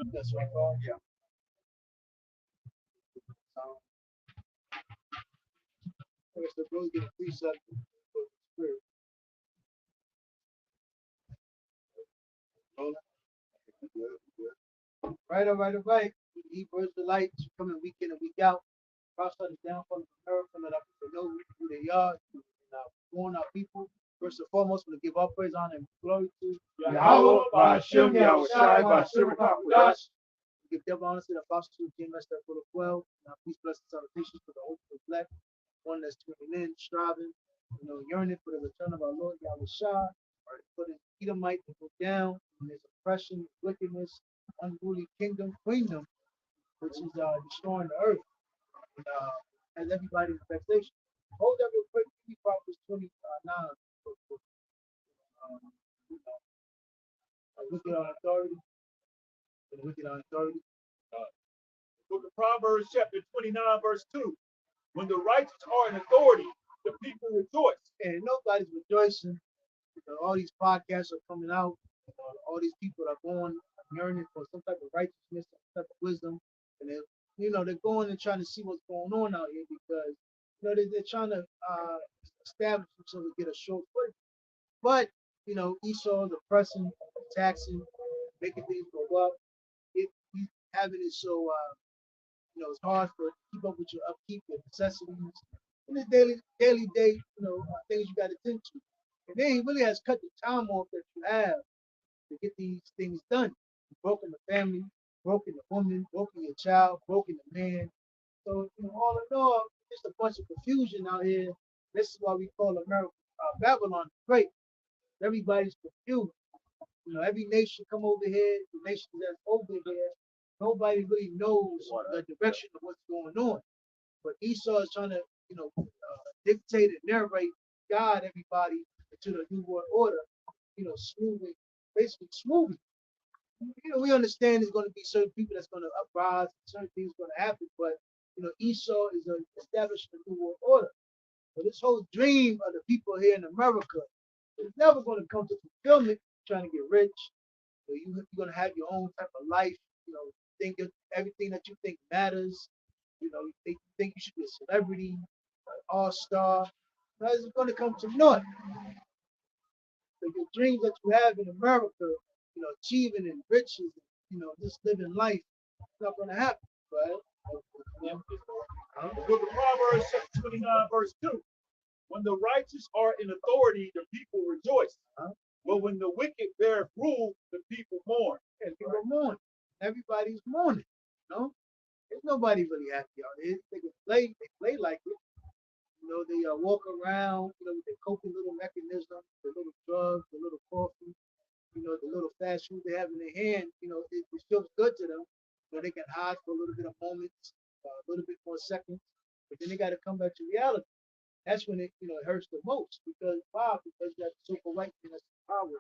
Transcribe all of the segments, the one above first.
That's what I call. Yeah. I guess the bros get a precept for the spirit. Right, all right, all right. He burst the lights, coming week in and week out. Cross us down from America, let our people know who they are, and warn our people. First and foremost, we give our praise, honor, and glory to Yahweh, Ba'ashem, Yahweh Shai, Ba'ashem, Hakudash. We give double honor to the apostle of GMS that full of 12. Now, peace, blessings, salutations for the hope of the black, one that's tuning in, striving, yearning for the return of our Lord Yahweh Shai, for the Edomite to go down, and his oppression, wickedness, unruly queendom, which is destroying the earth, and has everybody in vexation. Hold that real quick. Proverbs 29. You know, wicked on authority, and wicked on authority. Book of Proverbs, chapter 29, verse 2. When the righteous are in authority, the people rejoice. And nobody's rejoicing. All these podcasts are coming out. All these people are going yearning for some type of righteousness, some type of wisdom, and they're going and trying to see what's going on out here because they're trying to establish themselves to get a short foot. But Esau's oppressing, taxing, making things go up. He's having it so it's hard for keep up with your upkeep, your necessities, and the daily day, things you got to attend to. And then he really has cut the time off that you have to get these things done. You've broken the family, broken the woman, broken your child, broken the man. So all in all, just a bunch of confusion out here. This is why we call America Babylon the Great. Everybody's confused. Every nation come over here, the nations that's over here, nobody really knows the direction of what's going on. But Esau is trying to, dictate and narrate, guide everybody into the new world order, smoothly, basically smoothly. We understand there's going to be certain people that's going to uprise, certain things going to happen, but Esau is establishing a new world order. So this whole dream of the people here in America is never going to come to fulfillment. Trying to get rich, you're going to have your own type of life. Think everything that you think matters. They think you should be a celebrity, an all-star. It's going to come to naught. So your dreams that you have in America, achieving in riches, just living life, it's not going to happen, right? The book of Proverbs, chapter 29, verse 2. When the righteous are in authority, the people rejoice. But when the wicked bear rule, the people mourn. And people mourn. Everybody's mourning. There's nobody really happy out there. They play like it. They walk around, with their coping little mechanism, the little drugs, the little coffee, the little fast food they have in their hand. It feels good to them. They can hide for a little bit of moments, a little bit more seconds, but then they got to come back to reality. That's when it hurts the most because why? Because you got the super right thing that's the power,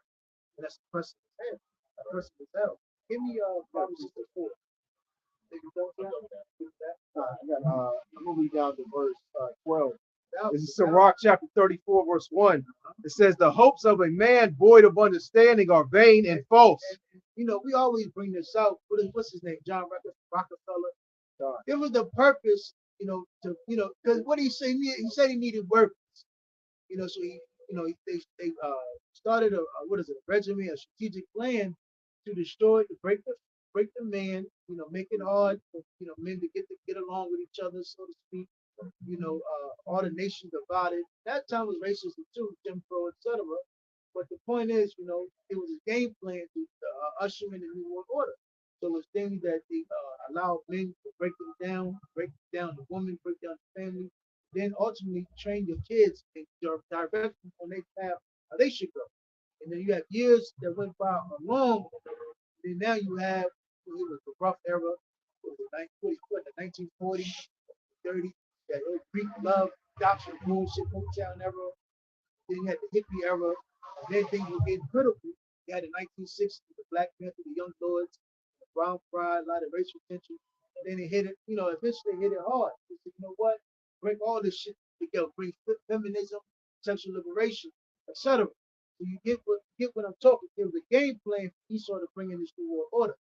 and that's the person as hell. That person is hell. Give me Proverbs 64. I'm gonna read down to verse 12. This is Sirach chapter 34, verse 1. It says, "The hopes of a man void of understanding are vain and false." And we always bring this out. What's his name? John Rockefeller. It was the purpose, because what he said, he said he needed workers. So they started a regiment, a strategic plan to destroy, to break the man, make it hard for men to get along with each other, so to speak. All the nations divided. That time was racism too, Jim Crow, etc. But the point is, it was a game plan to usher in a new world order. So it's things that they allow men to break down the woman, break down the family, then ultimately train your kids and direct them on their path how they should go. And then you have years that went by along, then now you have it was the rough era, it was the 1940s, 30s, that Greek love, adoption, bullshit, Motown era. Then you had the hippie era, and then things were getting critical. You had the 1960s, the Black Panther, the Young Lords, the Brown Pride, a lot of racial tension. And then they hit it, eventually they hit it hard. They said, you know what? Bring all this shit together, bring feminism, sexual liberation, etc. So you get what I'm talking. There was a game plan for Esau to bring in this new world order.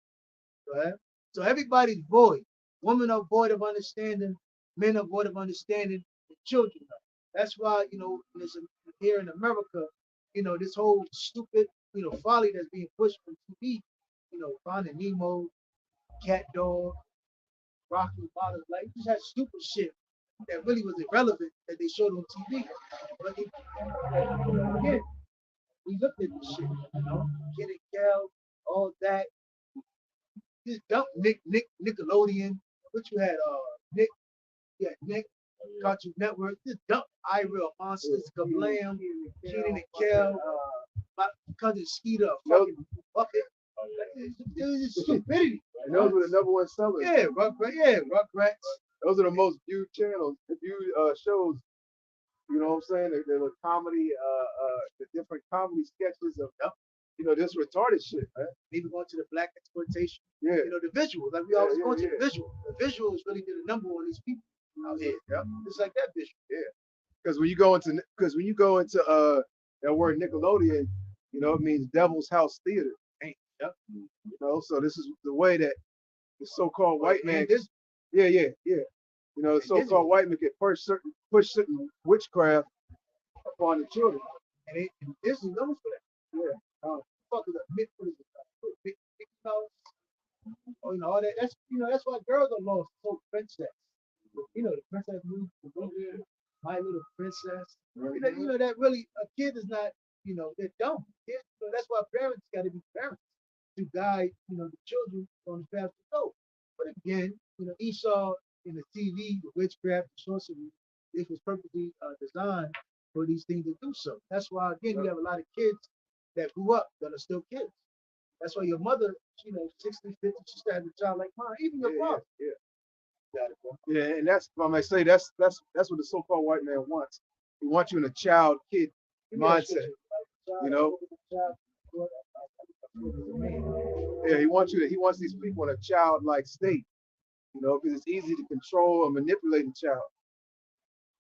So Right? So everybody's void. Women are void of understanding. Men are void of understanding. And children are. That's why here in America, this whole stupid folly that's being pushed from TV. Finding Nemo, Cat Dog, Rocky Bottom, like just had stupid shit that really was irrelevant that they showed on TV. But again, we looked at this shit, Kid and Kel, all that. Just dump Nickelodeon. What you had, Nick, Cartoon Network. Just dump I Real Monsters, Kablam, Kid and Kel, my cousin Skeeter, fucking bucket. It was just stupidity. And those were the number one sellers. Yeah, Rugrats. Those are the most viewed channels, viewed shows. You know what I'm saying? They're the comedy, the different comedy sketches of, this retarded shit, man. Maybe going to the black exploitation. Yeah. The visuals, like we always go to the visual. The visuals really did a number on these people out here. Yeah. Just like that visual. Yeah. Because when you go into that word Nickelodeon, it means Devil's House Theater. Yep. So this is the way that the so-called white man. Yeah. The so-called white man can push certain witchcraft upon the children. And this is known for that. Yeah. Fuck it up. Big all that. That's why girls are lost. So princess. The princess movie, My Little Princess. Right. That really a kid is not. They're dumb. Kids, that's why parents got to be parents to guide the children on the path to go. But again, Esau in the TV, the witchcraft, the sorcery, this was perfectly designed for these things to do so. That's why again you have a lot of kids that grew up that are still kids. That's why your mother, 60, 50, she started a child like mine, even your father. Yeah, and that's I might say that's what the so-called white man wants. He wants you in a child kid mindset. Yeah, he wants these people in a childlike state, because it's easy to control and manipulate a child.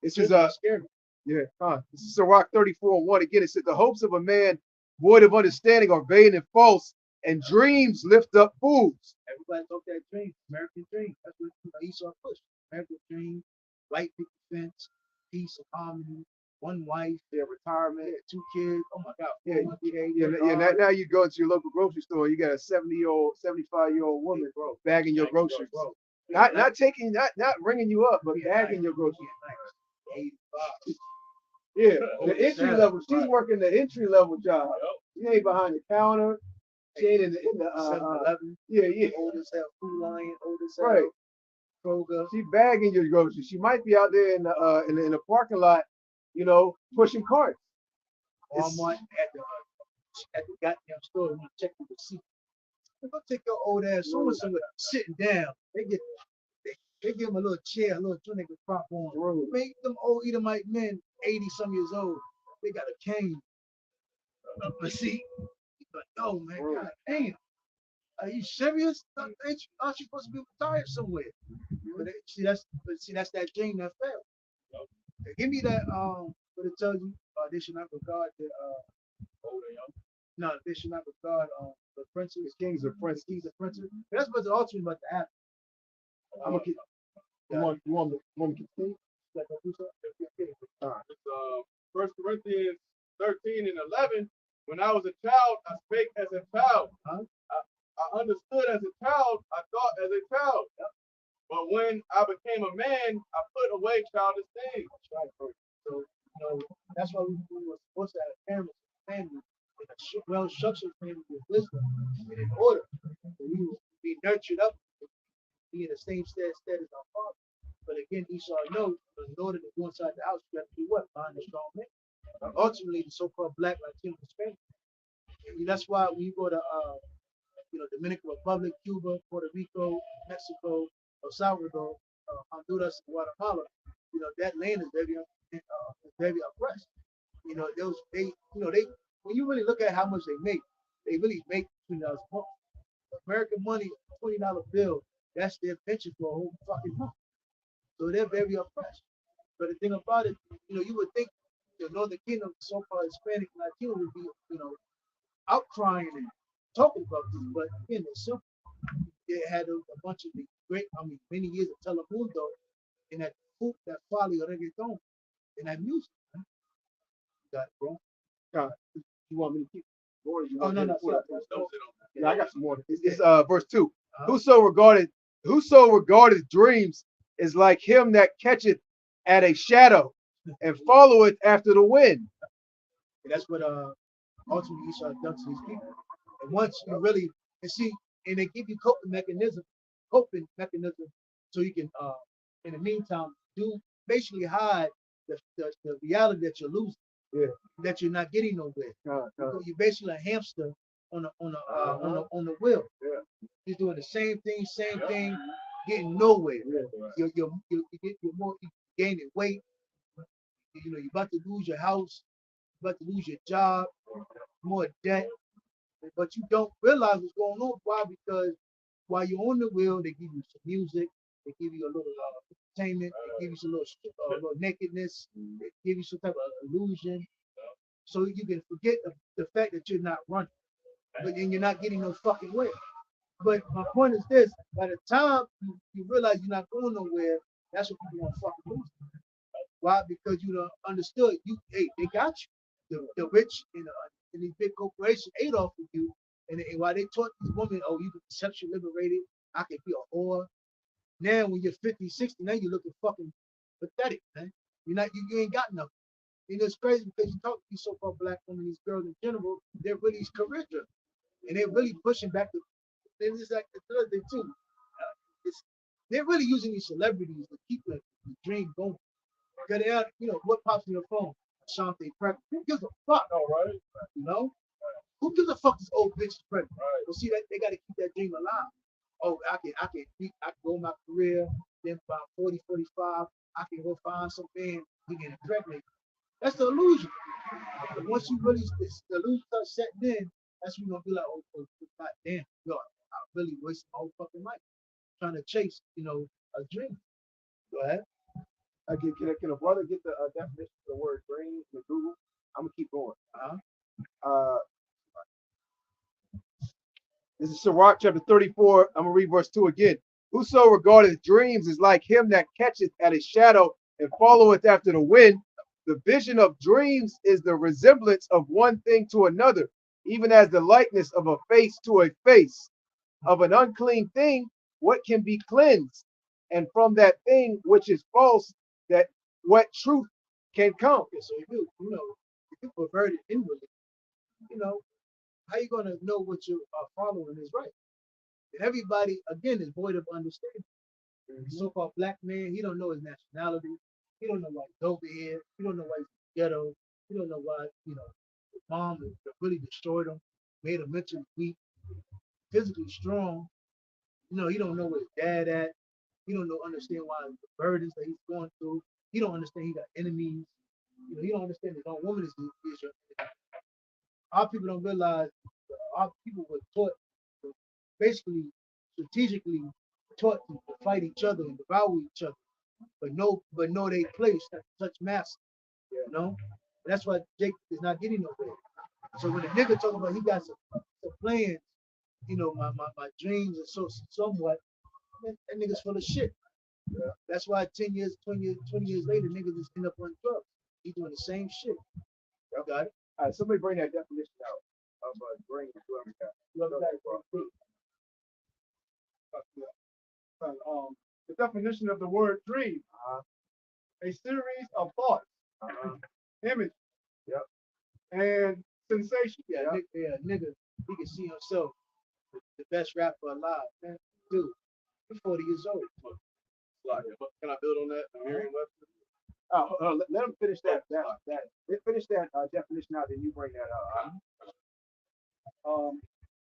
This is scary. Yeah, this is Sirach 34:1. Again, it said the hopes of a man void of understanding are vain and false, and dreams lift up fools. Everybody talk that dream, American dream. That's what Esau pushed. American dream, white people fence, peace and harmony, one wife, retirement, 2 kids. Oh my God. Now you go into your local grocery store, you got a 70-year-old, 75-year-old woman bagging your groceries. Not ringing you up, but bagging your groceries. 85. Yeah, the entry level. She's working the entry level job. She ain't behind the counter. She ain't in the 7-Eleven. Yeah. Old as hell. Food Lion. Old as hell. Right. Kroger. She bagging your groceries. She might be out there in the parking lot, pushing carts. Walmart at the goddamn store. You want to check the receipt. Go take your old ass somewhere sitting down. They give them a little chair, a little two nigga prop on. Make them old Edomite men, 80-some years old. They got a cane. But see, no man, God damn. Are you serious? Aren't you supposed to be retired somewhere? But that's that dream that failed. Give me that what it tells you, they should not regard the no, they should not regard the princes, kings or princes. That's what's ultimately about to happen. I'm gonna keep. You want me to continue? First Corinthians 13 and 11. When I was a child, I spake as a child. I understood as a child. I thought as a child. But when I became a man, I put away childish things. That's right, so that's why we were supposed to have parents and family in a well-structured family with wisdom and in order. So we will be nurtured up, be in the same stead as our father. But again, Esau knows in order to go inside the house, you have to do what? Find a strong man. Ultimately, the so-called Black, Latino, Hispanic. That's why when you go to Dominican Republic, Cuba, Puerto Rico, Mexico, El Salvador, Honduras, and Guatemala, that land is very oppressed. When you really look at how much they really make $20 a month. American money, $20 bill, that's their pension for a whole fucking month. So they're very oppressed. But the thing about it, you would think the Northern Kingdom, so-called Hispanic and Latino, would be, outcrying and talking about this. But again, it's simple. they had a bunch of the many years of Telemundo and that folly of reggaeton and that music. Man. Got it, bro. You want me to keep going? Oh no, no, sorry. Yeah, I got some more. It's verse 2. Whoso regardeth dreams is like him that catcheth at a shadow and followeth after the wind. And that's what ultimately Esau done to these people. And once you really and they give you coping mechanism, so you can in the meantime basically hide the reality that you're losing. Yeah. That you're not getting nowhere. You're basically a hamster on the wheel. Yeah. You're doing the same thing, getting nowhere. Yeah. You're gaining weight. You're about to lose your house, you're about to lose your job, more debt, but you don't realize what's going on. Why? Because while you're on the wheel, they give you some music, they give you a little entertainment, they give you some little nakedness, they give you some type of illusion, so you can forget the fact that you're not running, but then you're not getting no fucking way. But my point is this: by the time you realize you're not going nowhere, that's what people want to fucking lose. Why? Because you don't understood. They got you. The rich and these big corporations ate off of you, and while they taught these women, oh, you can be sexually liberated, I can be a whore. Now, when you're 50, 60, now you're looking fucking pathetic, man. You ain't got nothing. It's crazy because you talk to these so-called black women, these girls in general, they're really career driven, and they're really pushing back the. It's like the third thing too. They're really using these celebrities to keep the dream going. Because they are, what pops in your phone? Shante pregnant. Who gives a fuck? All right. You know? Who gives a fuck this old bitch is pregnant? Well, see that they gotta keep that dream alive. Oh, I can go my career, then by 40, 45, I can go find some man, we get pregnant. That's the illusion. But once you really the illusion starts setting in, that's when you're gonna be like, oh god damn, yo, I really wasted my whole fucking life trying to chase, a dream. Go ahead. Again, can a brother get the definition of the word dream in Google? I'm gonna keep going. This is Sirach chapter 34. I'm gonna read verse 2 again. Whoso regardeth dreams is like him that catcheth at a shadow and followeth after the wind. The vision of dreams is the resemblance of one thing to another, even as the likeness of a face to a face. Of an unclean thing, what can be cleansed? And from that thing which is false, that what truth can come? So if you pervert it inwardly, how you gonna know what you are following is right? And everybody again is void of understanding. The so-called black man, he don't know his nationality. He don't know why he's over here. He don't know why he's ghetto. He don't know why his mom really destroyed him, made him mentally weak, physically strong. He don't know where his dad at. He don't understand why the burdens that he's going through. He don't understand he got enemies. He don't understand his own woman is your enemy. Our people don't realize our people were taught, basically, strategically taught to fight each other and devour each other, but know they place such mass, That's why Jake is not getting nowhere. So when the nigga talking about he got some plans, my dreams are somewhat, that nigga's full of shit. Yeah. That's why 10 years, 20 years later, niggas just end up on drugs. He doing the same shit. You got it? All right, somebody bring that definition out of dream. The definition of the word dream: a series of thoughts, images, and sensations. Nigga, he can see himself the best rapper alive, man. Dude, he's 40 years old. Can I build on that? Merriam-Webster. Let him finish that. Finish that definition out, then you bring that up.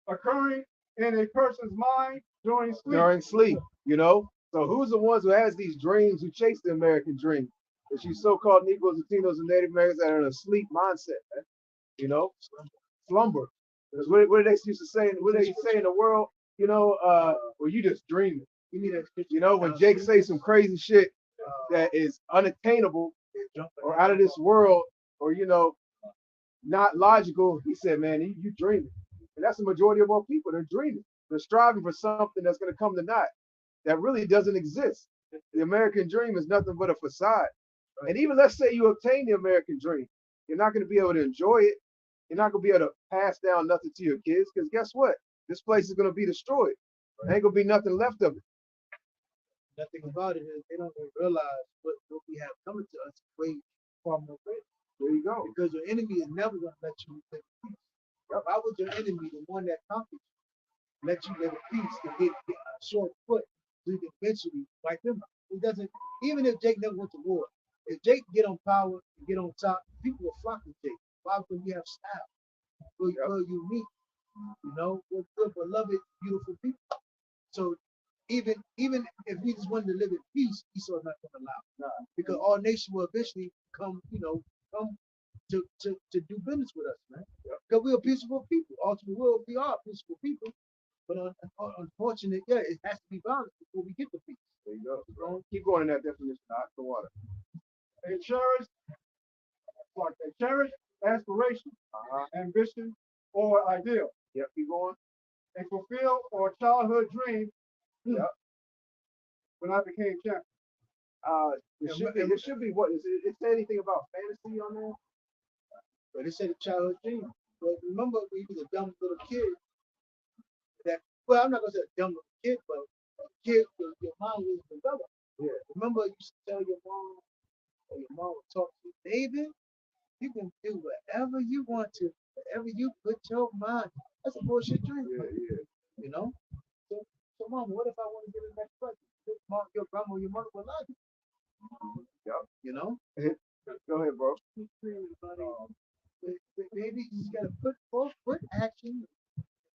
Occurring in a person's mind during sleep. During sleep, So who's the ones who has these dreams, who chase the American dream? It's you so-called Negroes, Latinos, and Native Americans that are in a sleep mindset, man. Slumber. Because what do they used to say? What do they say in the world? Well, you just dreaming. When Jake say some crazy shit that is unattainable or out of this world, or not logical, he said, man, you dreaming. And that's the majority of our people. They're dreaming. They're striving for something that's going to come to naught that really doesn't exist. The American dream is nothing but a facade. And even let's say you obtain the American dream, you're not going to be able to enjoy it. You're not going to be able to pass down nothing to your kids because guess what? This place is going to be destroyed. There ain't going to be nothing left of it. Nothing about it is they don't even realize what we have coming to us way far more great. There you go. Because your enemy is never going to let you live in peace. Why would your enemy, the one that conquered you, let you live in peace to get a short foot so you can eventually wipe them out? It doesn't, even if Jake never went to war, if Jake get on power and get on top, people will flock to Jake. Why? Because we have style. We're unique. You know, we're good, beloved, beautiful people. So even if we just wanted to live in peace, Esau's not going to allow. Nah. Because all nations will eventually come, come to do business with us, man. Because we're peaceful people. Ultimately, we are peaceful people. But unfortunately, yeah, it has to be violent before we get the peace. There you go. Keep going in that definition. Hot the water. A cherished aspiration, ambition, or ideal. Yep, keep going. A fulfilled or childhood dream. Yep. When I became champion. It should be what? Is it say anything about fantasy on there? But it said a childhood dream. But remember, when you was a dumb little kid, well, I'm not gonna say a dumb little kid, but a kid, your mind was developed. Yeah. Remember, you used to tell your mom, or your mom would talk to you, David, you can do whatever you want to, whatever you put your mind. That's a bullshit dream. Yeah. You know? So mom, what if I want to get a next present? Your grandma or your mother will love you. Yep. You know? Go ahead, bro. Maybe you just gotta put forth action.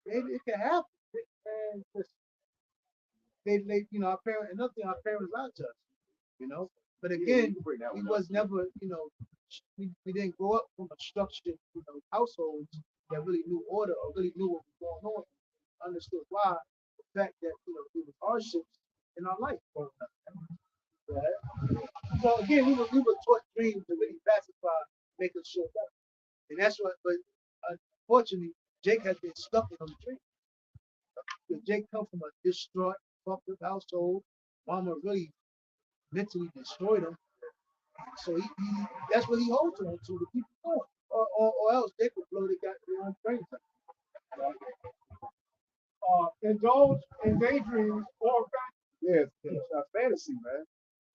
Maybe it can happen. And our parents, another thing, our parents lied to us, But again, we was never, we didn't grow up from a structured, household that really knew order or really knew what was going on, understood why the fact that, there was hardships in our life. Right? So again, we were taught dreams to really pacify, make us feel better. And that's what, but unfortunately, Jake has been stuck in those dreams. Because Jake come from a distraught, fucked up household. Mama really mentally destroyed him. So he that's what he holds on to keep going. Or else they could blow their own brains up. Indulge in daydreams or it's a fantasy, man.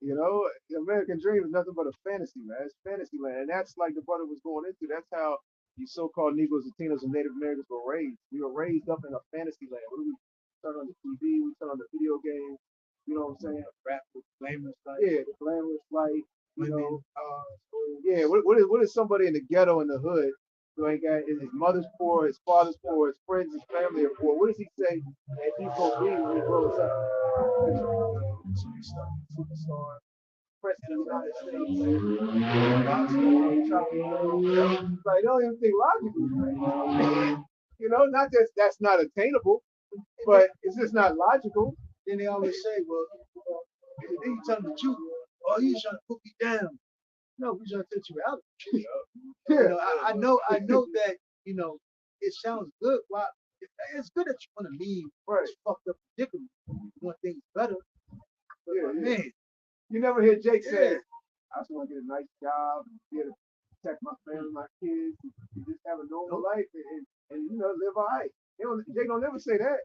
The American dream is nothing but a fantasy, man. It's fantasy land. And that's like the brother was going into. That's how you so-called Negroes, Latinos, and Native Americans were raised. We were raised up in a fantasy land. What do we turn on the TV? We turn on the video games. You know what I'm saying? Rap with glamorous life. Yeah, the glamorous life. Women, yeah. What is somebody in the ghetto in the hood who ain't got his mother's poor, his father's poor, his friends, his family are poor? What does he say that he's gonna be when he grows up? Superstar, president of the United States. Like, don't even think logically. Not that that's not attainable, but it's just not logical. Then they always say, well, then you tell them the truth. Oh, you trying to put me down. No, we trying to touch you out. I know that, it sounds good. Why? It's good that you want to leave this fucked up predicament. You want things better. But man, you never hear Jake say, I just want to get a nice job, be able to protect my family, my kids, and just have a normal life and live all right. Jake don't never say that.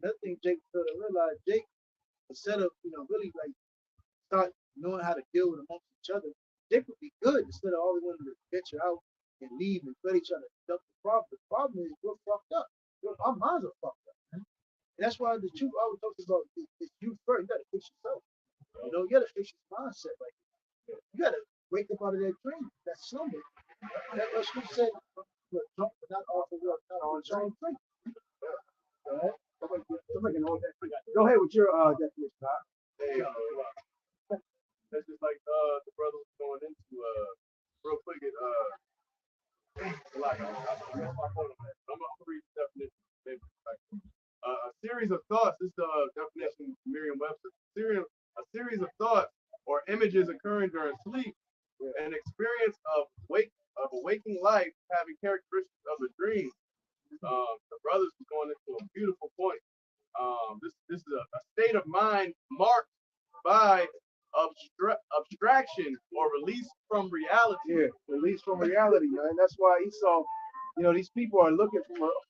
Another thing Jake failed to realize, Jake, instead of, really like start knowing how to deal with amongst each other, Jake would be good instead of always wanting to venture out and leave and let each other dump the problem. The problem is we're fucked up. Our minds are fucked up, man. And that's why the truth I was talking about is you first. You gotta fix yourself. You gotta fix your mindset. Like you gotta wake up out of that dream, that slumber. That what you said, drunk but not off the world, not on your own drink. Go ahead with your definition, Doc. That's just like the brother was going into real quick. I'm gonna read the definition. A series of thoughts. This is the definition Merriam-Webster. A series of thoughts or images occurring during sleep. An experience of a waking life having characteristics of a dream. The brothers was going into a beautiful point. This is a state of mind marked by abstraction or release from reality. Yeah, release from reality, man. That's why Esau, these people are looking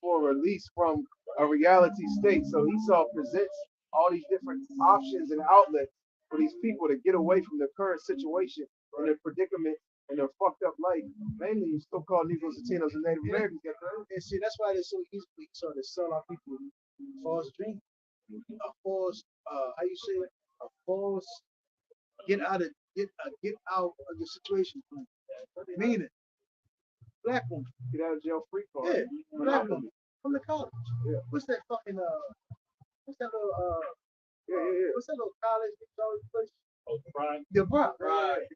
for a release from a reality state. So Esau presents all these different options and outlets for these people to get away from their current situation and their predicament and their fucked up life. Mainly so-called Negroes, Latinos, and Native Americans. And see, that's why they're so easily sort of sell our people false dreams. A false, how you say it? A false get out of the situation. Meaning, black woman. Get out of jail free card. Yeah, black woman from the college. Yeah. What's that fucking what's that little Yeah. what's that little college place? Oh, Brian. DeVry. Right.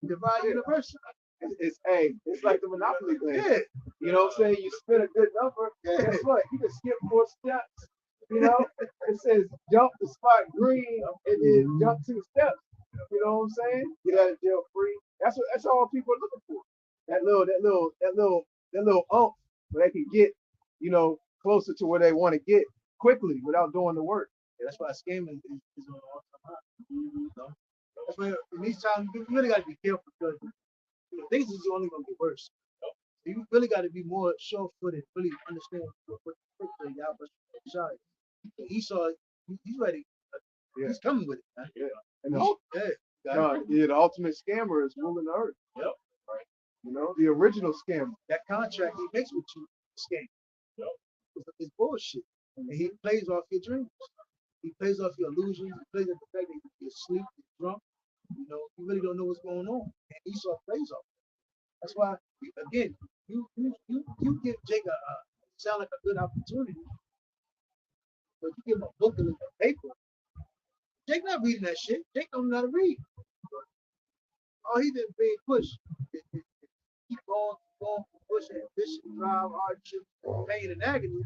DeVry University. It's like the Monopoly thing. Yeah. You know what I'm saying? You spit a good number. Yeah. Guess what? You can skip 4 steps. It says jump the spot green and then jump 2 steps. You know what I'm saying? Get out of jail free. That's all people are looking for. That little ump where they can get, closer to where they want to get quickly without doing the work. Yeah, that's why scamming is on all time high. That's why in these times you really got to be careful because things is only gonna get worse. You really got to be more sure-footed, really understand what the Yahweh shot. Esau, he's ready. He's coming with it, man. Yeah. And the ultimate scammer is ruling the earth. Yep. Right. The original scammer. That contract he makes with you is a scam. Yep. It's bullshit. And he plays off your dreams. He plays off your illusions. He plays off the fact that you're asleep, you're drunk. You really don't know what's going on. And Esau plays off it. That's why, again, you give Jake sound like a good opportunity, but you give him a book and a paper. Jake not reading that shit. Jake don't know how to read. All he did being pushed. Keep going, push, ambition, drive, hardship, pain, and agony.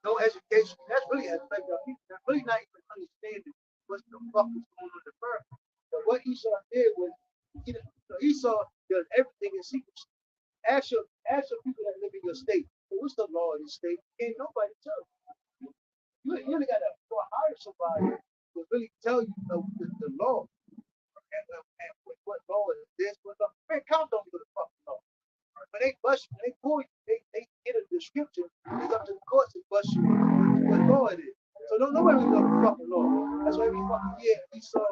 No education. That's really affecting our people. They're really not even understanding what the fuck is going on in the first. But what Esau did was, Esau does everything in secrecy. Ask your people that live in your state, what's the law in the state? Can't nobody tell you. You really got to go hire somebody to really tell you the law. And what law is this? What law? Man, cops don't know the fucking law. When they bust you, when they pull you, they get a description. It's up to the courts to bust you what law it is. So don't nobody really know the fucking law. That's why every fucking year Esau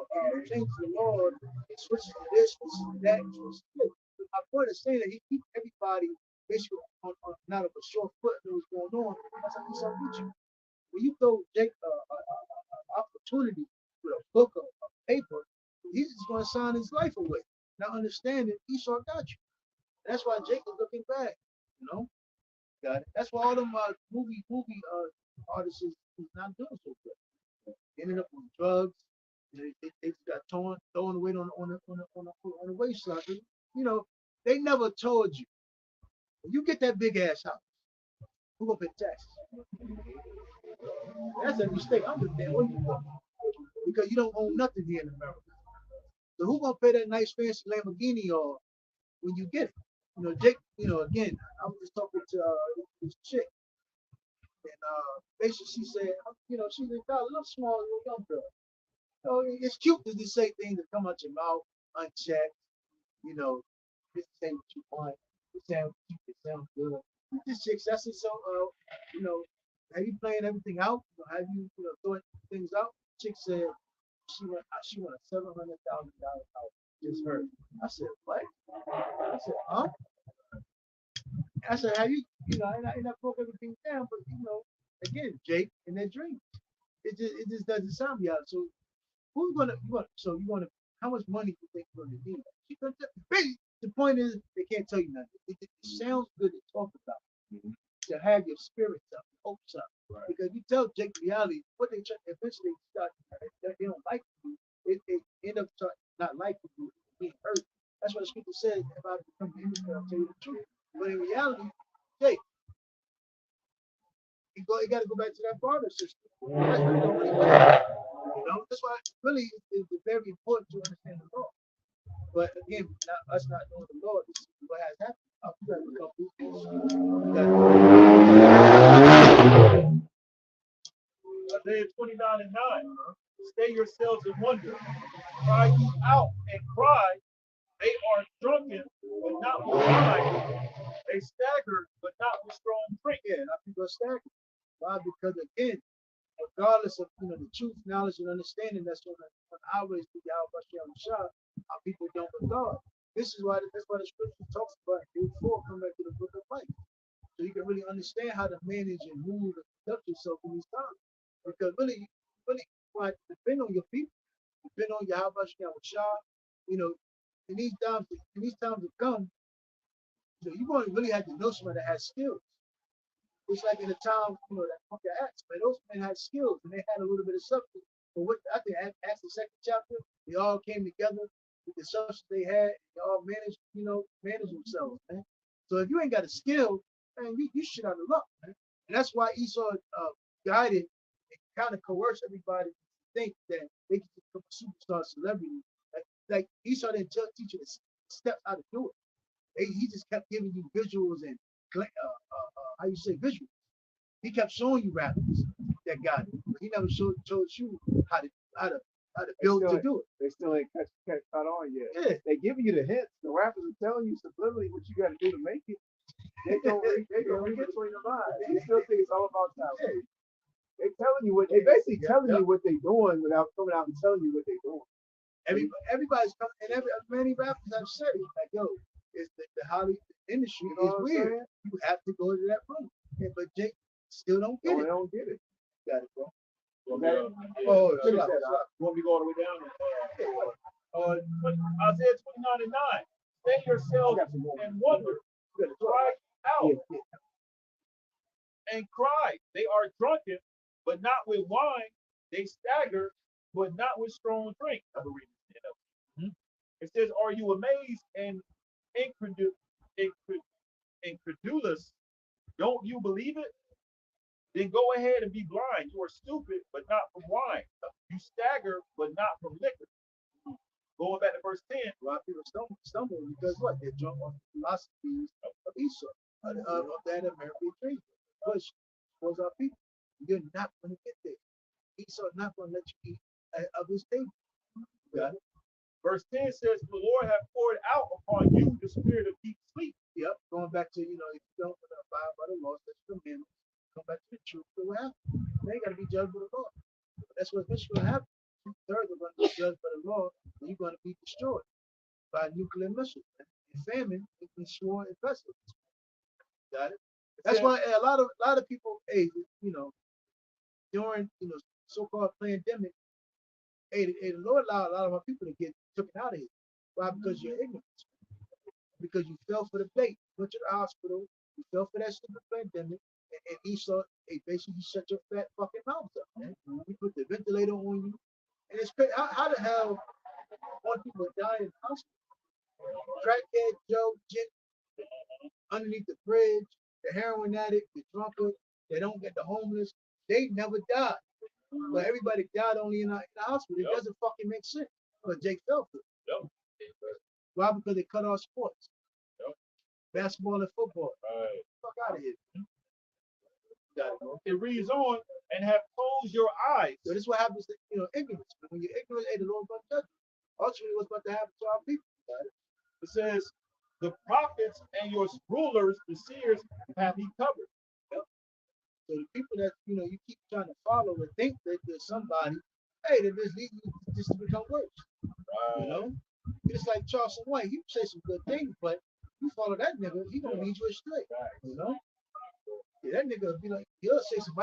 changes the law. He switches to this, that. My point is saying that he keeps everybody basically on not of a short foot and what's going on. That's how Esau with you. When you throw Jake an opportunity with a book of paper, he's just going to sign his life away. Now understanding Esau got you. That's why Jake is looking back. Got it. That's why all them movie artists is not doing so good. They ended up on drugs. They got thrown away on the wayside. They never told you. When you get that big ass house, who gonna pay taxes? That's a mistake. I'm just saying, what you want? Because you don't own nothing here in America. So who gonna pay that nice fancy Lamborghini or when you get it? Jake, again, I was just talking to this chick, and basically she said, she's a little small, little young girl. It's cute to just say things that come out your mouth unchecked. This ain't what you want. It sounds good. This chick, I said, so, have you planned everything out? Have you, thought things out? Chick said she went a $700,000 house. Just her. I said, what? I said, huh? I said, have you, and I broke everything down, but again, Jake and their dreams. It just doesn't sound right. So who's gonna how much money do you think you're gonna need? The point is they can't tell you nothing. It sounds good to talk about. Mm-hmm. To have your spirits up, hopes up. Right. Because you tell Jake reality, what they eventually start, they don't like you. They end up not liking you, being hurt. That's what the scripture says. If I become the image, I'll tell you the truth. But in reality, Jake, you got to go back to that barter system. That's why really it's very important to understand the law. But again, us not knowing the law, this is what has happened. Isaiah 29 and 9. Stay yourselves in wonder. Cry ye out and cry. They are drunken, but not with wine. They stagger, but not with strong drink. Yeah, not people are staggered. Why? Because again, regardless of the truth, knowledge, and understanding on our ways to Yahweh Hashem Shah, our people don't regard. This is why that's why the scripture talks about it before come back to the book of life. So you can really understand how to manage and move and conduct yourself in these times. Because really want to depend on your people, depend on Yahweh Hashem Shah. You know, in these times to come, you're going to really have to know somebody that has skills. It's like in the time, that fucking Acts, man. Those men had skills and they had a little bit of substance. But what I think Acts the second chapter, they all came together with the substance they had, and they all managed themselves, man. So if you ain't got a skill, man, you shit out of luck, man. And that's why Esau guided and kind of coerced everybody to think that they could become a superstar celebrity. Like Esau didn't teach you the steps how to do it. He just kept giving you visuals and how you say visuals. He kept showing you rappers that got it, but he never showed you how to build to do it. They still ain't caught on yet. Yeah. They giving you the hints. The rappers are telling you subliminally what you got to do to make it. They don't read between the lines. They still think it's all about talent. They telling you what they basically telling you what they're doing without coming out and telling you what they're doing. Everybody's coming, and many rappers have said it. Like, yo, it's the Hollywood industry is weird. You have to go to that room. Yeah, but Jake still don't get it. They don't get it. Got it, bro. Okay. Finish that. You want me to go all the way down? Isaiah 29 and 9. Stay yourselves and wonder. Cry out and cry. They are drunken, but not with wine. They stagger, but not with strong drink. I'm reading it. It says, "Are you amazed and incredulous? Don't you believe it? Then go ahead and be blind. You are stupid, but not from wine. You stagger, but not from liquor." Going back to verse 10. A lot of people stumble because what? They're drunk on philosophies of Esau, of that American dream. Push towards our people. You're not going to get there. Esau's not going to let you eat of his table. Got it? Verse 10 says, "The Lord hath poured out upon you the spirit of deep sleep." Yep. Going back to, if you don't abide by the law, that's the commandments, come back to the truth, what will happen? They ain't got to be judged by the law. That's what's going to happen. 2/3 are going to be judged by the law, and you're going to be destroyed by a nuclear missile. And famine is been sworn and pestilence. Got it? That's why a lot of people, during so-called pandemic, the Lord allowed a lot of our people to get taken out of here. Why? Because you're ignorant. Because you fell for the bait, went to the hospital, you fell for that stupid pandemic, and Esau, basically shut your fat fucking mouth up, man. He put the ventilator on you. And it's crazy. How the hell one people die in the hospital? Crackhead Joe, underneath the bridge, the heroin addict, the drunkard, they don't get the homeless, they never died. But everybody died only in the hospital. It doesn't fucking make sense. But Jake fell for it. Why? Because they cut off sports. Basketball and football. Fuck out of here. It reads on, "and have closed your eyes." So this is what happens to ignorance. When you're ignorant, the Lord's going to judge you. Ultimately, what's about to happen to our people? It says, "The prophets and your rulers, the seers, have he covered." So the people that you keep trying to follow and think that there's somebody, hey, that this leads you just to become worse. It's like Charleston White. He say some good things, but you follow that nigga, he gonna lead you astray. Yeah, that nigga be like, he'll say some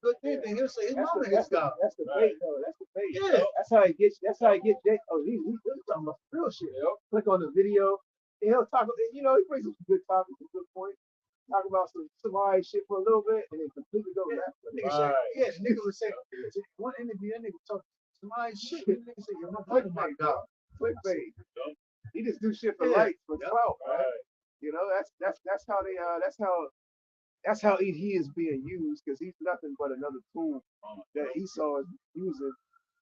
good things, and he'll say his mama hates God. That's the bait, though. That's the bait. Yeah. That's how he gets. That's how he gets. Oh, he's really talking about real shit. Click on the video, and he'll talk. He brings up some good topics, some good points. Talk about some alright shit for a little bit, and then completely go back. The nigga would say, one interview, that nigga talk some alright shit. The nigga say, my brother, my God. Clickbait. He just do shit for likes, for clout, right? That's how he is being used, because he's nothing but another tool that Esau is using,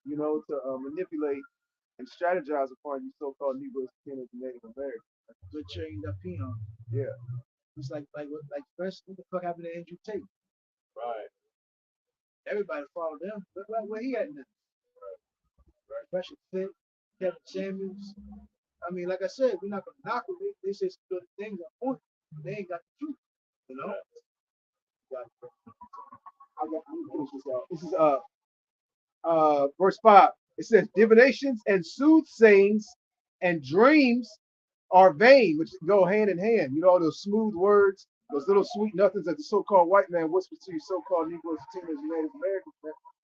to manipulate and strategize upon you so-called Negroes, Canadians, and Native Americans. Good chained up peon. Yeah. It's like first, what the fuck happened to Andrew Tate? Right. Everybody followed them. Look like where he at now. Pressure Fit, Kevin Samuels. I mean, like I said, we're not gonna knock them. They say some good things on point. They ain't got the truth, you know. I'm gonna finish this out. This is verse 5. It says, divinations and soothsayings and dreams are vain, which go hand in hand. You know, those smooth words, those little sweet nothings that the so-called white man whispers to you, so-called Negroes, Latinos, and Native Americans.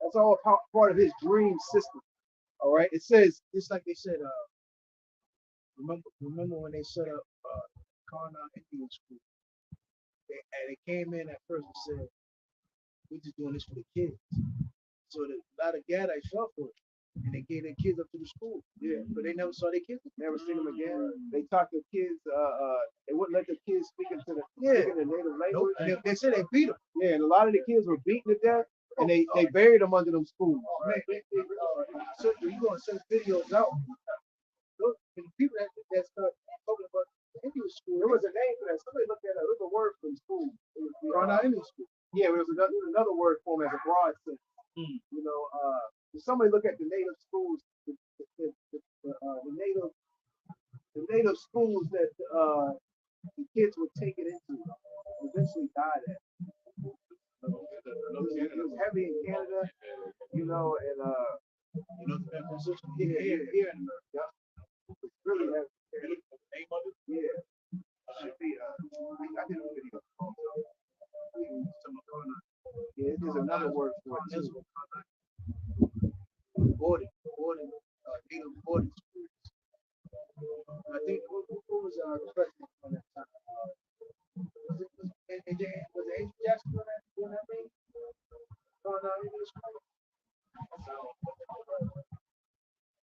That's all part of his dream system. All right. It says, Just like they said, remember when they set up Karnak Indian School? They came in at first and said, we're just doing this for the kids. So a lot of Gadites fell for it. And they gave their kids up to the school. yeah, But they never saw their kids. never seen them again. They taught the kids, they wouldn't let the kids speak into the, Yeah. speak in the native Nope. language. They said they beat them. Yeah, and a lot of the kids were beaten to death, and they buried them under them schools. Man, so you go and send videos out. Look, and the people that start talking about the Indian school. There was a name for that. Somebody looked at it. There was a word for the school. It was Karnak Indian School. yeah, there was another word for them as a broad sense. You know, if somebody look at the native schools, the native schools that the kids were taken into, eventually died at. It was heavy in Canada, you know, and here in America, it's really heavy. Yeah, should be. I did a video. Yeah, there's another word for it too. Boarding, native boarding schools. I think who was our president on that time? Was it Andrew Jackson on that thing? Karnak Indian School.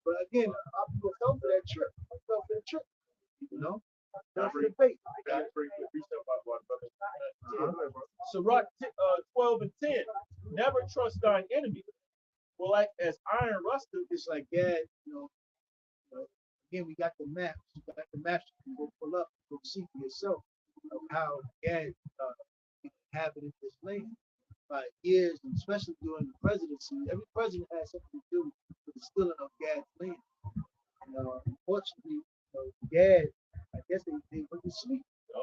But again, I fell for that trip. I fell for the trip. You know? Fell for the bait. Sirach 12 and 10. Never trust thine enemy. For like as iron rusted, It's like Gad, again, we got the maps. We got the maps. You can go pull up, go see for yourself of how Gad inhabited this land by years, and especially during the presidency. Every president has something to do with the stealing of Gad's land. Unfortunately, Gad, I guess they went to sleep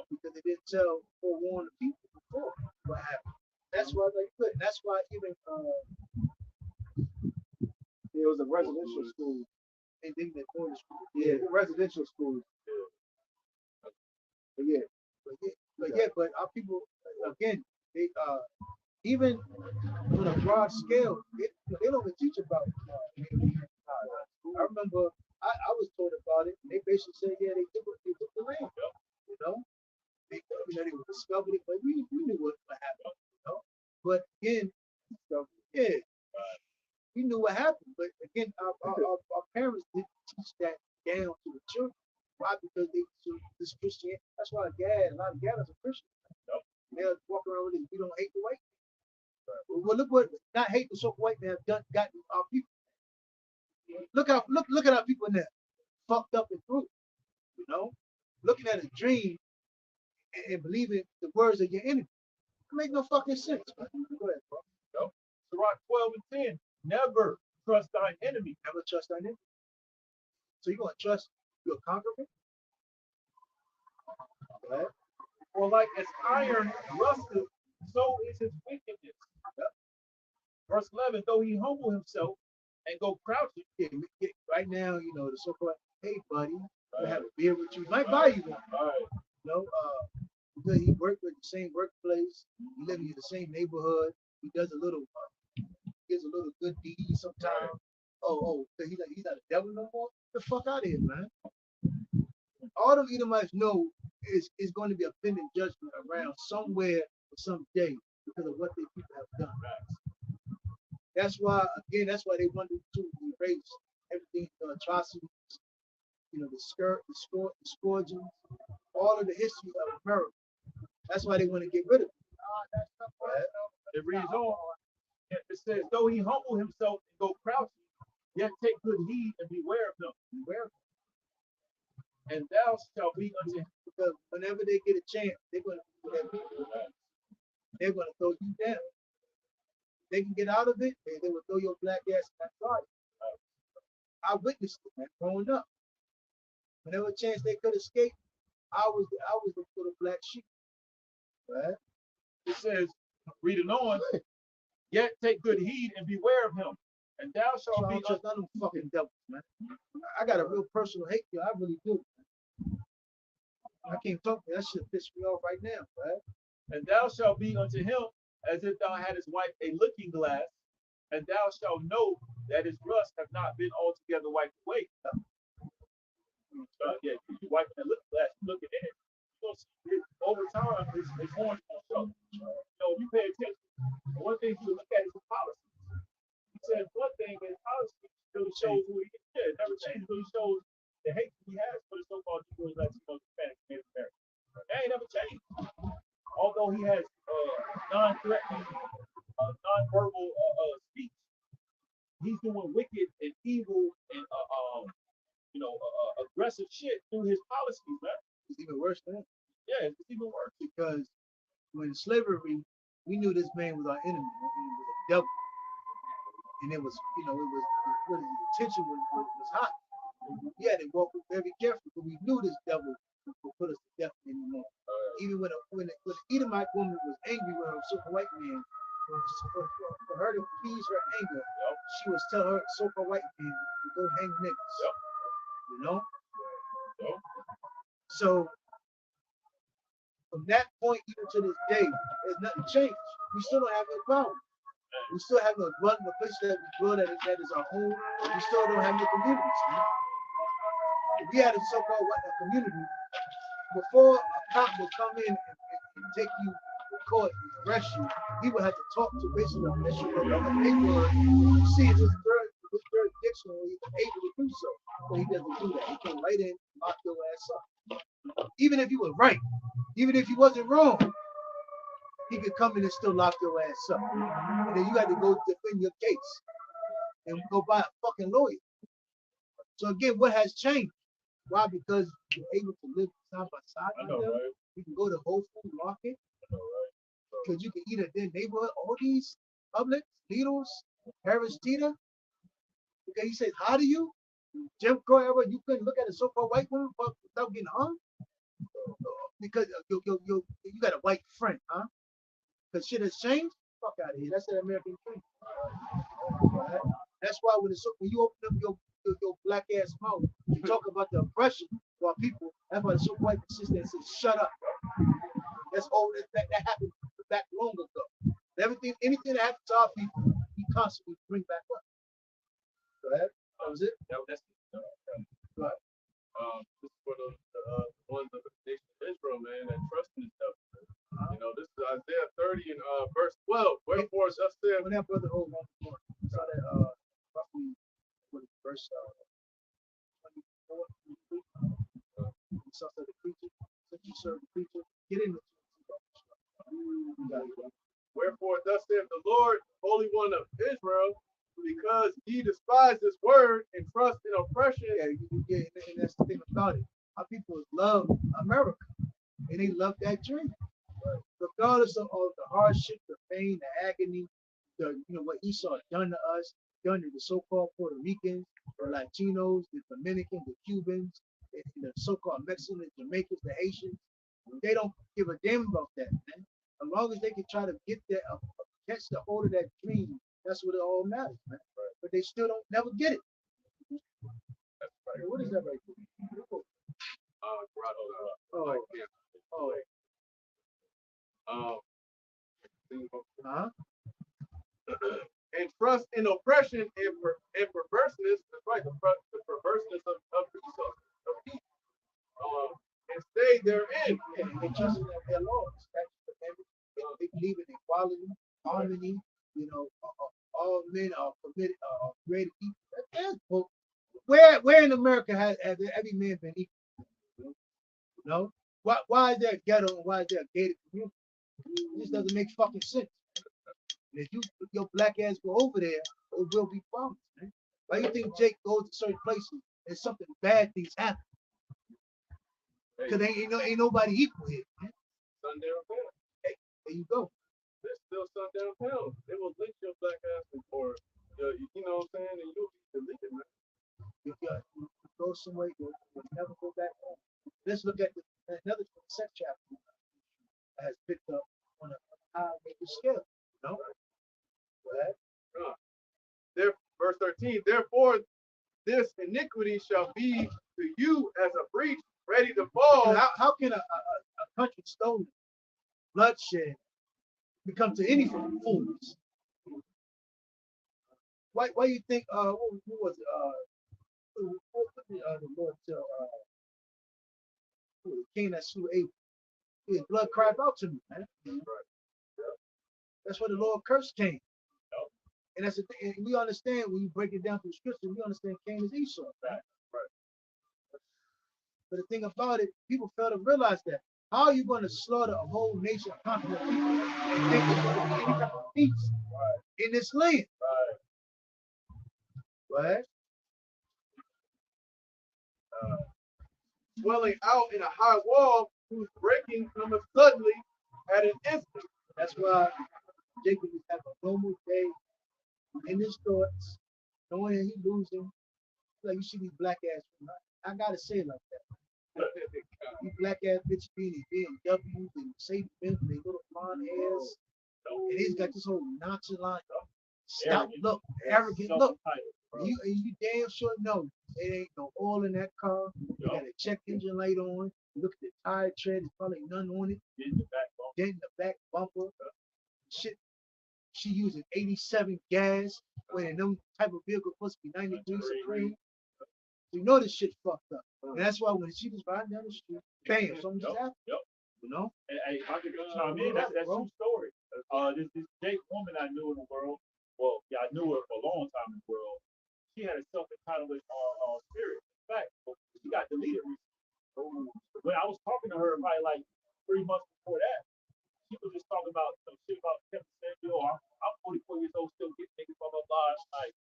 because they didn't forewarn the people before what happened. That's why they couldn't. That's why even It was a residential school. they didn't they go to school. Yeah, residential schools. But yeah, But our people again, they even on a broad scale, they don't even teach about. I remember I was told about it. They basically said, yeah, they took the land. You know, they discovered it, but we knew what happened. But again, yeah, we knew what happened. But again, our parents didn't teach that down to the children. Why? Because they this Christian. That's why a lot of Gadders are Christian. They'll walk around with this. We don't hate the white. Well, look what not hate the so white man have gotten our people. Look at our people in there, fucked up and through. Looking at a dream and believing the words of your enemy. It make no fucking sense. Go ahead, bro. Sirach 12 and 10. Never trust thine enemy. Never trust thy enemy. So you gonna trust your conqueror? Go ahead. For like as iron rusted, so is his wickedness. Verse 11, though he humble himself and go crouching. Yeah, right now, the so-called, hey buddy, I have a beer with you. Might buy you one. Because he worked with the same workplace, he living in the same neighborhood. He does a little, gives a little good deed sometimes. Oh, so he's not a devil no more. Get the fuck out of here, man. All them Edomites know is going to be a pending judgment around somewhere or someday because of what their people have done. That's why they wanted to erase everything, the atrocities, the scourging, all of the history of America. That's why they want to get rid of it. It reads on. It says, though he humble himself and go crouching, yet take good heed and beware of them. Beware of them. And thou shalt be unto him. Because whenever they get a chance, they're going to throw you down. they can get out of it, they will throw your black ass in that fire. I witnessed it, man, growing up. Whenever chance they could escape, I was the little black sheep. Right? It says, reading on, yet take good heed and beware of him, and thou So shalt I be don't trust none of them fucking devils, man. I got a real personal hate for you. I really do. I can't talk. That shit piss me off right now, right? and thou shalt be unto him as if thou hadst wiped a looking glass, and thou shalt know that his rust have not been altogether wiped away. Yeah, you wiping that looking glass, you looking in it, you gonna see it, over time it's orange gonna show. You pay attention. One thing you look at is the policy. He said one thing in policy really shows who he is. Yeah, it never changes. Really shows the hate he has for the so-called Negroes, Latinos, Hispanics, Native Americans. That ain't never changed. Although he has non-threatening, non-verbal speech, he's doing wicked and evil and aggressive shit through his policies, man. It's even worse than that. Yeah, it's even worse. Because when slavery, we knew this man was our enemy. He was a devil. And it was, what his intention was hot. We had to walk very carefully, but we knew this devil would put us to death anymore. Even when the Edomite woman was angry with her super white man, for her to appease her anger, she was tell her super white man to go hang niggas. You know? So from that point even to this day, there's nothing changed. We still don't have no problem. We still have no run the place that we grow that is our home. We still don't have no communities. Man. If we had a so-called white community, before a cop would come in and take you to court and arrest you, he would have to talk to basically a mission of a neighborhood to see if his jurisdiction was able to do so. But he doesn't do that. He came right in and lock your ass up. Even if you were right, even if you wasn't wrong, he could come in and still lock your ass up. And then you had to go defend your case and go buy a fucking lawyer. So again, what has changed? Why? Because you're able to live side by side with them. Right? You can go to Whole Food Market. Because you can eat at their neighborhood. All these Publix, Lidl's, Harris Teeter. Okay, he says, how do you? Jim Crow era, you couldn't look at a so-called white woman without getting hung? Because you got a white friend, huh? Because shit has changed? Fuck out of here. That's an American dream. Right? That's why when you open up your black ass mouth, you talk about the oppression of our people. That's why the so white sister says, shut up. That's all that happened back long ago. Anything that happened to our people, he constantly bring back up. Go ahead. That was it? That's Go ahead. This is for the ones of the nation of Israel, man, that trust in stuff. This is Isaiah 30 and verse 12. Wherefore thus said, when that brother hold on for saw that roughly verse 24, 23. We saw the preacher, since you serve the preacher, get in the wherefore thus saith the Lord, Holy One of Israel, because ye despise this word and trust in oppression. Yeah, and that's the thing about it. Our people love America, and they love that dream. Regardless of all the hardship, the pain, the agony, what Esau done to us, done to the so-called Puerto Ricans, the Latinos, the Dominicans, the Cubans, the so-called Mexicans, the Jamaicans, the Haitians. They don't give a damn about that, man. As long as they can try to get that, catch the hold of that dream, that's what it all matters, man. But they still don't never get it. What is that right there? And trust in oppression and perverseness, that's right, the perverseness of people. And stay therein. They trust in their laws. They believe in equality, harmony, all men are permitted, created equal. Where in America has every man been equal? No? Why is there a ghetto and why is there a gated community? It just doesn't make fucking sense. And if your black ass go over there, it will be problems, man. Why do you think Jake goes to certain places and something bad things happen? Because ain't nobody equal here, man. Hey, there you go. still sundown town. They will lynch your black ass or you know what I'm saying, and you'll be deleted, man. You go somewhere, you'll never go back home. Let's look at another sex chapter has picked up on a high major scale. No? Go ahead. Verse 13, therefore this iniquity shall be to you as a breach ready to fall. How can a country stolen, bloodshed, become to any fools? Why you think what was it what did the Lord tell the king that slew Abel? His blood cried out to me, man. That's where the Lord curse came. And that's the thing. And we understand when you break it down through scripture, we understand Cain is Esau. Right? But the thing about it, people fail to realize that. How are you going to slaughter a whole nation, continent, people, and think there's going to be any type of peace in this land? Right? Dwelling out in a high wall whose breaking cometh suddenly at an instant. That's why Jacob is having a normal day in his thoughts, knowing that he's losing. Like you see these black ass, I gotta say it like that. These black ass bitches being BMWs and Mercedes Benz with their little blonde hairs, and he's got this whole nonchalant, stout look, arrogant look. You damn sure know it ain't no oil in that car. You got a check engine light on. You look at the tire tread, there's probably none on it. Dent in the back bumper. Shit, she using 87 gas when them type of vehicle supposed to be 93 Supreme. So you know this shit fucked up. And that's why when she was riding down the street, bam, something just happened. You know? Hey, if I could chime in, that's true story. This Jake woman I knew in the world, well, yeah, I knew her for a long time in the world. She had a self-entitlement spirit. In fact, she got deleted recently. When I was talking to her probably like 3 months before that, she was just talking about some shit about Kevin saying, yo, I'm 44 years old, still getting niggas, blah, blah, blah. Like,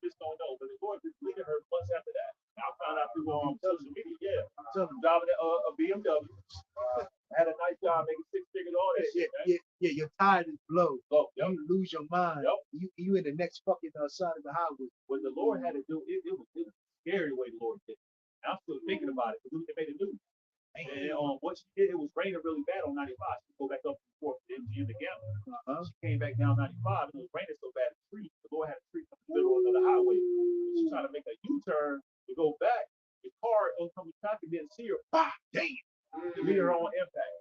just don't know. But the Lord just deleted her months after that. And I found out through social media, driving a BMW. Had a nice job, making 6 figures, all that shit, man. Yeah, your tire is blow. Yep. You lose your mind. Yep. You in the next fucking side of the highway. What the Lord had to do, it was a scary way the Lord did it. And I'm still thinking about it because it made it new. And what she did, it was raining really bad on 95. She go back up and forth to MGM again. She came back down 95 and it was raining so bad the tree. The Lord had a tree in the middle of the highway. She tried to make a U-turn to go back. The car oncoming traffic didn't see her. Bah, damn. To be her own impact.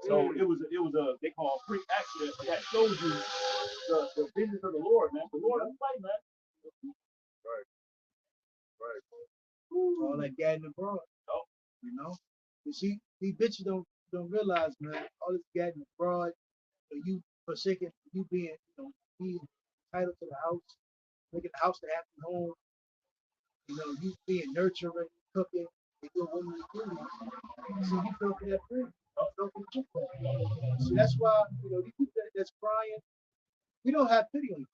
So it was a they call a freak accident that shows you the business of the Lord, man. The Lord don't play, man. Right. All that gadding abroad. You know? You see, these bitches don't realize, man, all this gadding abroad, you forsaking, you being, being entitled to the house, making the house the happy home, you being nurturing, cooking, and doing what you do. So you feel for that freedom. So that's why, these people that's crying, we don't have pity on you.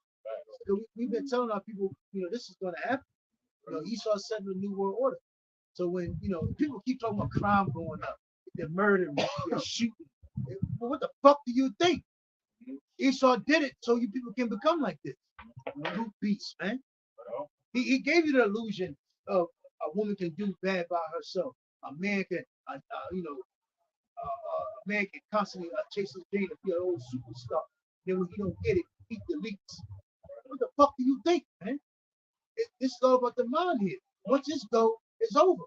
So we've been telling our people, this is going to happen. Esau setting a new world order. So when, people keep talking about crime going up, they're murdering, they're shooting. Well, what the fuck do you think? Esau did it so you people can become like this. Brute beast, man. He gave you the illusion of a woman can do bad by herself. A man can, a man can constantly chase his dream to be an old superstar. Then when he don't get it, he deletes. What the fuck do you think, man? This is all about the mind here. Once this go, it's over.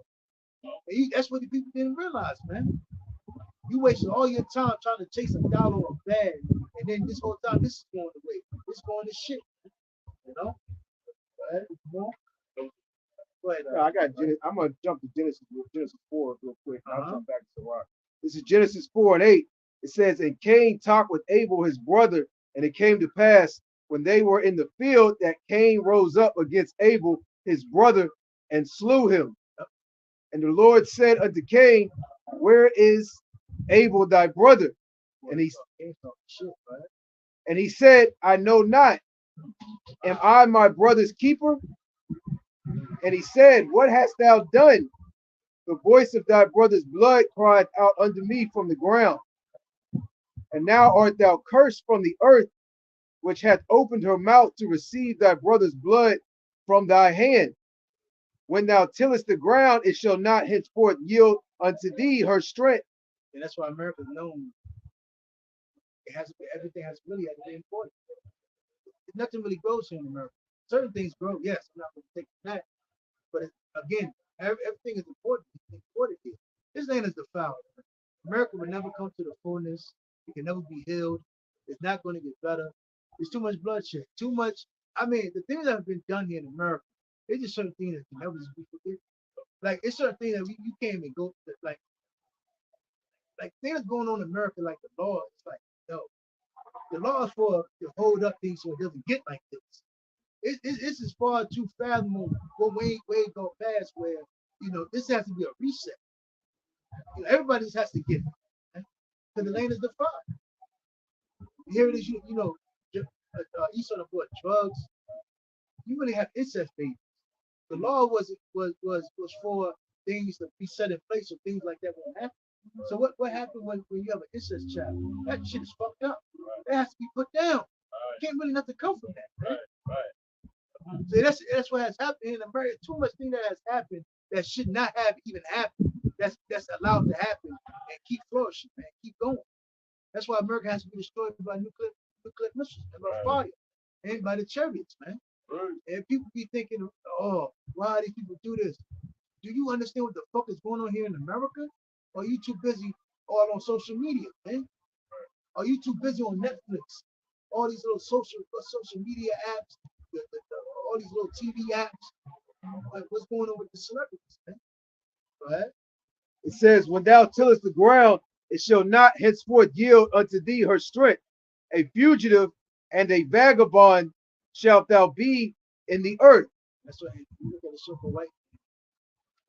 And that's what the people didn't realize, man. You wasted all your time trying to chase a dollar or a bag, and then this whole time this is going away. This going to shit. Go ahead. Go ahead. I got Genesis. I'm gonna jump to Genesis 4 real quick. I'll come back to Sarah. This is Genesis 4:8. It says, and Cain talked with Abel his brother, and it came to pass when they were in the field that Cain rose up against Abel his brother and slew him. And the Lord said unto Cain, where is Abel thy brother? And he said, I know not. Am I my brother's keeper? And he said, what hast thou done? The voice of thy brother's blood cried out unto me from the ground. And now art thou cursed from the earth, which hath opened her mouth to receive thy brother's blood from thy hand. When thou tillest the ground, it shall not henceforth yield unto thee her strength. And that's why America's known. It has to be, everything has really had to be important. Nothing really grows here in America. Certain things grow, yes, I'm not going to take that. But again, everything is important. It's important here. This land is defiled. America will never come to the fullness. It can never be healed. It's not going to get better. There's too much bloodshed. Too much. I mean, the things that have been done here in America, it's just certain things that can never just be forgiven. Like it's certain things that you can't even go to, like things going on in America, like the law. It's like no, the law is for to hold up things so it doesn't get like this. It's as far too fathomable. Go way go past where this has to be a reset. Everybody just has to get it because the land is defiled. Here it is, Esau bought drugs. You really have incest babies. The law was for things to be set in place so things like that won't happen. So what happened when you have an incest child? That shit is fucked up. That has to be put down. Can't really nothing come from that. Right? So that's what has happened in America. Too much thing that has happened that should not have even happened. That's allowed to happen and keep flourishing, man. Keep going. That's why America has to be destroyed by nuclear missiles and by fire and by the chariots, man. And people be thinking, oh, why these people do this? Do you understand what the fuck is going on here in America? Or are you too busy all on social media, man? Are you too busy on Netflix? All these little social media apps, all these little TV apps. Like, what's going on with the celebrities, man? Go ahead. It says, when thou tillest the ground, it shall not henceforth yield unto thee her strength. A fugitive and a vagabond shalt thou be in the earth. That's why you look at the so-called white man.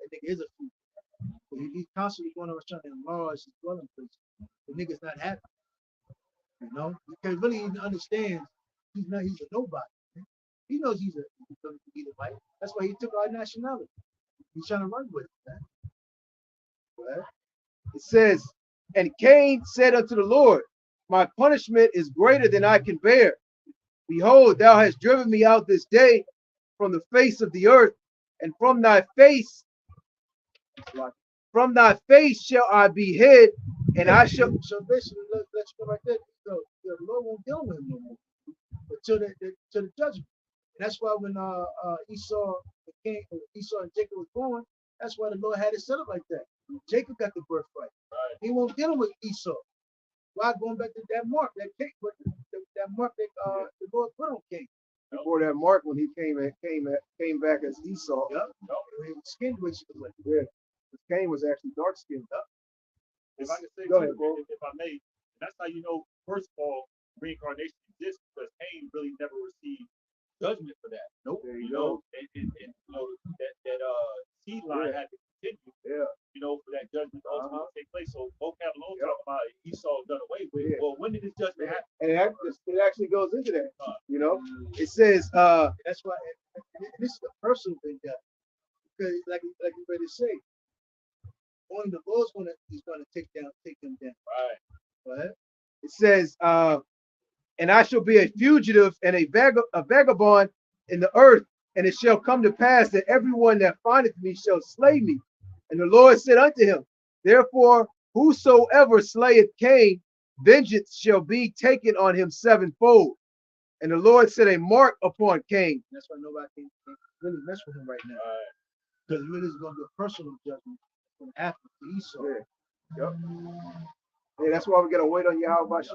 That nigga is a fugitive. He's constantly going around trying to enlarge his dwelling place. The nigga's not happy. Because really he understands he's a nobody. He knows he's going to be the white. That's why he took our nationality. He's trying to run with it, man. Right? It says, and Cain said unto the Lord, my punishment is greater than I can bear. Behold, thou hast driven me out this day from the face of the earth, and from thy face shall I be hid, and I shall. So basically, let's go right there. So the Lord won't deal with him no more until the judgment. And that's why when Esau and Jacob was born, that's why the Lord had it set up like that. Jacob got the birthright. Right. He won't deal with Esau. Why going back to that mark, that cake, that mark that the Lord put on Cain. Before that mark, when he came back as Esau. Yep. He was skinned basically. Yeah. Cain was actually dark skinned. If I can say, go ahead, if I may, that's how you know, first of all, reincarnation exists because Cain really never received judgment for that. Nope. There you know, and that seed line had to continue. Yeah. For that judgment to ultimately take place. So both have a long talk about it. Esau done away with. Yeah. Well, when did this judgment happen? And it actually goes into that. It says that's why this is a personal thing that because like you better say, only the Lord's is gonna take them down. Right. It says, and I shall be a fugitive and a vagabond in the earth, and it shall come to pass that everyone that findeth me shall slay me. And the Lord said unto him, therefore, whosoever slayeth Cain, vengeance shall be taken on him sevenfold. And the Lord set a mark upon Cain. That's why nobody can really mess with him right now. Because it really is going to be a personal judgment from after to Esau. Yeah. Yep. Hey, that's why we gotta wait on Yahweh Shah.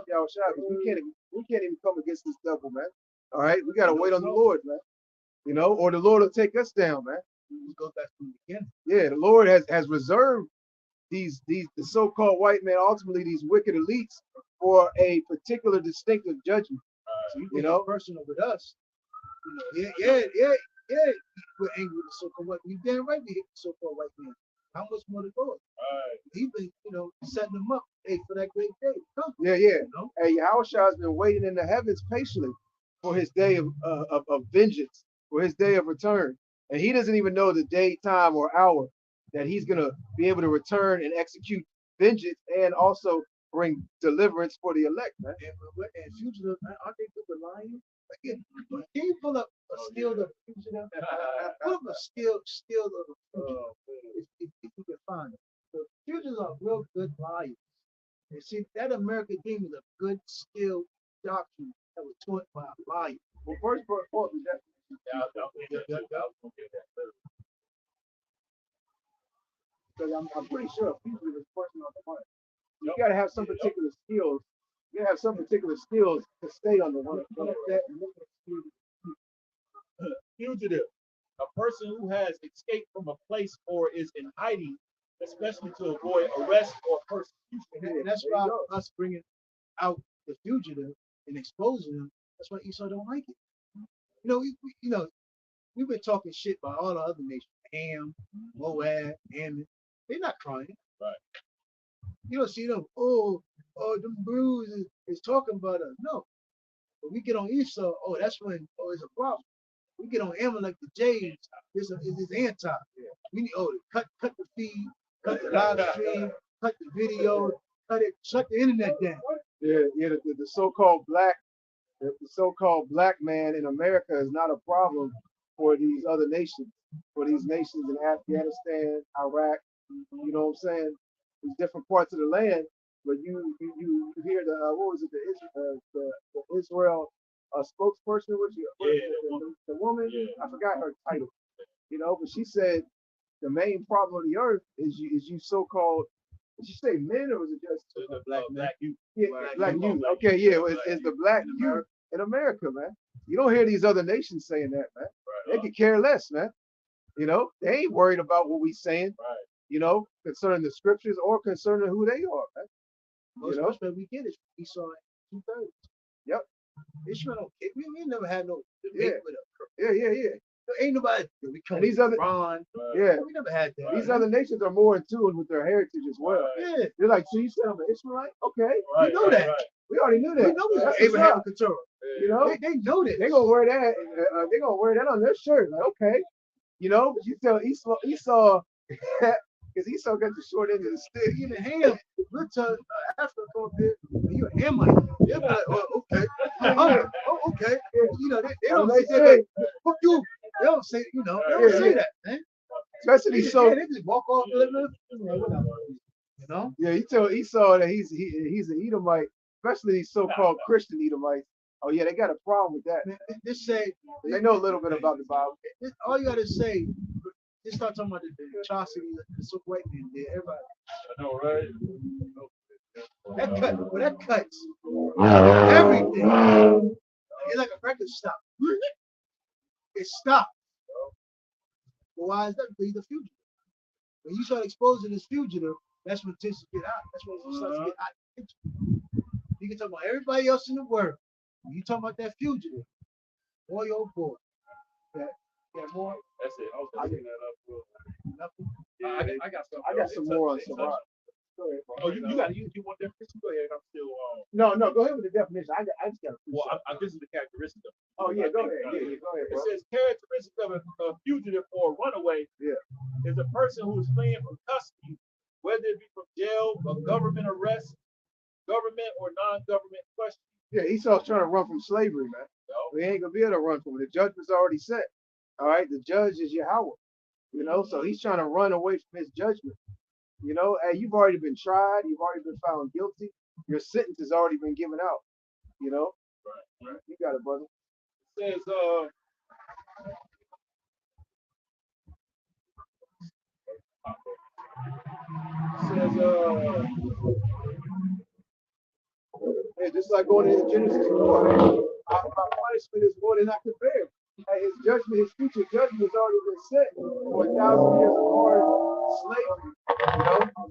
We can't even come against this devil, man. All right, we gotta wait on the Lord, man. Or the Lord will take us down, man. Go back to the beginning. Yeah, the Lord has reserved the so-called white man, ultimately these wicked elites, for a particular distinctive judgment. So you personal with us. Yeah. We're angry with the so-called white man. You damn right we hate the so-called white man. How much more to go? He's been, setting them up, for that great day. Come. Yeah. Hey, Yahweh has been waiting in the heavens patiently for his day of vengeance, for his day of return. And he doesn't even know the day, time, or hour that he's going to be able to return and execute vengeance and also bring deliverance for the elect, man. And fugitive, aren't they good with lying? Like, can you pull up a still of fugitive? Pull up a still of a fugitive if you can find it. The fugitives are real good liars. And see, that American dream is a good skill doctrine that was taught by a liar. Well, first, that because I'm pretty sure a fugitive is person on the run. You got to have some particular skills. You got to have some particular skills to stay on the run. Fugitive, a person who has escaped from a place or is in hiding, especially to avoid arrest or persecution. And that's why us bringing out the fugitive and exposing them, that's why Esau don't like it. We've been talking shit about all the other nations, Ham, Moab, Ammon. They're not crying. Right. You don't see them, them bruises is talking about us. No. But we get on Esau, that's when, it's a problem. We get on Ammon like the Jays, it's anti. We need, cut the feed, cut the live stream, cut the video, shut the internet down. Yeah, the so-called black man in America is not a problem for these other nations, for these nations in Afghanistan, Iraq, you know what I'm saying? These different parts of the land, but you hear the Israel spokesperson, the woman, I forgot her title, but she said the main problem of the earth is you so-called. Did you say men or was it just the black youth? Yeah, black youth. Okay, yeah, it's the black youth in America, man. You don't hear these other nations saying that, man. They could care less, man. They ain't worried about what we saying, concerning the scriptures or concerning who they are, man. Most of we get it. Esau 2/3. Yep. Ishmael don't care. We never had no debate with her. Yeah. Ain't nobody. These other, we never had that. These other nations are more in tune with their heritage as well. Yeah. They're like, so you said I'm an Israelite? Okay. We know that. We already knew that. We know that. Abraham and Keturah. They know that. They're gonna wear that. They're gonna wear that on their shirt. Like, okay. But you tell Esau because Esau got the short end of the stick. Even Ham, we'll tell Africa a bit, you're an Hamite. They're like, okay. Okay. They don't say that. Fuck you. They don't say, they don't say that, man. Especially they just walk off the Yeah, he told Esau that he's an Edomite, especially these so-called Christian Edomites. Oh yeah, they got a problem with that. Man, just say they know a little bit about the Bible. All you gotta say, just start talking about the atrocities the so white men did. Everybody. I know, right? That cuts everything. It's like a record stop. It stopped. Well, why is that? Because he's a fugitive. When you start exposing this fugitive, that's when things get out. That's when it starts to get out of the picture. You can talk about everybody else in the world. When you talk about that fugitive, boy, oh boy. More. That's it. I was looking that up. Nothing. Yeah, I got some. I got some more on Sarah. Go ahead, bro. Oh, you want definition? Go ahead. I'm still. No, go ahead with the definition. I just got. Well, this is the characteristic of. Oh yeah, go ahead. Yeah, go ahead. Bro. It says characteristic of a fugitive or runaway. Yeah. Is a person who is fleeing from custody, whether it be from jail, a government arrest, government or non-government question. Yeah, Esau's trying to run from slavery, man. No. We ain't gonna be able to run from it. The judgment's already set. All right, the judge is Yahweh. So he's trying to run away from his judgment. Hey, you've already been tried. You've already been found guilty. Your sentence has already been given out. Right. You got it, brother. It says, just like going into Genesis 4, my punishment is more than I can bear. His judgment, his future judgment has already been set for 1,000 years of hard slavery,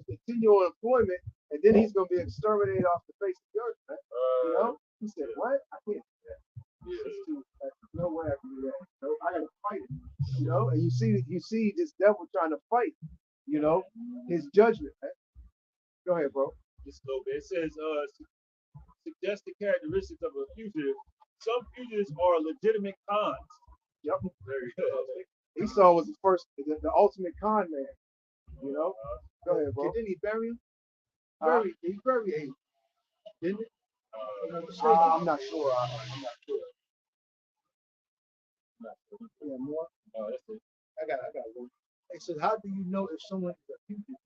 continual employment, and then he's going to be exterminated off the face of the earth, man. He said, what? I can't do that. No way I can do that. I got to fight it, and you see this devil trying to fight, his judgment, man. Go ahead, bro. Just a little bit. It says, suggested characteristics of a fugitive. Some fugitives are legitimate cons. Yep. Very good. Esau was the ultimate con man. Go ahead, bro. Didn't he bury him? He buried him. Didn't it? I'm not sure. I'm not sure. Yeah, more. That's it. I got one. It says, how do you know if someone is a fugitive?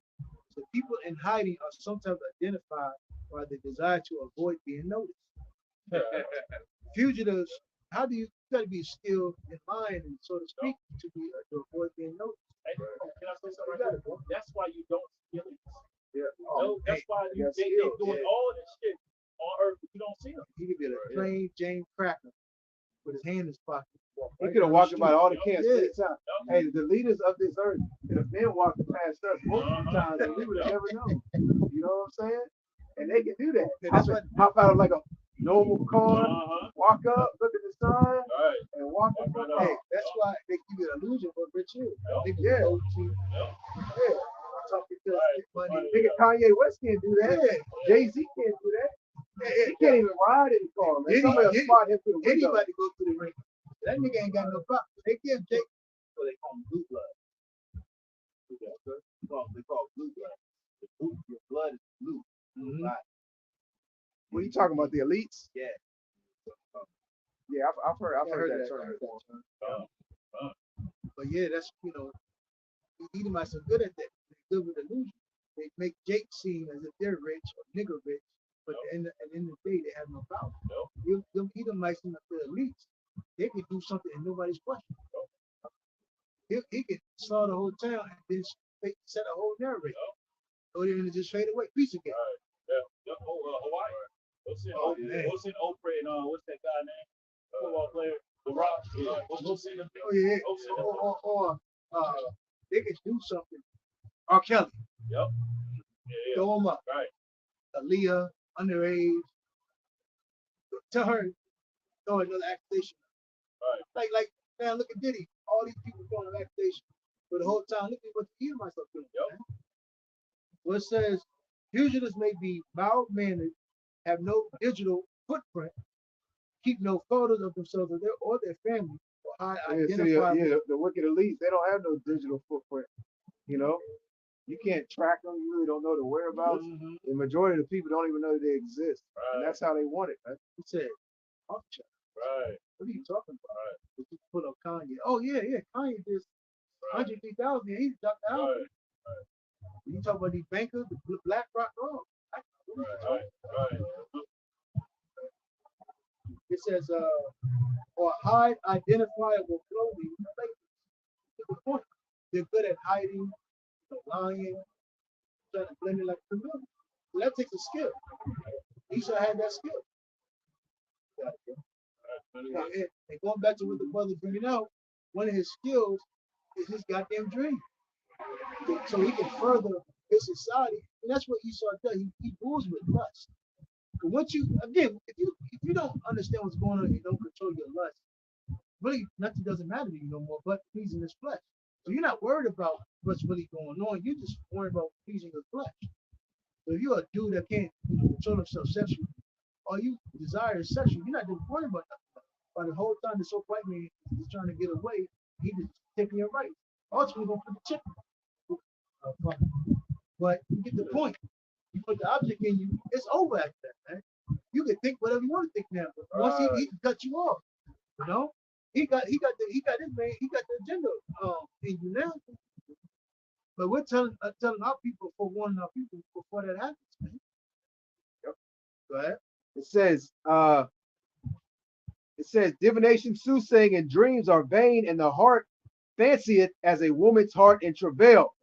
So people in hiding are sometimes identified by the desire to avoid being noticed. Fugitives, how do you got to be skilled in mind and so to speak to be to avoid being noticed? Hey, can I say something right there? That's why you don't see them. Yeah. No, that's why they doing all this shit on earth, but you don't see them. He could be a plain Jane Cracker with his hand in his pocket. He could have walked about all the camps Yeah. 6 times. Hey, the leaders of this earth could have been walking past us multiple times and we would have never known. You know what I'm saying? And they can do that. Yeah, that's Hop out of like a normal car, walk up, look at the sign, Right. and walk up. Hey, that's why they give you an illusion of rich is. Yeah. Yeah. Talking to money. Nigga, Kanye West can't do that. Yeah. Jay-Z can't do that. He can't even ride in the car, man. Somebody will spot him through the window. Anybody go through the ring. That nigga ain't got no problem. They give Jake, so they call him blue blood. They call it blue blood. Your blood is blue. What are you talking about? The elites? Yeah. Yeah, I've heard that term. But yeah, that's Edomites are good at that. They're good with illusion. They make Jake seem as if they're rich or nigger rich, but at the end of the day, they have no power. Them Edomites seem like the elites. They could do something and nobody's questioning. He could saw the whole town and then set a whole narrative. Go there and just fade away. Piece of cake. Hawaii. What's in Oprah and what's that guy name? Football player, The Rock. Go see them. Oh yeah. Or they could do something. R. Kelly. Yep. Throw him up. Right. Aaliyah, underage. Tell her, throw another accusation. Right. Like now look at Diddy. All these people throwing an accusation. But the whole time, look at what the Edomites are doing. Yep. Well, it says, fugitives may be mild-mannered, have no digital footprint, keep no photos of themselves or their family, or hide identifiable. The wicked elites, they don't have no digital footprint. You know, you can't track them. You really don't know the whereabouts. Mm-hmm. The majority of the people don't even know they exist. Right. And that's how they want it. Man. He said, oh, right. What are you talking about? Right. If you put up Kanye. Oh, yeah. Kanye did 103,000. He's ducked out. Right. When you talk about these bankers, the Black Rock, Right. It says, or hide identifiable clothing. They're good at hiding, lying, trying to blend it like a chameleon. So that takes a skill. Esau had that skill. And going back to what the brother bringing out, one of his skills is his goddamn dream. So he can further his society, and that's what Esau does. He rules with lust. But once you if you don't understand what's going on and you don't control your lust, really nothing doesn't matter to you no more but pleasing his flesh. So you're not worried about what's really going on. You're just worried about pleasing your flesh. So if you're a dude that can't control himself sexually, or you desire sexually, you're not even worried about nothing. But the whole time the so white man is trying to get away, he just taking your right. Ultimately, gonna put the chicken. But you get the point. You put the object in you, it's over after that, man. You can think whatever you want to think now, but once he can cut you off, he got his man, he got the agenda in you now. But we're telling our people, for warning our people before that happens, man. Yep. Go ahead. It says divination, soothsaying, and dreams are vain, and the heart fancieth as a woman's heart in travail.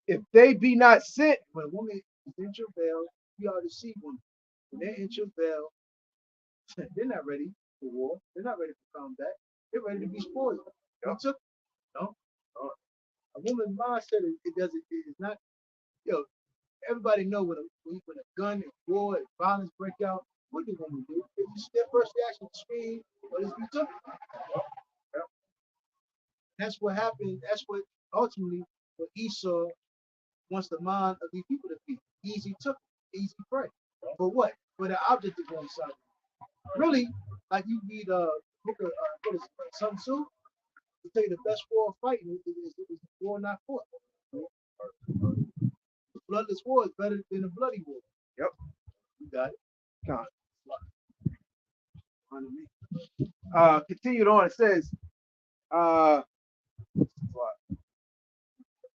If they be not sent, when a woman is in travail, you ought to see one. When they're in travail, they're not ready for war. They're not ready for combat. They're ready to be spoiled. A woman's mindset is not. Everybody know when a gun and war and violence break out, what do women do? If their first reaction is scream, or is be took. That's what happened. That's what ultimately what Esau wants the mind of these people to be. Easy took, easy prey. For what? For the object to go inside. Really, like you read book of Sun Tzu, to tell you the best war of fighting is war not fought. Bloodless war is better than a bloody war. Yep. You got it. Continued on, it says,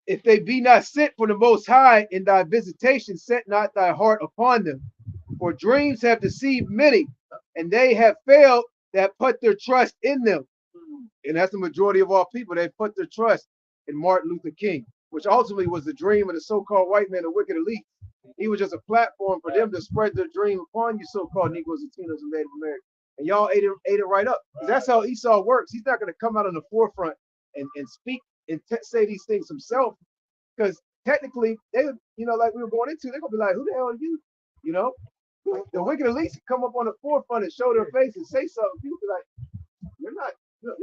if they be not sent from the Most High in thy visitation, set not thy heart upon them. For dreams have deceived many, and they have failed that put their trust in them. And that's the majority of all people. They put their trust in Martin Luther King, which ultimately was the dream of the so-called white man, the wicked elite. He was just a platform for them to spread their dream upon you, so-called Negroes, Latinos, and Native Americans. And y'all ate it right up. Because that's how Esau works. He's not going to come out on the forefront and speak and say these things himself. Because technically, they, like we were going into, they're going to be like, who the hell are you? The wicked elites come up on the forefront and show their face and say something. People be like, you're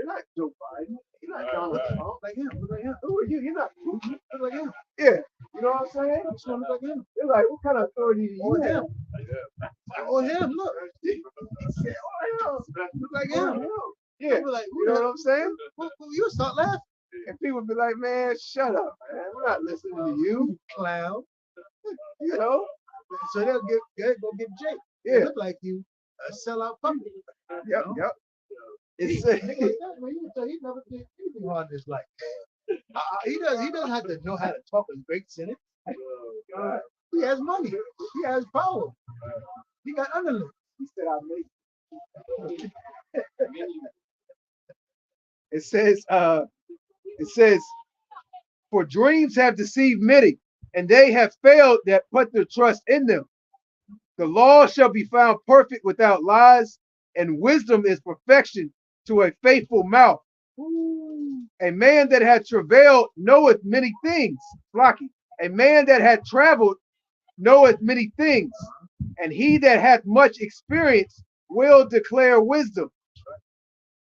not Joe Biden. You're not Donald Trump. Like him. Like him. Who are you? You're not Putin. Like him. Yeah. You know what I'm saying? You just want to look like him. They're like, what kind of authority do you have? Or him, look. Look like him. Yeah. Like, you know what I'm saying? You start laughing. And people be like, man, shut up, man. We're not listening to you. Clown. You know? So they'll go get Jake. Yeah. They look like you. Sell out public. Yep. It's he never did anything hard in his life. He doesn't have to know how to talk a great sentence. He has money. He has power. He got underlings. He said, I made it says, for dreams have deceived many, and they have failed that put their trust in them. The law shall be found perfect without lies, and wisdom is perfection to a faithful mouth. A man that had travailed knoweth many things. Flocky. A man that had traveled knoweth many things, and he that hath much experience will declare wisdom.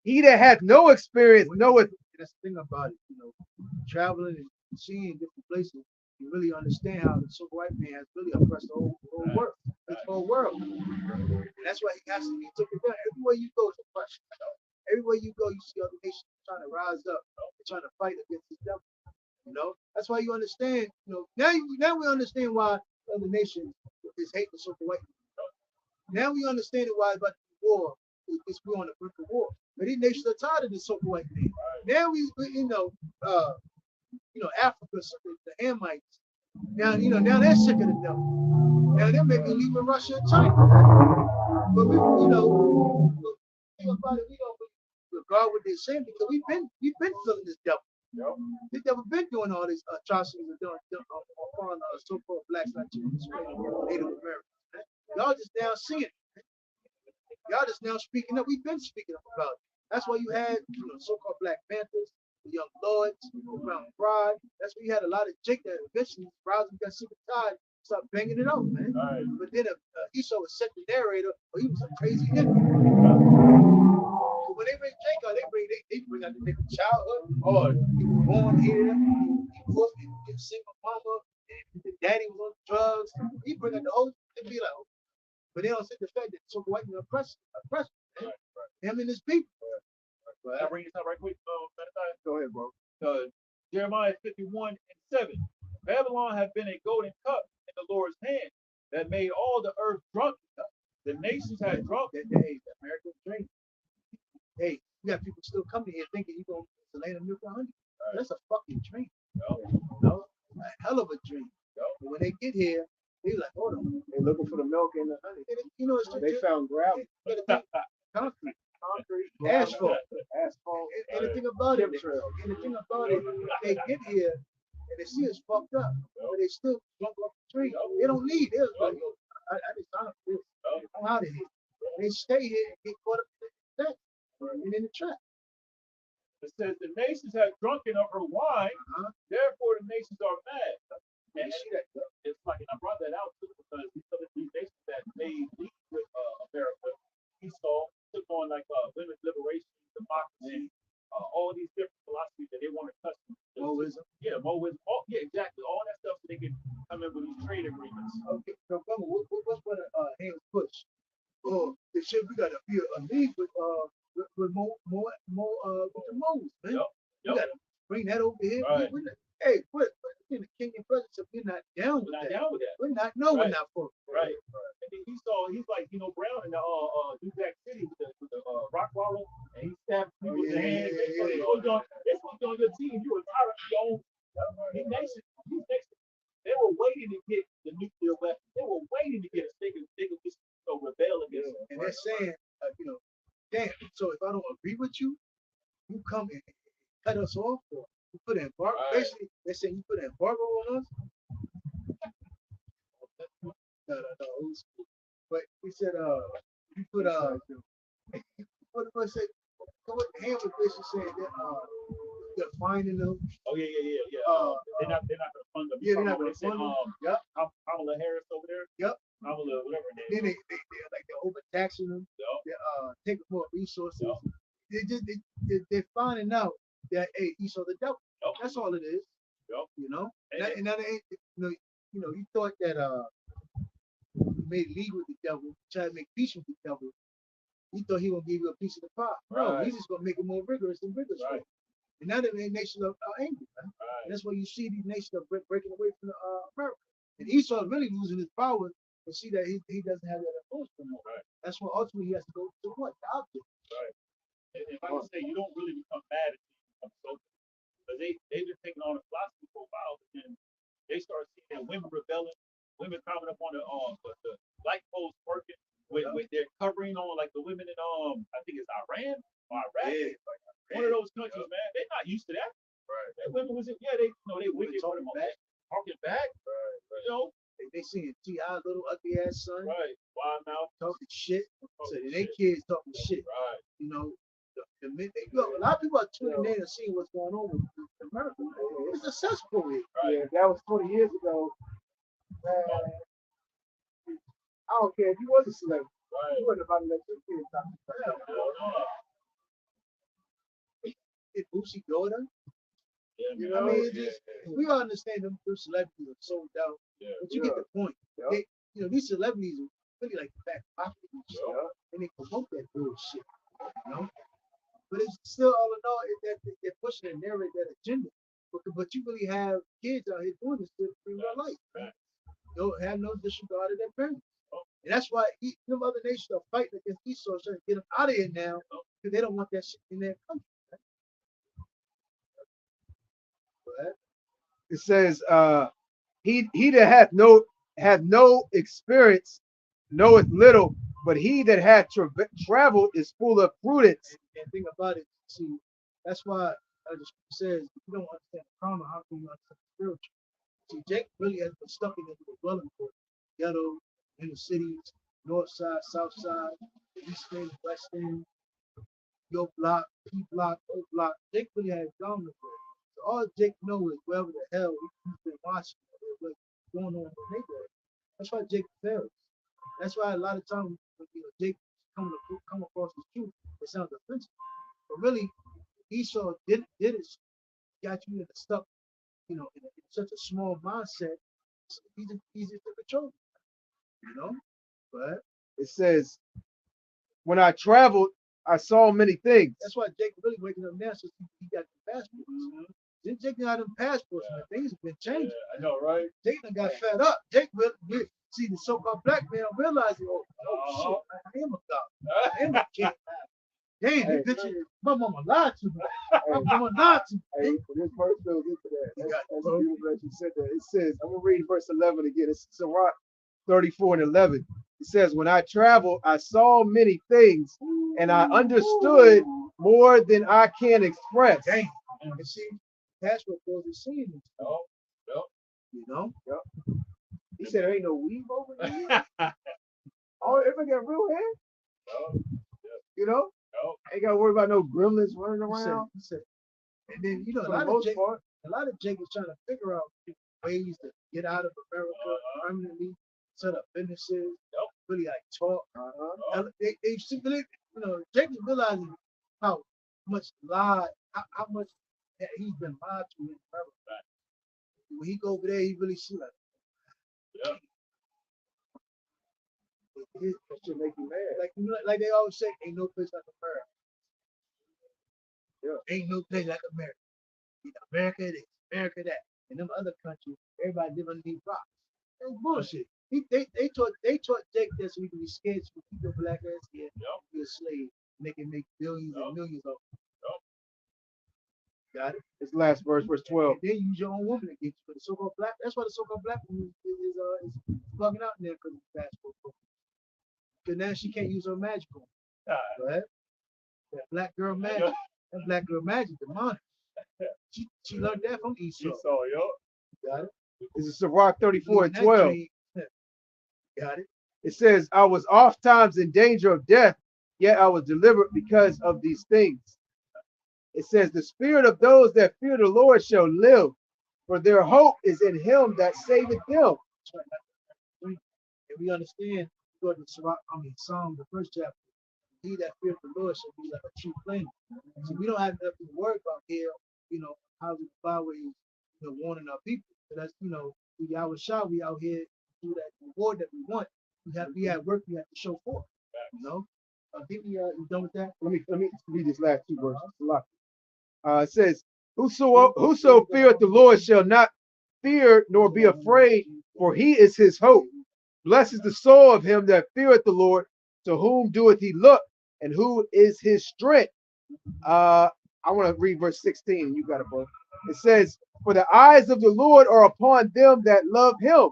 He that hath no experience knoweth. That's the thing about it, traveling and seeing different places, you really understand how the civil white man has really oppressed the whole world. The whole world. And that's why he has to be taken down. Everywhere you go, it's oppression. Everywhere you go, you see other nations trying to rise up, trying to fight against this devil. That's why you understand. Now we understand why other nations is hating the civil white man. Now we understand why about the war. We're on the brink of war. But these nations are tired of the civil white man. Now Africa, the Hamites. Now they're sick of the devil. Now they're making leave with Russia and China. But we think about it, we don't regard what they're saying because we've been feeling this devil. This devil been doing all these atrocities and doing upon so-called blacks, Latinos, Native Americans. Y'all just now seeing it. Y'all just now speaking up. We've been speaking up about it. That's why you had so-called Black Panthers, the Young Lords, Brown Pride. That's why you had a lot of Jake that eventually Rousey got sick and tired, started banging it out, man. Right. But then Esau was set the narrator, he was a crazy nigga. When they bring Jake out, they bring out the nigga childhood. Oh, he was born here, he was a single mama, and the daddy was on drugs. He bring out the whole, they be like, but they don't see the fact that so white men oppress him and his people. I'll bring this up right quick. Go ahead, bro. Jeremiah 51:7. Babylon had been a golden cup in the Lord's hand that made all the earth drunk. The nations had drunk. Hey, America drink. Hey, you got people still coming here thinking you're going to land a milk and honey. That's a fucking dream. A hell of a dream. But when they get here, they like, hold on. They're looking for the milk and the honey. They found gravel. Concrete. Asphalt. And the thing about it, they get here and they see us fucked up, but they still drunk off the tree. They don't leave. They're like, I just signed up for this. I'm out of here. They stay here and get caught up in the sex and in the trap. It says the nations have drunken of her wine, therefore the nations are mad. And it's like, and I brought that out too because these nations that made league with America, Esau took on like women's liberation, democracy, all these different philosophies that they want to custom. Moism. Yeah, Moism. Yeah, exactly. All that stuff so they can come in with these trade agreements. Okay, so what's what hands push? Oh, they said we gotta be a league with more with the moles, man. You gotta bring that over here. Right. Hey, put in the king and president, we're not down with that. We're not for it. Right. And then Esau he's like Brown in the New Jack City with the rock wallow, and he stabbed people in the hand. So they was on your team. You were tired of your own. These nations, they were waiting to get the nuclear weapon. They were waiting to get us. They could just rebel against it. And they're saying, damn. So if I don't agree with you, you come and cut us off, or you put an embargo. Right. Basically, they're saying you put an embargo on us. No, old school. But he said, you put what say? What Ham was basically saying that you're finding them. Oh yeah. They're not gonna fund them. Yeah, they're not They gonna said, fund them. Yep. Kamala Harris over there. Yep. Kamala, whatever her Then name. they're like they're overtaxing them. Yep. They're taking more resources. Yep. They're finding out that hey, he saw the devil. Yep. That's all it is. Yep. You know. And that ain't you thought that you made league with the devil, try to make peace with the devil. You thought he gonna give you a piece of the pie. No, Right. he's just gonna make it more rigorous and rigorous. Right. And now the nations are angry, man. Right. And that's why you see these nations are breaking away from America. And Esau is really losing his power to see that he doesn't have that influence anymore. Right. That's why ultimately he has to go to what? The object. Right. And like I say, you don't really become mad at them, because they've been taking on a philosophy for a while, but then they start seeing that women rebelling, women coming up on the light poles working with their covering on, like the women in I think it's Iran or Iraq. Yeah. One of those countries, man, they're not used to that. Right. That women was they wicked for them back. talking back. Right. They seeing T.I. little ugly ass son Right. Wild mouth. talking shit. So Talking they shit. kids talking shit. Right. A lot of people are tuning in and seeing what's going on with America. It's a cesspool here. Right. Yeah, that was 20 years ago. I don't care if you was a celebrity. Right. You wouldn't about to let your kids talk. It's Boosie daughter. Yeah, You man. know, I mean, Yeah. we all understand them celebrities are sold out, Yeah. but you get the point. Yeah. These celebrities are really like the back pocket and shit, Yeah. and they promote that bullshit, But it's still all in all that they're pushing and narrate that agenda. But you really have kids out here doing this shit in real life. Facts. Don't have no disregard of their parents. And that's why them other nations are fighting against Esau, trying to get them out of here now, because they don't want that shit in their country. But It says, he that hath no experience knoweth little, but he that hath traveled is full of prudence. and think about it, see, that's why the scripture says, if you don't understand the carnal, how can you understand the spiritual? See, Jake really has been stuck in the dwelling for ghetto, inner cities, north side, south side, east end, west end, your block, P block, O block. Jake really has gone before. So all Jake knows is wherever the hell he's been watching, what's going on in the neighborhood. That's why Jake fails. That's why a lot of times when Jake come across the truth, it sounds offensive. But really, Esau did it, got you in the stuck, in such a small mindset. It's easy to control, But It says, when I traveled, I saw many things. that's why Jake really waking up now since he got the passports. Then Jake got them passports, man. Things have been changing. Yeah, I know, right? Jake done got fed up. Jake really see the so-called black man realizing, shit, I am a god. I am a king. Damn, Hey. that bitch, my mama lied to me. My mama lied to me. Hey, this verse goes into that. That's beautiful that you said that. It says, I'm going to read verse 11 again. It's Sirach 34 and 11. It says, when I traveled, I saw many things, and I understood more than I can express. Damn. And see, that's what goes to seeing this. He said, there ain't no weave over here. Oh, everybody got real hair? Ain't got to worry about no gremlins running around. He said, and then, For the most part. a lot of Jake is trying to figure out ways to get out of America permanently, set up businesses, really like talk. They really, Jake is realizing how much how much that he's been lied to in America. When he go over there, he really see like, That should make you mad. like they always say, ain't no place like America. Yeah. Ain't no place like America. America this, America that. In them other countries, everybody live underneath rocks. That's bullshit. They taught Jake that so he can be scared, so he keep your black ass here, Yep. be a slave, and they can make billions and millions of them. Got it? This last verse, verse 12. And then use your own woman against you. But the so-called black, that's why the so-called black woman is bugging out in there because of the passport program. Because now she can't use her magic on. Right? That black girl magic. That black girl magic, demonic. She learned that from Esau. Got it? This is Sirach 34 and That 12. dream- Got it? It says, I was oft times in danger of death, yet I was delivered because of these things. It says, the spirit of those that fear the Lord shall live, for their hope is in him that saveth them. And we understand, go to Psalm, the first chapter. He that feareth the Lord shall be like a true flame. So we don't have nothing to worry about here, how the byways, warning our people. So that's, we out shot, we out here do that reward that we want. We have work we have to show for. I think you done with that? Let me read this last two verses. It says, whoso feareth the Lord shall not fear nor be afraid, for he is his hope. Blessed is the soul of him that feareth the Lord, to whom doeth he look, and who is his strength. I want to read verse 16. You got it, bro. It says, for the eyes of the Lord are upon them that love him.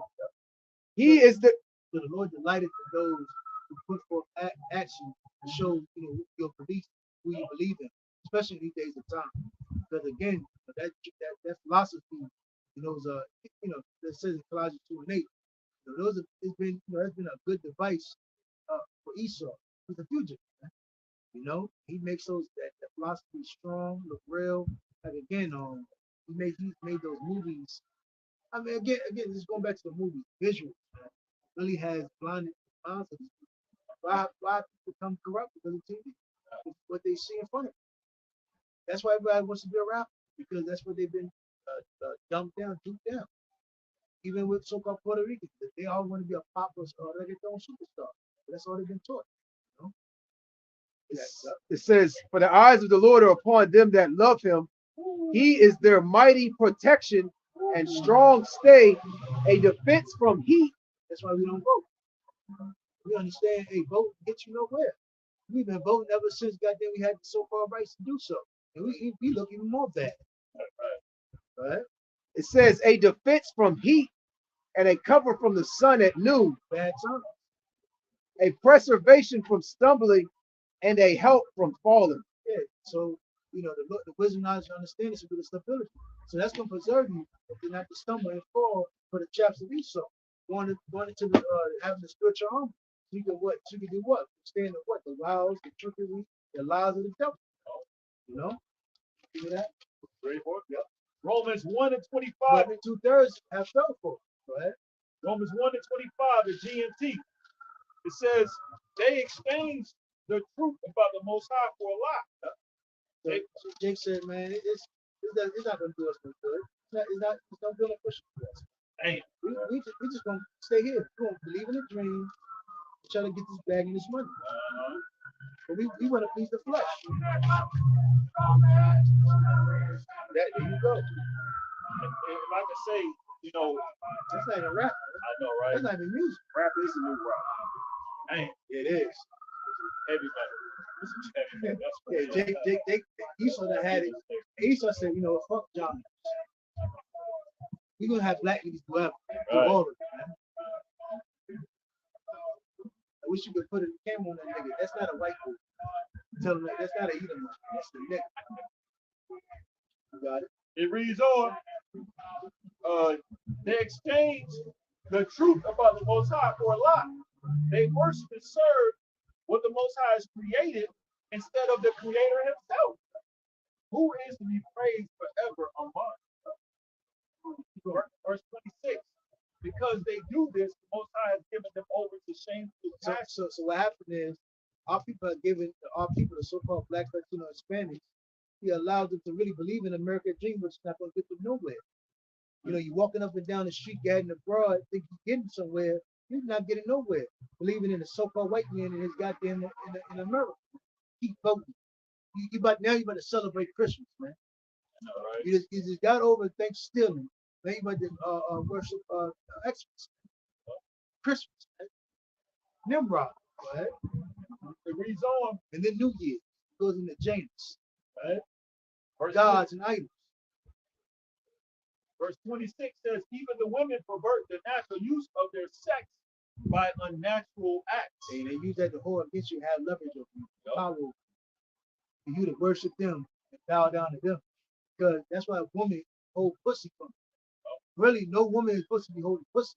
He is the Lord delighted for those who put forth action to show your belief, who you believe in, especially in these days of time. Because again, that philosophy, that says in Colossians 2 and 8, it's been a good device for Esau. He's a fugitive. He makes that philosophy strong, look real. Like again, he's made those movies. I mean, again, just going back to the movie, visuals, really has blinded minds of people. Why people become corrupt because of TV? It's what they see in front of them. That's why everybody wants to be a rapper, because that's what they've been dumbed down, duped down. Even with so-called Puerto Ricans, they all want to be a pop or reggaeton superstar. That's all they've been taught. It says, for the eyes of the Lord are upon them that love him. He is their mighty protection and strong stay, a defense from heat. That's why we don't vote. We understand, vote gets you nowhere. We've been voting ever since goddamn we had the so-called rights to do so. And we look even more bad. Right? It says a defense from heat and a cover from the sun at noon. Bad time. A preservation from stumbling and a help from falling. Yeah. So, the wisdom, knowledge, and understanding is with the stability. So that's going to preserve you not to stumble and fall for the traps of Esau. Going into the having the spiritual armor. So you can what? So you can do what? Stand the what? The wiles, the trickery, the lies of the devil. See that? Ready for it? Yep. Romans 1 and 25. But 2/3 have fell for it. Go ahead. Romans 1 and 25 at GMT. It says they exchanged the truth about the Most High for a lie. So Jake said, man, it's not going to do us no good. It's not going to push us. Damn. We just going to stay here. We're going to believe in the dream, try to get this bag and this money. But we want to please the flesh. There you go. If I could say, that's not even rap. I know, right? That's not even music. Rap is a new rock. Damn. It is. Heavy metal. This is heavy metal. That's Jake, Esau that had it. Esau said, fuck John. We're going to have black niggas do whatever. Do all of it, man. I wish you could put a camera on that nigga. That's not a white boy. Tell him that's not a Edomite. That's the nigga. You got it? It reads on. They exchanged the truth about the Most High for a lie. They worship and serve what the Most High has created instead of the Creator himself, who is to be praised forever among us. Verse 26. Because they do this, the Most High has given them over to shameful passions. So what happened is our people are giving our people, the so-called black, Latino, Hispanics, he allowed them to really believe in American dream, which is not going to get them nowhere. You're walking up and down the street, gathering abroad, think you're getting somewhere. You're not getting nowhere. Believing in the so-called white man and his goddamn in America. Keep voting. You about to celebrate Christmas, man. Right. You just got over Thanksgiving. Now you about to worship Xmas. Christmas, right? Nimrod, right? It reads on, And then New Year goes into Janus, right? Verse gods and idols. Verse 26 says, even the women pervert the natural use of their sex by unnatural acts. And they use that to hold against you, have leverage over you, power over you, for you to worship them and bow down to them. Because that's why a woman hold pussy from. Really, no woman is supposed to be holding pussy.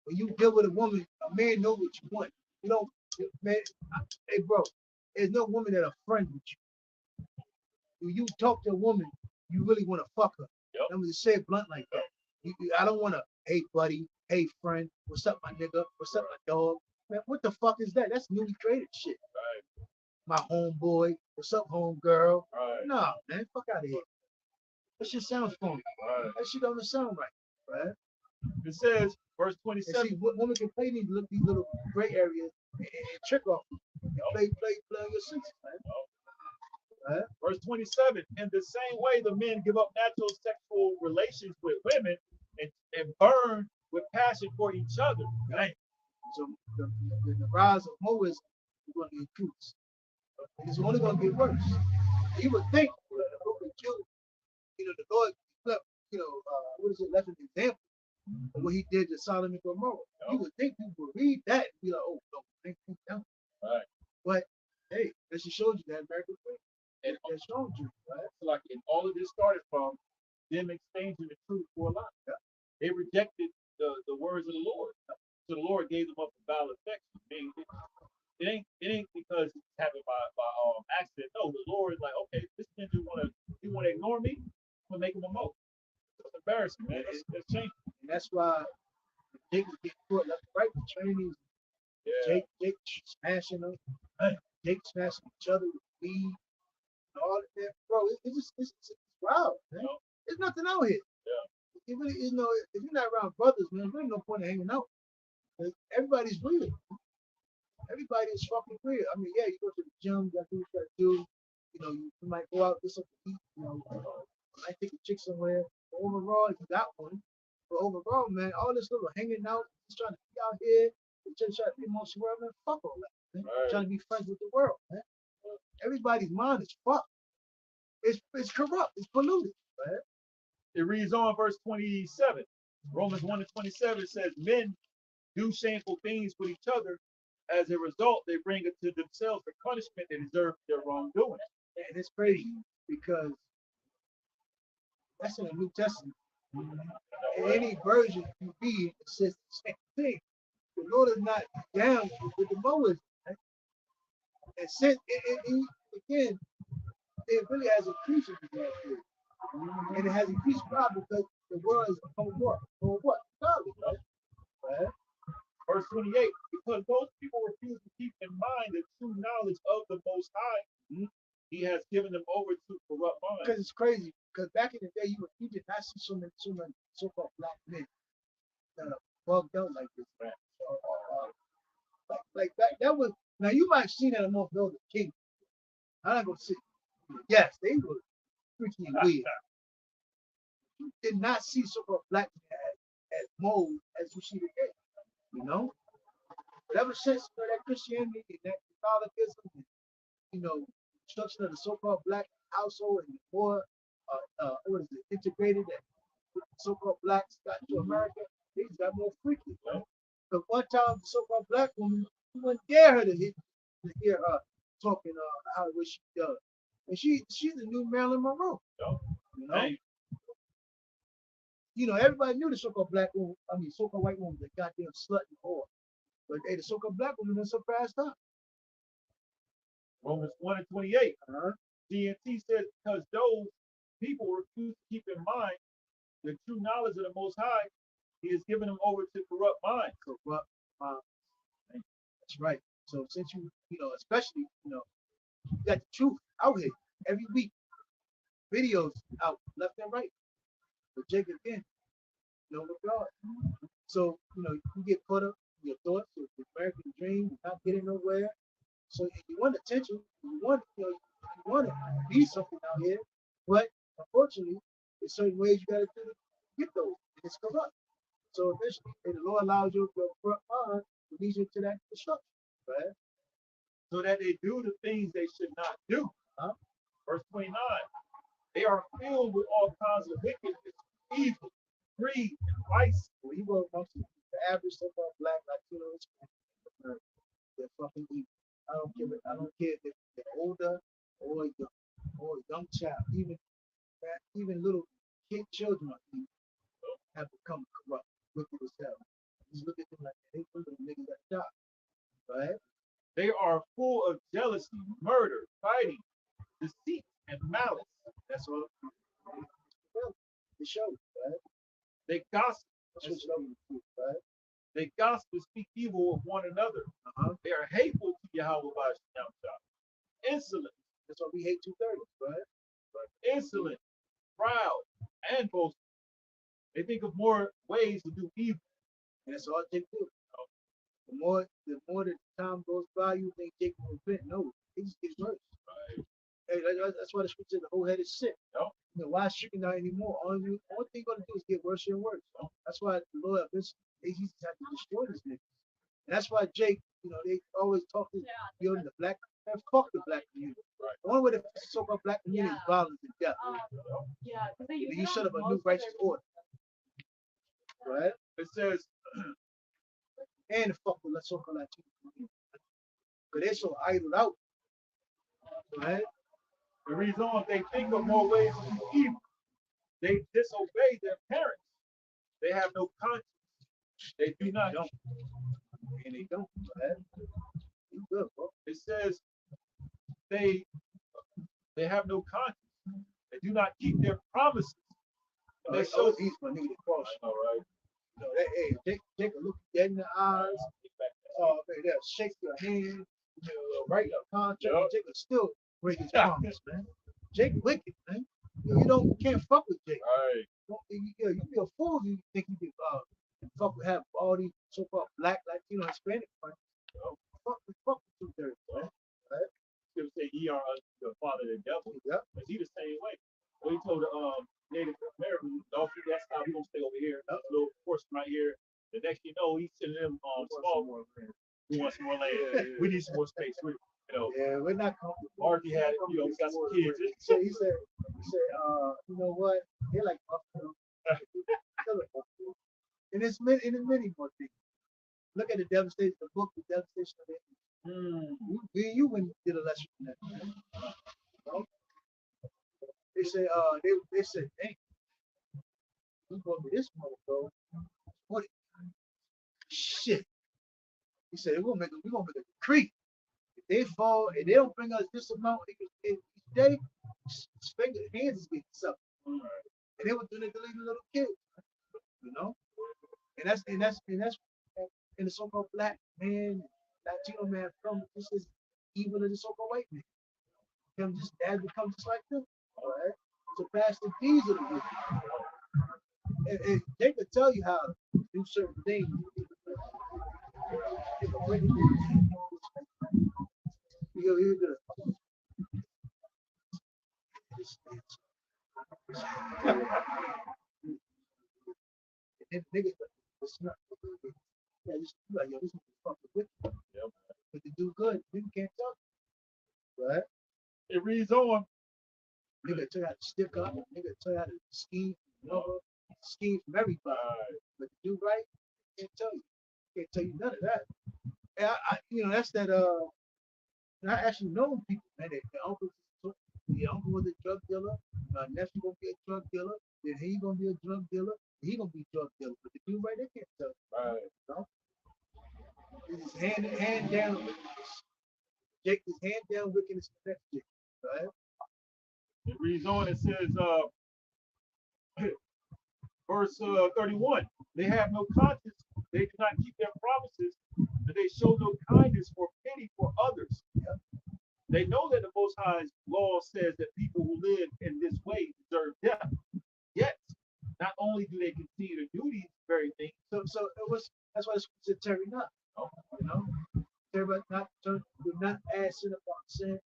When you deal with a woman, a man knows what you want. You know, man, hey, bro, there's no woman that a friend with you. When you talk to a woman, you really want to fuck her. Yep. I'm gonna say it blunt like that. I don't want to, hey, buddy, hey, friend, what's up, my nigga? What's up, my dog? Man, what the fuck is that? That's newly created shit. Right. My homeboy, what's up, homegirl? Right. Nah, man, fuck out of here. That shit sounds phony. Right. That shit don't sound right, right? It says, verse And 27. see, women can play these little gray areas and trick off you. And play on your senses, man. Right? Verse 27. In the same way, the men give up natural sexual relations with women and burn with passion for each other. Right? So the rise of Moism is going to increase. And it's only going to get worse. You would think that the book of Jude, the Lord left, what is it, left an example of what he did to Sodom and Gomorrah. You would think people would read that and be like, oh, no, thank you. Right. But hey, that just showed you that American way. And that showed you, right? So like, and all of this started from them exchanging the truth for a lie. Yeah. They rejected the words of the Lord. So the Lord gave them up for foul affection. It ain't because it's happened by accident. No, the Lord is like, okay, this nigga wanna ignore me, I'm gonna make him a mo. It's embarrassing, man. It's changing. And that's why Jake was getting caught left and right with trainees. Yeah. Jake smashing them. Jake smashing each other with weed. And all that, bro. It's wild, man. No. There's nothing out here. Yeah. It really, if you're not around brothers, man, there's no point in hanging out. Everybody's weird. Everybody is fucking weird. I mean, yeah, you go to the gym, you gotta do what you gotta do. You might go out, get something to eat, might take a chick somewhere. But overall, if you got one, overall, man, all this little hanging out, just trying to be out here, just trying to be most world, man, fuck all that, man. Right. Trying to be friends with the world, man. Everybody's mind is fucked. It's corrupt. It's polluted, right? It reads on, verse 27. Romans 1:27 says, men do shameful things with each other. As a result, they bring it to themselves the punishment they deserve for their wrongdoing. And it's crazy because that's in the New Testament. In any version you read, it says the same thing. The Lord is not down with the Moors. Right? And since again, it really has increased in the last year. And it has increased probably because the world is on what? On what? Knowledge, right? Verse 28, because those people refuse to keep in mind the true knowledge of the Most High, he has given them over to corrupt minds. Because it's crazy. Because back in the day, you did not see so many so-called black men that are bugged out like this, man. Like that. That was now you might have seen that among those King. I'm not gonna say. Yes, they were freaking weird. You did not see so-called black men as mold as you see today. But ever since that Christianity and that Catholicism, and, construction of the so-called black household and more, integrated that so-called blacks got to America, these got more freaky. But one time, the so-called black woman, you wouldn't dare her to hear her talking how it was she does. And she's the new Marilyn Monroe. Everybody knew the so-called black woman, so-called white woman, the goddamn slut and whore. But hey, the so-called black woman is surpassed her. Romans 1:28. GMT says, because those people refuse to keep in mind the true knowledge of the Most High, he has given them over to corrupt minds. Corrupt minds. That's right. So since especially, you got the truth out here every week. Videos out left and right. But Jacob again, with God. So, you get caught up in your thoughts of the American dream, not getting nowhere. So if you want attention, you want to be something out here, but unfortunately, there's certain ways you gotta do to get those. It's corrupt. So eventually, the Lord allows your front mind to lead you to that destruction. Right? so that they do the things they should not do. Huh? Verse 29. They are filled with all kinds of wickedness, evil, greed, and vice. When you go amongst the average so-called black Latinos, they're fucking evil. I don't care if they're older or a young child. Even little children are evil, have become corrupt, wicked as hell. Just look at them like they little niggas that die. Right? They are full of jealousy, murder, fighting, deceit, and malice. That's all. It shows, right? They gossip. That's what you right? They gossip and speak evil of one another. They are hateful to Yahweh by Shem. Insolent. That's why we hate 230, right? Insolent, proud, and boastful. They think of more ways to do evil. And that's all they do. The more the time goes by, you think Jake will repent. No, it just gets worse. Right. Hey, that's why the scripture said the whole head is sick. Yep. You know, why stricken out anymore? Only thing you're gonna do is get worse and worse. That's why the Lord just had to destroy this nigga. And that's why Jake, they always talk to the black man, fuck the black community. Right. The only way to so-called black community is violence and death. You shut up a new righteous order. Right? It says, and the fuck with so-called Latino community. Because they're so idled out. Right? the reason they think of more ways to do evil. They disobey their parents. They have no conscience. They do not. And they don't. Right? You good, bro. It says they have no conscience. They do not keep their promises. They show these my nigga cross. All right. Hey, take a look dead in the eyes. They'll shake your hand. Write a contract. Yep. Jake will still break his promise, man. Jake wicked, man. You can't fuck with Jake. Right. You be a fool if you think you can fuck with have all these so-called black, Latino, Hispanic friends. Fuck with you dirty, man. Right? They say ye are the father of the devil. Yep. But he the same way. When he told the Native Americans, don't do that style, we gonna stay over here. That's a little portion right here. The next you know, he's sending them small more land. We want some more land. Yeah. We need some more space. Yeah, we're not comfortable. Marky had, we got some kids. So he said, you know what? They're like Buffalo. And it's many more things. Look at the devastation, the book, the devastation of it. You went did a lesson from that. Right? They say, they said, hey, we go to this motherfucker. What? Shit. He said, we're gonna make a decree. If they fall and they don't bring us this amount each day, hands is getting sucked. And they were doing it to little kids, And that's in the so-called black man, Latino man from this is evil of the so-called white man. Him just dad becomes just like them. All right. So pass the keys of the wicked. And they could tell you how to do certain things. You're gonna and niggas, it's not. Yeah, just like yo, this is fucking wicked. Yep. But to do good, people can't talk. Right? It reads on. Nigga tell you how to stick up. Nigga tell you how to scheme, scheme from everybody. But to do right, can't tell you. Can't tell you none of that. And that's that. I actually know people, man. The uncle was a drug dealer. My nephew gonna be a drug dealer. Then he gonna be a drug dealer. He gonna be a drug dealer. But the dude right there can't tell you. Right. It's hand down wickedness. Jake is hand down wickedness to that Jake. Right? It reads on. It says, verse 31. They have no conscience. They do not keep their promises, and they show no kindness or pity for others. Yeah. They know that the Most High's law says that people who live in this way deserve death. Yet, not only do they continue to do these very things. So that's why it's said Terry not. Everybody do not add sin upon sin.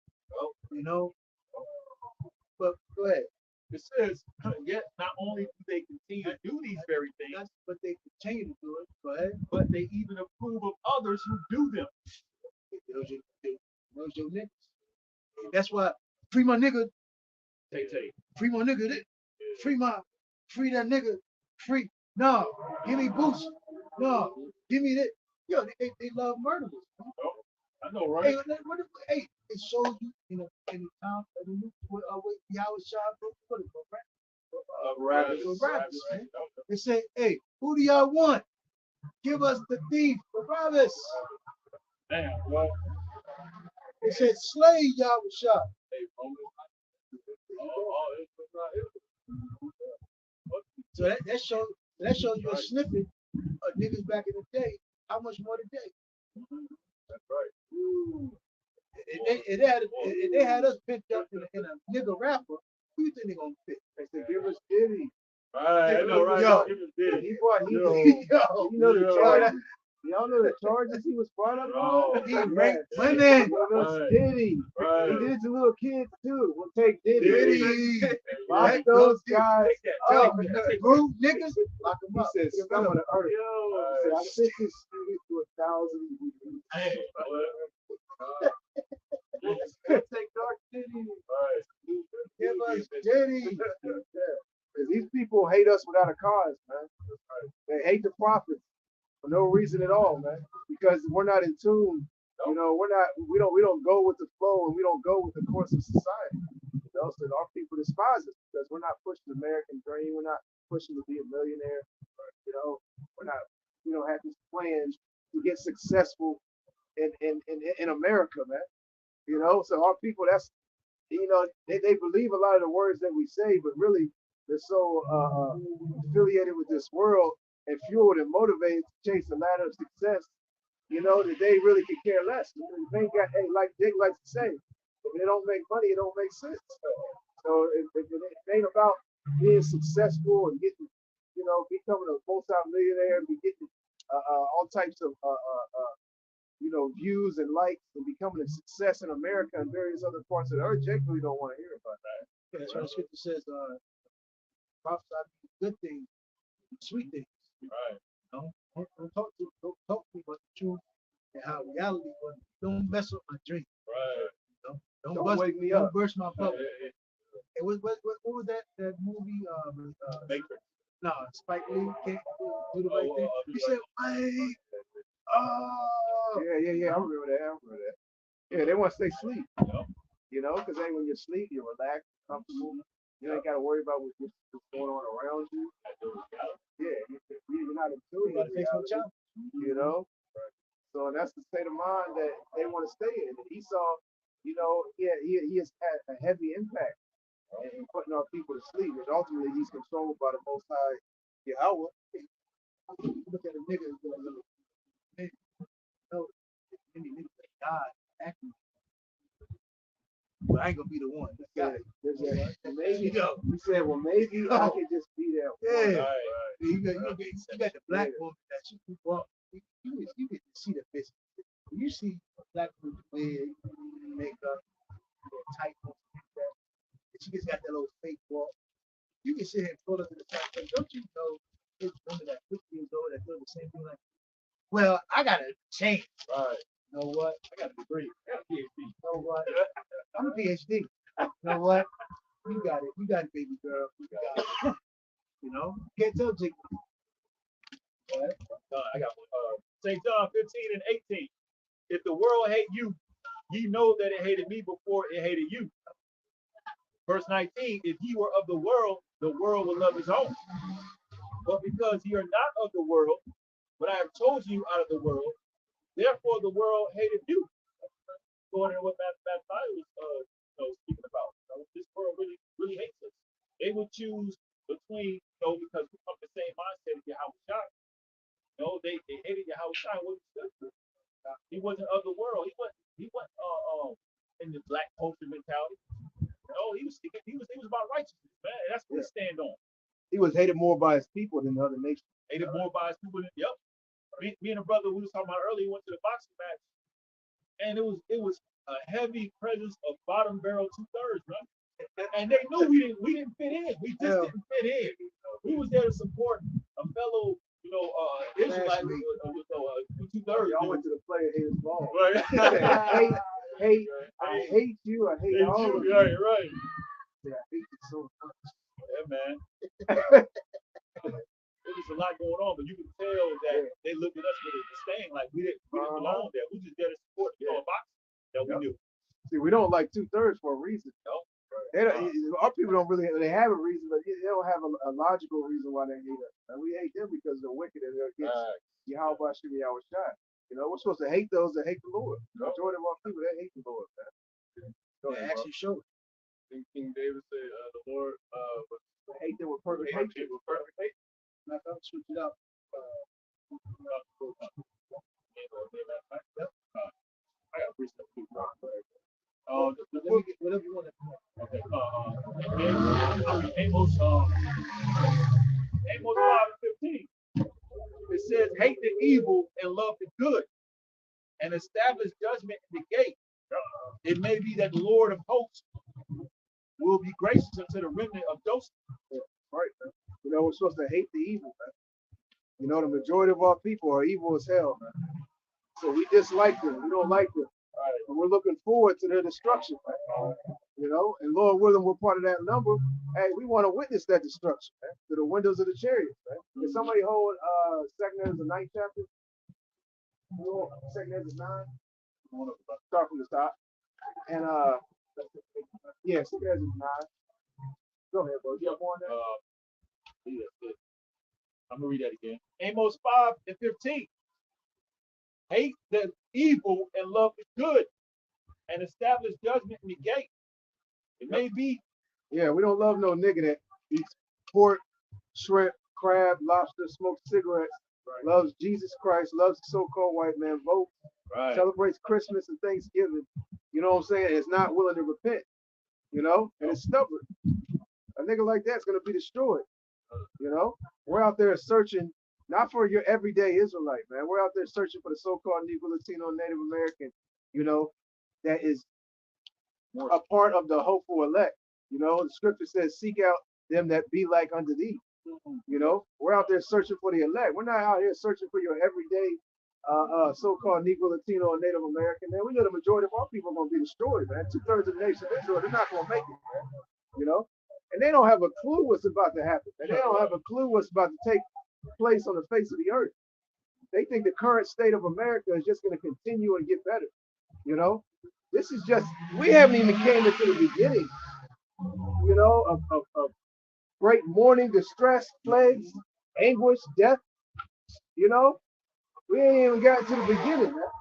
But go ahead. It says, yet not only do they continue to do these very things, but they continue to do it. Go ahead. but they even approve of others who do them. Those your niggas. That's why free my nigga, Tay. free my nigga, free that nigga, free. No, give me boost. No, give me that. Yo, they love murderers. I know, right? Hey, hey, it shows you in the town with Yahweh Shah, what is it, Barabbas, man. They say, hey, who do y'all want? Give us the thief, Barabbas. Damn, well, They said, slay Yahweh Shah. So that shows you a snippet of niggas back in the day. How much more today? that's right. If they had us picked up in a nigga rapper, who you think they gonna pick? They said, give us Diddy. Right, I know, right? Yo. He brought, Yo, you know the yo. charges. Y'all know the charges he was brought up on? he Yes. ranked women. Give us Right. Diddy. Right. He did it to little kids too. We'll take Diddy. Diddy. Lock Right, those go guys Tell up. group niggas, lock them He up. said, scum of the earth. Yo. He said, I sent this student to 1,000 degrees. Hey, Take dark Diddy. Give us Diddy. Because these people hate us without a cause, man. They hate the prophets for no reason at all, man. Because we're not in tune. You know, we don't go with the flow and we don't go with the course of society. You know, so our people despise us because we're not pushing the American dream. We're not pushing to be a millionaire. You know, we don't have these plans to get successful in America, man. You know, so our people, that's, you know, they believe a lot of the words that we say, but really they're so affiliated with this world and fueled and motivated to chase the ladder of success, you know, that they really could care less. They ain't got, hey, like Dick likes to say, if they don't make money, it don't make sense. So if it ain't about being successful and getting, you know, becoming a multi-millionaire and be getting all types of you know, views and likes and becoming a success in America and various other parts of the earth, Jake really don't want to hear about that. Yeah, that's what the scripture says, prophesy good things, sweet things. right. Don't talk to me about the truth and how reality was. Don't mess up my dream. Right. Don't wake me don't up. burst my bubble. It was what was that movie? Matrix. No, Spike Lee can't do the right thing. He said, "Wait, oh, Yeah. I remember that. Yeah, they want to stay asleep. You know, because then when you're asleep, you're relaxed, comfortable. You ain't got to worry about what's going on around you. Yeah, you're not in tune with reality. You know, so that's the state of mind that they want to stay in. And Esau, you know, he has had a heavy impact in putting our people to sleep, and ultimately he's controlled by the Most High Yahweh. look at a nigga and go, hey, no, any nigga that died acting, but I ain't gonna be the one. Maybe he said, well, maybe I could just be there. Yeah, Right. you got the black woman that you brought. You get to see the bitch. When you see a black woman wig, makeup, tight, and she just got that little fake walk. You can sit here and pull up to the side. But don't you know it's women that 50 years old that feel the same thing like, well, I gotta change. Right. You know what? I got a degree. I got a PhD. You know what? I'm a PhD. You know what? You got it. You got it, baby girl. You got it. You know? Can't tell Jake. I got one. St. John 15 and 18. If the world hate you, ye know that it hated me before it hated you. Verse 19. If ye were of the world would love his own. But because ye are not of the world, but I have chosen you out of the world, therefore the world hated you. Going into what Matthew was speaking about. This world really hates us. They would choose between, because we come the same mindset as Yahweh Shai. They hated Yahweh Shai. What he stood for. He wasn't of the world. He wasn't in the black culture mentality. He was about righteousness, man. And that's what we stand on. He was hated more by his people than the other nations. Hated more by his people than Me and a brother we was talking about earlier went to the boxing match, and it was a heavy presence of bottom barrel 2/3, man. And they knew we didn't fit in. We just didn't fit in. We was there to support a fellow, Israelite with 2/3. Y'all went to the player haters ball. Right. hate, I hate you. I hate all of you. Right, right. Yeah, I hate you so much. Yeah, man. There was a lot going on, but you could tell that they looked at us with a disdain, like we didn't belong there. We just there to support, a box that we knew. See, we don't like 2/3 for a reason. No. They don't, our people don't really, they have a reason, but they don't have a logical reason why they hate us. And we hate them because they're wicked and they're against Yahweh Shem Yahweh Shai. We're supposed to hate those that hate the Lord. The majority of our people, they hate the Lord, man. They actually show it. King David said, the Lord hate them with perfect hate hatred. with perfect hate. Now, if I switch it up, I got free stuff too. let me get whatever you want to do. Okay. Amos 5:15. It says, "Hate the evil and love the good, and establish judgment in the gate. It may be that the Lord of hosts will be gracious unto the remnant of Joseph." Right, man. We're supposed to hate the evil, man. The majority of our people are evil as hell, man. So we dislike them. We don't like them. Right. And we're looking forward to their destruction, man. And Lord willing, we're part of that number. Hey, we want to witness that destruction, man, to the windows of the chariots, man. Can somebody hold 2nd Ezra 9th chapter? 2nd Ezra 9. Start from the top. And 2nd Ezra 9. Go ahead, bro. You have more on that? I'm gonna read that again. Amos 5:15. Hate the evil and love the good, and establish judgment in the gate. It may be. Yeah, we don't love no nigga that eats pork, shrimp, crab, lobster, smokes cigarettes, loves Jesus Christ, loves the so-called white man, votes, celebrates Christmas and Thanksgiving. You know what I'm saying? It's not willing to repent. And it's stubborn. A nigga like that's gonna be destroyed. We're out there searching not for your everyday Israelite, man. We're out there searching for the so-called Negro, Latino, Native American, that is a part of the hopeful elect. The scripture says, "Seek out them that be like unto thee." We're out there searching for the elect. We're not out here searching for your everyday so-called Negro, Latino, or Native American. Man, we know the majority of our people are gonna be destroyed, man. 2/3 of the nation of Israel, they're not gonna make it, man. And they don't have a clue what's about to happen. And they don't have a clue what's about to take place on the face of the earth. They think the current state of America is just going to continue and get better. This is just, we haven't even came into the beginning, of great mourning, distress, plagues, anguish, death. We ain't even got to the beginning, man.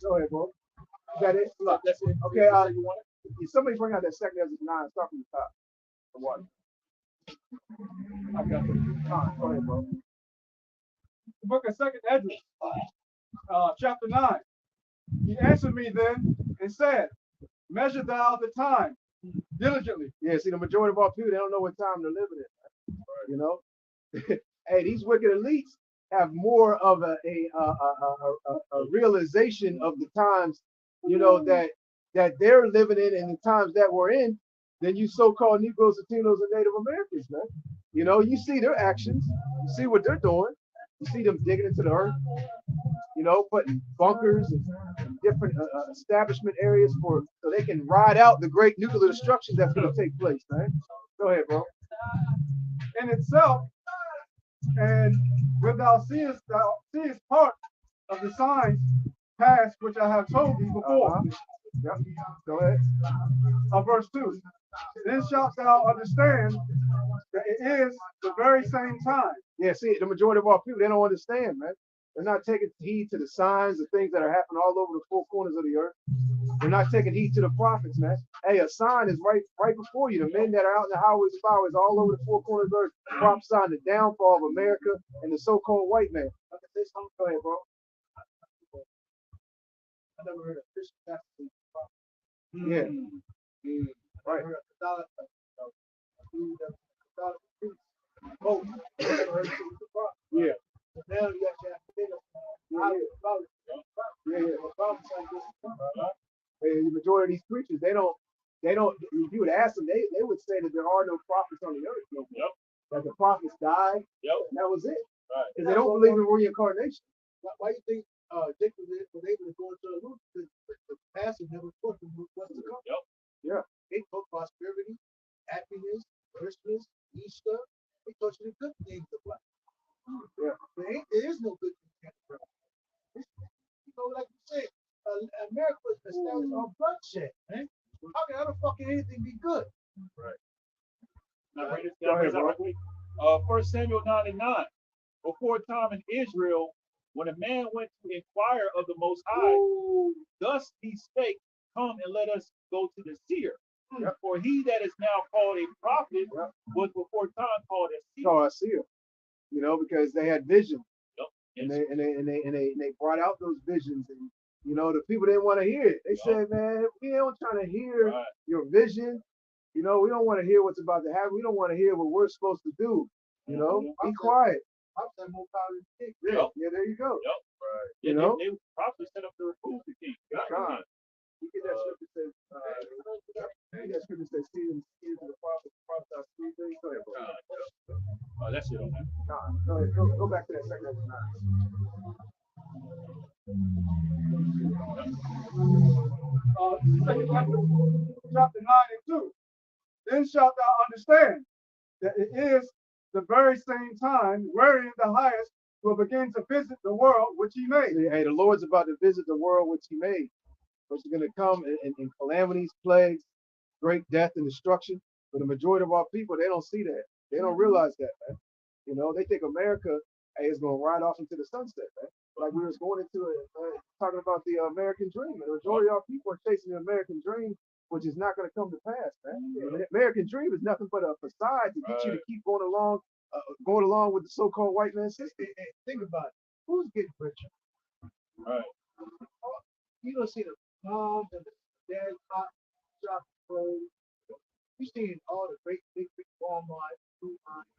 Go ahead, bro. Is that it? Look, that's it. Okay, you want it? Somebody bring out that 2nd Ezra 9, start from the top. The water. I got it. Go ahead, bro. The book of 2nd Ezra, chapter 9. He answered me then and said, "Measure thou the time diligently." Yeah, see, the majority of our people, they don't know what time they're living in. Hey, these wicked elites have more of a realization of the times, that they're living in and the times that we're in than you so-called Negroes, Latinos, and Native Americans, man. You see their actions, you see what they're doing, you see them digging into the earth, putting bunkers and different establishment areas so they can ride out the great nuclear destruction that's going to take place, man. Go ahead, bro. In itself, and when thou seest part of the signs past which I have told thee before. Yep. Go ahead. Verse 2. Then shalt thou understand that it is the very same time. Yeah, see, the majority of our people, they don't understand, man. They're not taking heed to the signs, the things that are happening all over the four corners of the earth. They're not taking heed to the prophets, man. Hey, a sign is right before you. The men that are out in the highways and byways all over the four corners of the earth prophesying the downfall of America and the so-called white man. Go ahead, bro. I never heard of Christian Baptist. Yeah. Right. Oh, yeah. Now you actually have to think of Yeah. Hey, the majority of these preachers, they don't they don't. If you would ask them, they would say that there are no prophets on the earth no more. Yep. That the prophets died, Yep. and that was it. Right. Because they don't believe in reincarnation. Why do you think Jacob was able to go into the loop? Because the passage never taught them what's to come. Yep. Yeah. They taught prosperity, happiness, Christmas, Easter. They taught you the good things of life. Yeah. There is no good things in life. You know, like you said, America was established on bloodshed, man. How the fuck can anything be good? Right. Now, bring this Go down ahead, bro. real quick. 1 Samuel 9:9. Before a time in Israel, when a man went to inquire of the Most High, thus he spake, come and let us go to the seer. Yep. For he that is now called a prophet Yep. was before time called a seer. So I see it. You know, because they had vision. Yep. And they brought out those visions, and you know the people didn't want to hear it. They said, "Man, we don't trying to hear your vision. You know, we don't want to hear what's about to happen. We don't want to hear what we're supposed to do. You know, be quiet." I'm saying more power than king. Yeah, yeah, there you go. Yep. Right. Yeah, You know, they probably set up to remove the king. God. You get that scripture says, that scripture says, "See to the prophets, I speak." Go ahead, bro. That's it on that. Go ahead. Go back to that second verse 9. Second chapter 9 and 2. Then shalt thou understand that it is the very same time wherein the highest will begin to visit the world which he made. Hey, the Lord's about to visit the world which he made. Which is going to come in calamities, plagues, great death and destruction. But the majority of our people, they don't see that. They don't realize that, man. You know, they think America is going to ride off into the sunset, man. Like we was going into it, talking about the American dream. And the majority of our people are chasing the American dream, which is not going to come to pass, man. The American dream is nothing but a facade to get you to keep going along with the so-called white man system. Hey, think about it. Who's getting richer? Right. You don't see the moms and the dads shop clothes. You seeing all the great big Walmart, food lines,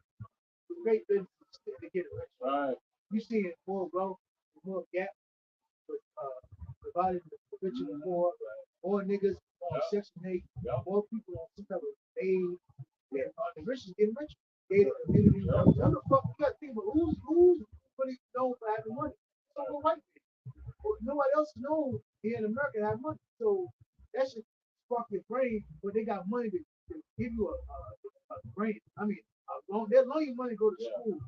the great businesses to get rich. Right. You seeing more wealth, more gap, with providing the richer and more niggas on Section 8, more people on some type of aid. Yeah, the rich is getting richer. Gated community. How the fuck you got to think about who's really known for having money? So the white people. Nobody else knows here in America have money. So that should spark your brain, but they got money to give you a brain. I mean, they'll loan you money to go to school.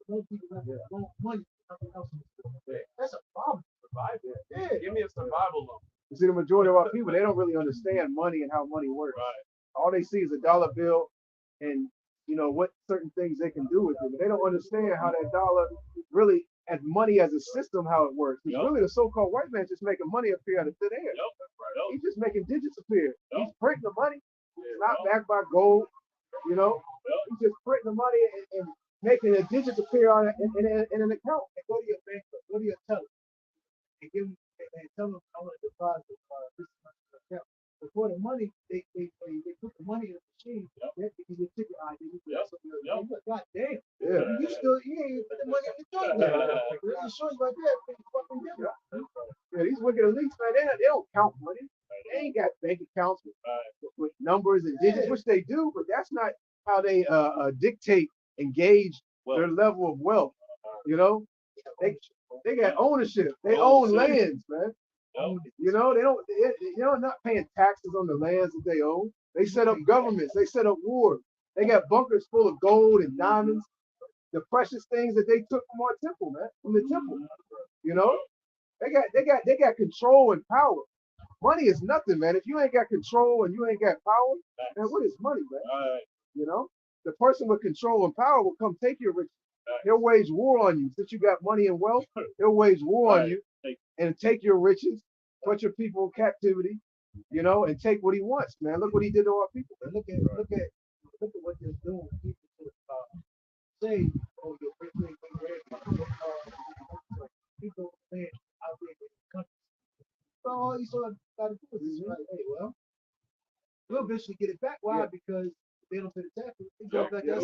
Most people have money for nothing else in the school. That's a problem. Yeah. Give me a survival loan. You see, the majority of our people, they don't really understand money and how money works. Right. All they see is a dollar bill and, you know, what certain things they can do with it. But they don't understand how that dollar really, as money as a system, how it works. It's really the so-called white man just making money appear out of thin air. He's just making digits appear. He's printing the money. It's not backed by gold, you know. He's just printing the money and making the digits appear on in an account. And go to your bank, go to your teller, and give them, and tell them I want to deposit this much in the account. Before the money, they put the money in the machine. They give you a ticket ID. God damn. Yeah. You ain't put the money in the joint. Let me show you right there. It's fucking different. Yeah, these wicked elites, man, they don't count money. They ain't got bank accounts with numbers and digits, which they do, but that's not how they dictate, engage their level of wealth. You know, they got ownership. They own lands, man. You know, they're not paying taxes on the lands that they own. They set up governments. They set up wars. They got bunkers full of gold and diamonds, the precious things that they took from our temple, man, from the temple. You know, they got control and power. Money is nothing, man. If you ain't got control and you ain't got power, man, what is money, man? You know, the person with control and power will come take your riches. He'll wage war on you. Since you got money and wealth, he'll wage war on you and take your riches, put your people in captivity, you know, and take what he wants, man. Look what he did to our people. Look at what they're doing. People say, oh, your great people saying out there in the country. So all you sort of got to do is like, hey, well, we'll eventually get it back. Why? Because they don't pay the taxes. It goes back there.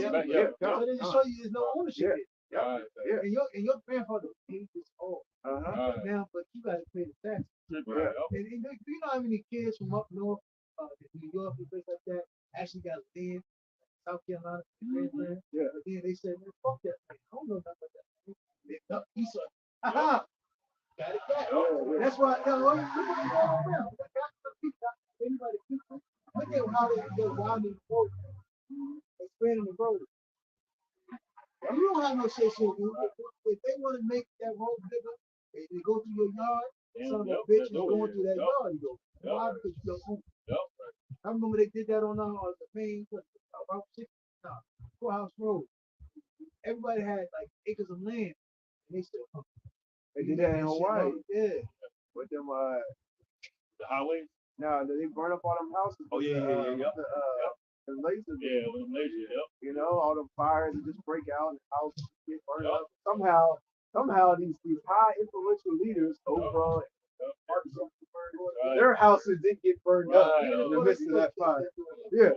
So they just show you there's no ownership. And your grandfather paid this all. Now, but you got to pay the taxes. And you know how many kids from up north New York and places like that actually got land, South Carolina, Grandland. Yeah. But then they said, man, fuck that. Man. I don't know nothing about that. They ducked East Side. Haha. Got it back. That's why, look at all around. Anybody keep them. Look at how they go down in the road, expanding the road. You don't have no say so. If they want to make that road bigger, they go through your yard. Son of a bitch is going through that yard. You go. Why? Because you don't own it. I remember they did that on the main about 6 Courthouse Road. Everybody had like acres of land, and they still They did that in Hawaii. Yeah. With them The highway. now they burn up all them houses. Oh yeah. The lasers. Yeah, with them lasers. Yep. You know, all the fires that just break out and houses get burned up. Somehow these high influential leaders over their houses didn't get burned up in the midst of that fire. Yeah.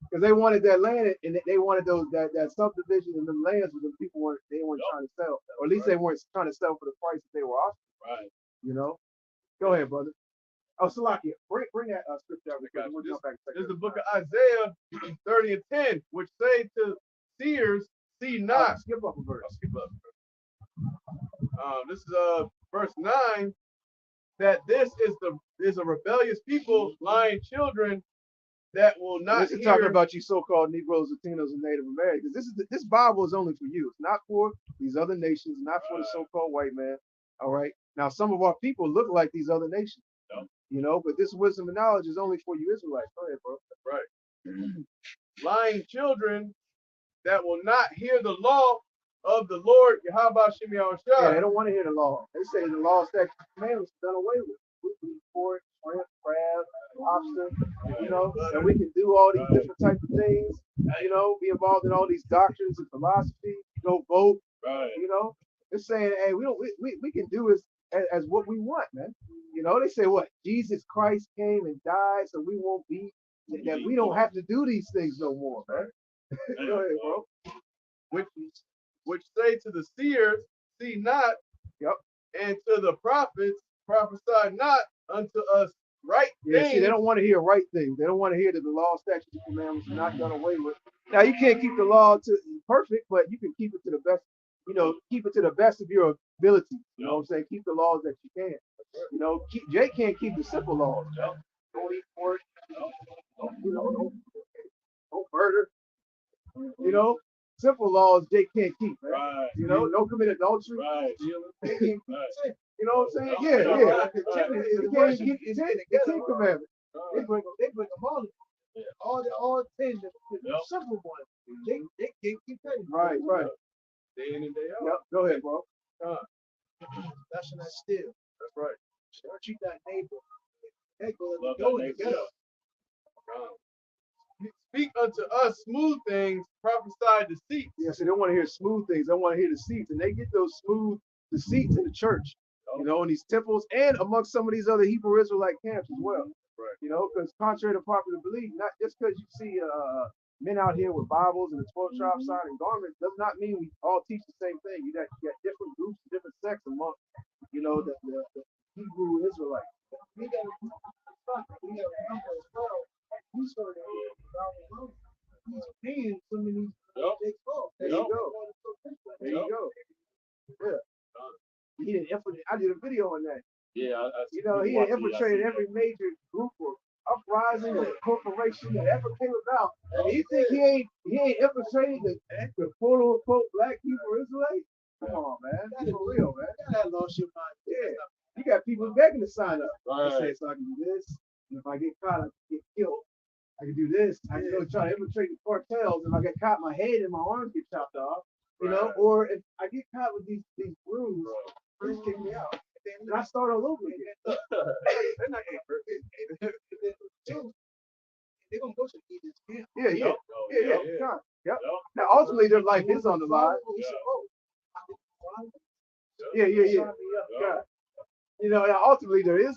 Because they wanted that land and they wanted that subdivision and them lands where the people weren't trying to sell. Or at least they weren't trying to sell for the price that they were offering. Right. You know? Go ahead, brother. Oh, Salakia, bring that scripture out. This is the book of Isaiah 30 and 10, which say to seers, see not. Skip up a verse. Skip up. This is verse 9, that this is a rebellious people, lying children that will not This is hear. talking about you so-called Negroes, Latinos, and Native Americans. This Bible is only for you. It's not for these other nations, not for the so-called white man. All right. Now, some of our people look like these other nations. You know, but this wisdom and knowledge is only for you Israelites. Go ahead, bro. Right. Lying children that will not hear the law of the Lord. How about Shimei Yeah, they don't want to hear the law. They say the law, statutes, commandments done away with. We eat pork, shrimp, crab, lobster, you know, and we can do all these different types of things, you know, be involved in all these doctrines and philosophy, go vote, you know. They're saying, hey, we can do as what we want, man. You know, they say what? Jesus Christ came and died so we won't be, that we don't have to do these things no more, man. Go ahead, bro. Which say to the seers, see not, and to the prophets, prophesy not unto us right things. See, they don't want to hear right things. They don't want to hear that the law, statutes, and commandments are not done away with. Now, you can't keep the law to perfect, but you can keep it to the best, you know, keep it to the best of your ability. You know what I'm saying? Keep the laws that you can. You know, Jay can't keep the simple laws. Don't eat pork. You know, don't murder. You know, simple laws Jay can't keep. Right? You know, don't commit adultery. Right. You know what I'm saying? Yeah. You can't keep the 10 commandments. They bring them all 10, the simple ones. They can't keep that. Right. Day in and day out. Yep. Go ahead, bro. That's not still. That's right. Don't treat that neighbor. Hey, Love go that together. Speak unto us smooth things, prophesy deceit. Yeah, so they don't want to hear smooth things. They want to hear deceits. And they get those smooth deceits in the church, you know, in these temples and amongst some of these other Hebrew Israelite camps as well. Right. You know, because contrary to popular belief, not just because you see men out here with Bibles and the 12 tribe sign and garments does not mean we all teach the same thing. You got different groups, different sects among, you know, the Hebrew Israelites. We got to remember as well. We started he's paying so many big folks. There you go. There you go. Yeah. He didn't infiltrate. I did a video on that. Yeah, you know, he had infiltrated every major group or uprising or corporation that ever came about. And you think he ain't infiltrated the quote unquote black Hebrew Israelites? Come on, man. That's for real, man. That lost your mind. Yeah. You got people begging to sign up. Right. They say, so I can do this. And if I get caught, I can get killed. I can do this. I can go try to infiltrate the cartels. If I get caught, my head and my arms get chopped off. You know, or if I get caught with these grooves, please kick me out. And I start all over again. They're not they're gonna go to Eden's camp. Yeah. Yep. Now ultimately their life is on the line. Yeah. You know, and ultimately their life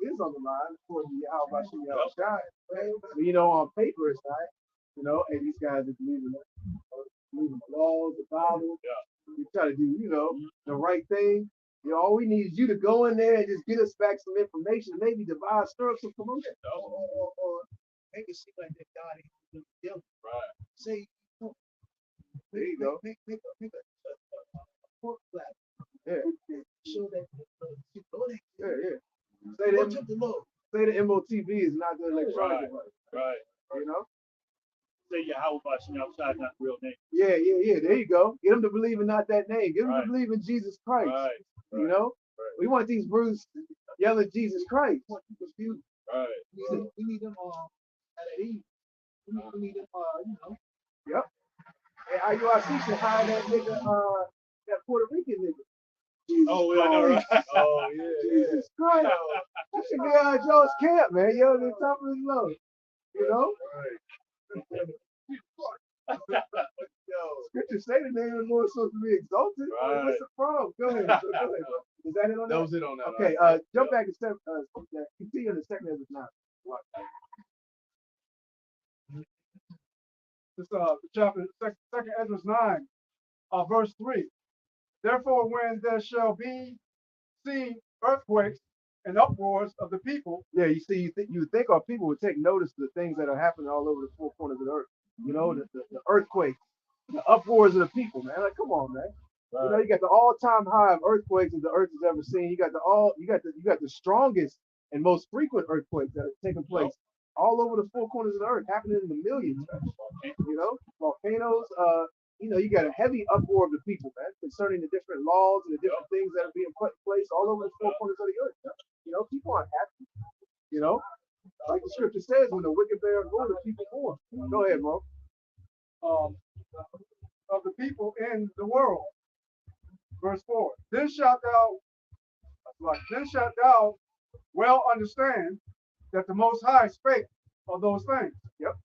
is on the line for the Al-Bashir. You know, on paper it's not. You know, and these guys are believing the laws, the Bible. You try to do, you know, the right thing. You know, all we need is you to go in there and just get us back some information, maybe devise, stir up some commotion. Or make it seem like that God ain't doing the deal. Right. Say, oh, There you go. make a pork flap. Yeah, Show that you know that. yeah. Worship the Lord. Say the MOTV is not the electronic Right. device. Right. You know? Say Yahweh Bashim outside, not the real name. Yeah. There you go. Get them to believe in not that name. Get them Right. to believe in Jesus Christ. Right. You know? Right. We want these brutes yelling Jesus Christ. We want people confused. Right. We need them at ease. We need them you know. Yep. And IUIC should hire that nigga, that Puerto Rican nigga. Jesus Oh, yeah, I know, right? Christ. Oh, yeah. Jesus Christ. You should be out Joe's camp, man. Yo, the top of his low. You know? Scripture say the name of the Lord is supposed to be exalted. Right. What's the problem? Go ahead. Is that it on That that? was it on that. Okay, jump back and step, continue in the second Ezra 9. This chapter, second Ezra 9, verse 3. Therefore, when there shall be seen earthquakes and uproars of the people. Yeah, you see, you think our people would take notice of the things that are happening all over the four corners of the earth. You know, the earthquakes, the uproars of the people, man. Like, come on, man. Right. You know, you got the all-time high of earthquakes that the earth has ever seen. You got the strongest and most frequent earthquakes that are taking place all over the four corners of the earth, happening in the millions. You know, volcanoes. You know, you got a heavy uproar of the people, man, concerning the different laws and the different things that are being put in place all over the four corners of the earth. You know, people aren't happy. You know, like the scripture says, when the wicked bear rule, the people mourn. Go ahead, bro. Of the people in the world. Verse 4. Then shalt thou well understand that the Most High spake of those things. Yep.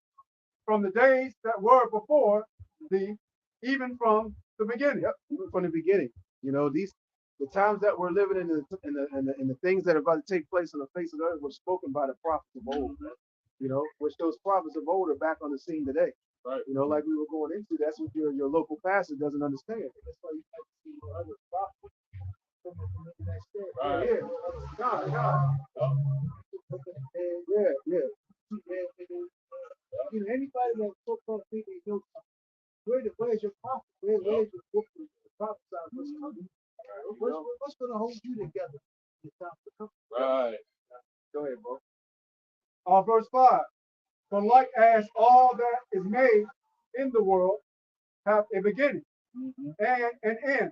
From the days that were before thee, even from the beginning. Yep. Even from the beginning. You know, the times that we're living in the things that are about to take place on the face of the earth were spoken by the prophets of old. You know, which those prophets of old are back on the scene today. Right. You know, like we were going into, that's what your local pastor doesn't understand. That's why you have to see other prophets. Right. Yeah. Yeah. You know, anybody that's so-called thinking they know something, where's your prophet? Where's your book to prophesy what's coming? What's going to hold you together? in time to come? Right. Go ahead, bro. Verse 5. For like as all that is made in the world have a beginning and an end.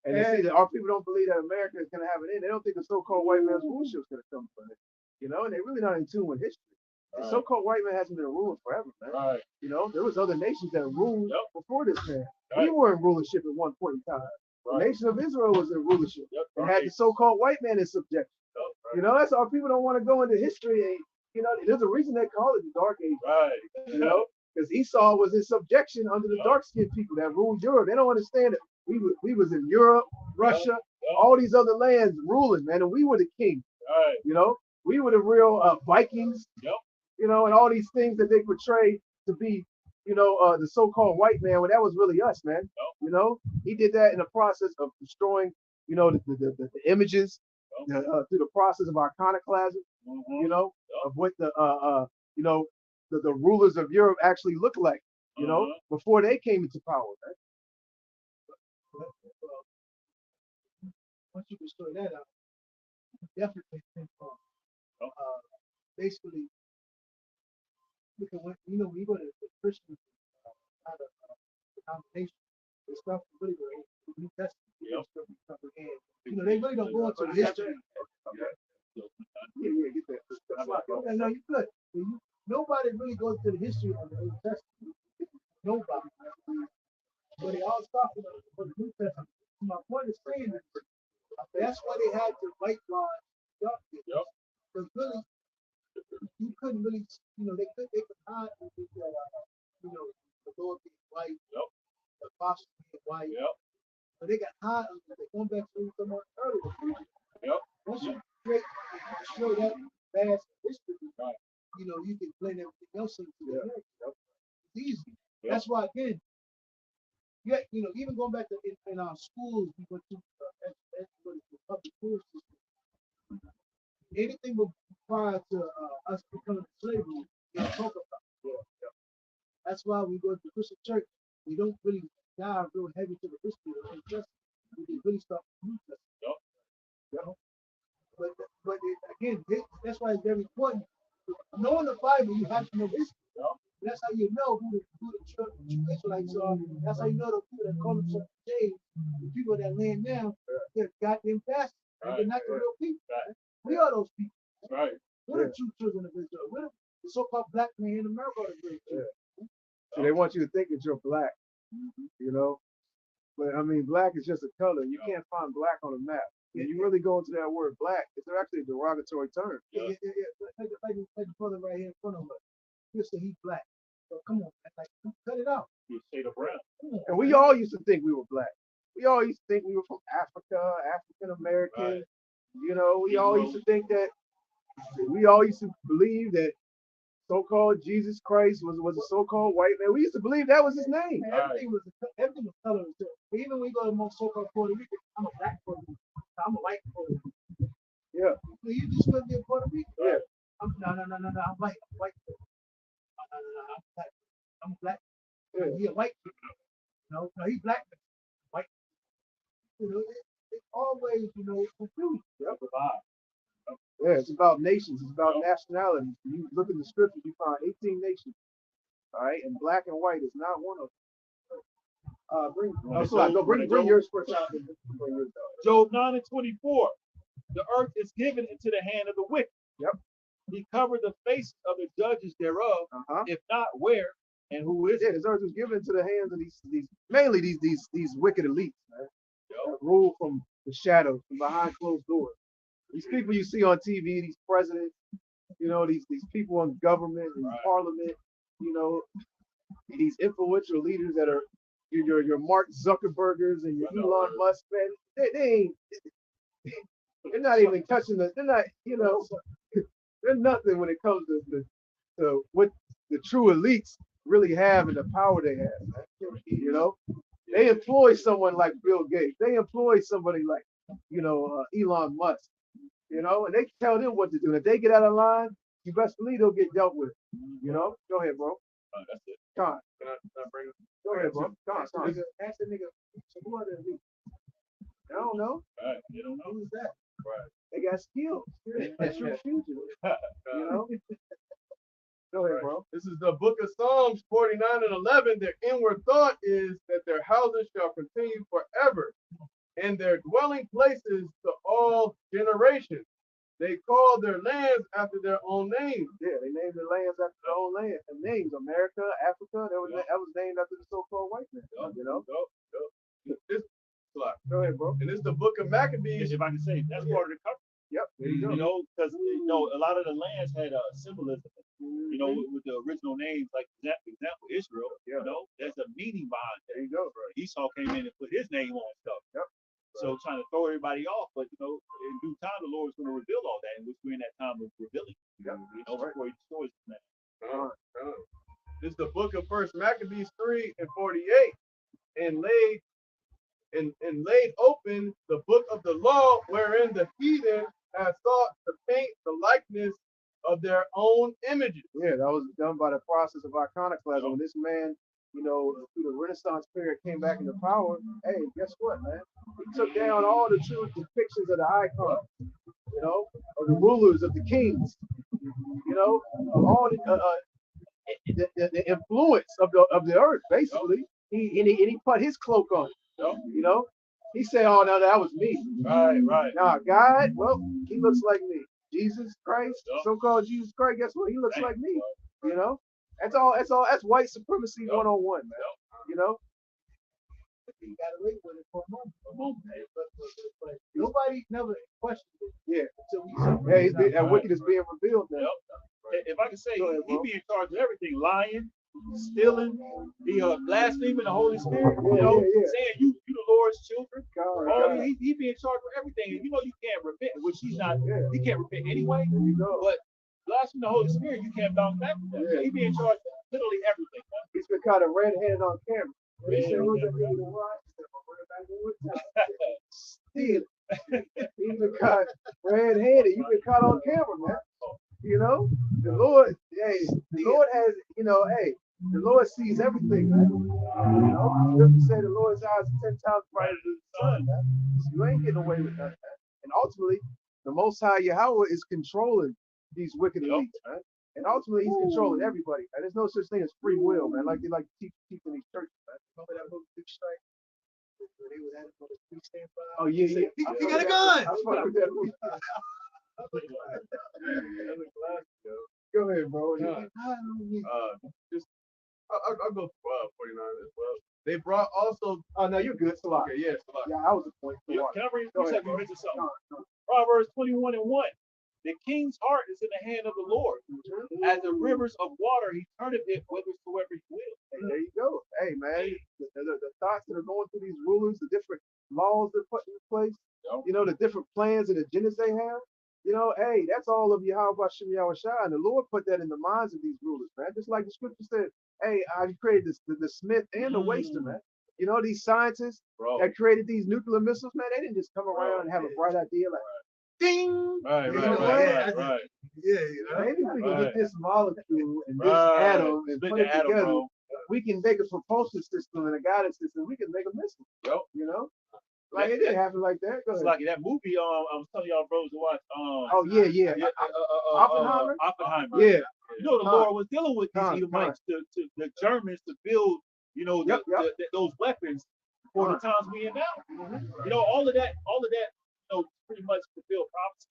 And you see that our people don't believe that America is going to have an end. They don't think the so-called white man's rulership is going to come from it. You know, and they're really not in tune with history. The so-called white man hasn't been a ruler forever, man. Right. You know, there was other nations that ruled before this man. Right. We were in rulership at one point in time. The nation of Israel was in rulership and had Right. the so-called white man in subjection. Right. You know, that's our people don't want to go into history. And, you know, there's a reason they call it the Dark Age. Right. You know, because Esau was in subjection under the dark-skinned people that ruled Europe. They don't understand it. We was in Europe, Russia, all these other lands ruling, man, and we were the king. Right. You know, we were the real Vikings. Yep. You know, and all these things that they portray to be, you know, the so-called white man. Well, that was really us, man. You know, he did that in the process of destroying, you know, the images, through the process of iconoclasm. You know, of what the you know, the rulers of Europe actually looked like. You know, before they came into power, man. Once you can sort that out, definitely think basically, because when you go to the Christian denomination, they start to really go into the New Testament. You know, they really don't go into the history. Yeah, get that. No, you could. Nobody really goes to the history of the Old Testament. Nobody. But they all start with the New Testament. My point is saying that that's why they had to whitewash darkness. Because really, you couldn't really, you know, they could hide with you know, the Lord being white, the apostles being white. But they got high under it. Going back to what we were talking about earlier. Once you destroy that vast history, you know, you can blend everything else into the It's easy. That's why, again, you know, even going back to in our schools, we went to that's what it's the public school system. Anything prior to us becoming slavery, we don't talk about. That's why we go to the Christian church. We don't really dive real heavy to the history of the New Testament. We just really start with the New Testament. You know? Again, that's why it's very important. Knowing the Bible, you have to know history. That's how you know who the church Israelites are. That's how you know the people that call themselves James, the people that laying down, they're goddamn bastards. They're not the real people. We are those people. Right. We're the true children of Israel. We're the so-called black man in America. So they want you to think that you're black, you know? But I mean, black is just a color. You can't find black on a map. When you really go into that word black, it's actually a derogatory term. Yeah. Like the brother right here in front of us. He'll say he's black. So come on, like, cut it out. You shade of brown. And we all used to think we were black. We all used to think we were from Africa, African American. Right. You know, we all used to think that, we all used to believe that so-called Jesus Christ was a so-called white man. We used to believe that was his name. Everything was color. Even when we go to most so-called Puerto Rican, I'm a black Puerto Rican. I'm a white Puerto Rican. Yeah. You just live in Puerto Rico. Yeah. No. I'm white. I'm white. No. I'm black. I'm black. Yeah. He a white. No, he's black. White. You know, it's always, confusing. Yep. Yeah, it's about nations. It's about nationalities. You look in the scriptures, you find 18 nations. All right, and black and white is not one of them. Bring yours first out. Job 9:24. The earth is given into the hand of the wicked. Yep. He covered the face of the judges thereof. If not, where and who is it? This earth was given into the hands of these wicked elites, man. That rule from the shadows, from behind closed doors. These people you see on TV, these presidents, these people in government and parliament, these influential leaders that are your Mark Zuckerbergers and your Elon Musk, man, they're not even touching they're not, they're nothing when it comes to what the true elites really have and the power they have. They employ someone like Bill Gates. They employ somebody like, Elon Musk. And they tell them what to do. And if they get out of line, you best believe they'll get dealt with. Go ahead, bro. That's it. Con. Can I bring it? Go ahead, bro. Con. Ask the nigga, who are the elites? I don't know. Right. You don't know. Who's that? Right. They got skills. That's your future. Go ahead, bro. This is the book of Psalms 49 and 11. Their inward thought is that their houses shall continue forever, and their dwelling places to all generations. They call their lands after their own names. Yeah, they named their lands after their own names. America, Africa, that was named after the so-called white man. Go ahead, bro. And this is the book of Maccabees. If I can say, that's part of the cover. Yep, there you go. Because a lot of the lands had symbolism. With the original names, like example Israel. There's a meaning behind that. There you go, bro. Esau came in and put his name on stuff. Yep. So trying to throw everybody off, but in due time the Lord is going to reveal all that, and we're in that time of revealing. Before He destroys the man. This is the book of First Maccabees 3 and 48, and laid open the book of the law, wherein the heathen had sought to paint the likeness of their own images. Yeah, that was done by the process of iconoclasm. When this man, through the Renaissance period came back into power, hey, guess what, man? He took down all the true depictions of the icons, of the rulers, of the kings, all the influence of the earth, basically. He put his cloak on, He said, oh, no, that was me. Right. Nah, God, well, he looks like me. Jesus Christ, so-called Jesus Christ, guess what? He looks like me. That's all. That's white supremacy 101, man. You got away with it for a moment. But nobody never questioned it. Yeah. That wicked is being revealed now. If I can say, he be in charge of everything: lying, stealing, blaspheming the Holy Spirit. Saying you the Lord's children. He be in charge of everything. And you can't repent, which he's not. He can't repent anyway. But blaspheming the Holy Spirit, you can't bounce back from that. So he be in charge of literally everything. He's been kind of red-handed on camera. He's been caught red-handed. You've been caught on camera, man. You know, the Lord, hey, the Lord has, the Lord sees everything, man. You know, Scripture say the Lord's eyes are 10 times brighter than the sun, man. So you ain't getting away with nothing, man. And ultimately, the Most High Yahweh is controlling these wicked elites, man. And ultimately, he's controlling everybody, man. There's no such thing as free will, man, like they like to teach in these churches, man. Remember that movie Big Strike? Where they was at it for the street stand for Oh, yeah, yeah. He got a gun. I fuck with that movie. Go ahead, bro. Just I'll go 49 as well. They brought also. Oh, no, you're good. Salak. Okay, yeah, Salak. Yeah, I was the point. Can I read? Go You ahead, said you bro. mentioned something. No. Proverbs 21:1. The king's heart is in the hand of the Lord. As the rivers of water, he turneth it whithersoever he will. Hey, there you go. Hey, man, the thoughts that are going through these rulers, the different laws they're putting in place, you know, the different plans and agendas they have. You know, hey, that's all of Yahweh Shem Yahweh Shai. And the Lord put that in the minds of these rulers, man. Just like the scripture said, hey, I created the smith and the waster, man. You know, these scientists that created these nuclear missiles, man, they didn't just come around and have a bright idea like, ding! Right. Yeah, Maybe we can get this molecule and this Right. atom and Split put the it atom, together. bro. We can make a propulsion system and a guidance system. We can make a missile. Yep. You know? Like it didn't happen like that. Go It's ahead. like that movie. I was telling y'all bros to watch. Oh yeah. Oppenheimer? Oppenheimer. Yeah. You know, the Lord was dealing with these Con. Edomites, to the Germans, to build, you know, Yep. those weapons for the times we in now. You know, all of that, you know, pretty much fulfilled prophecy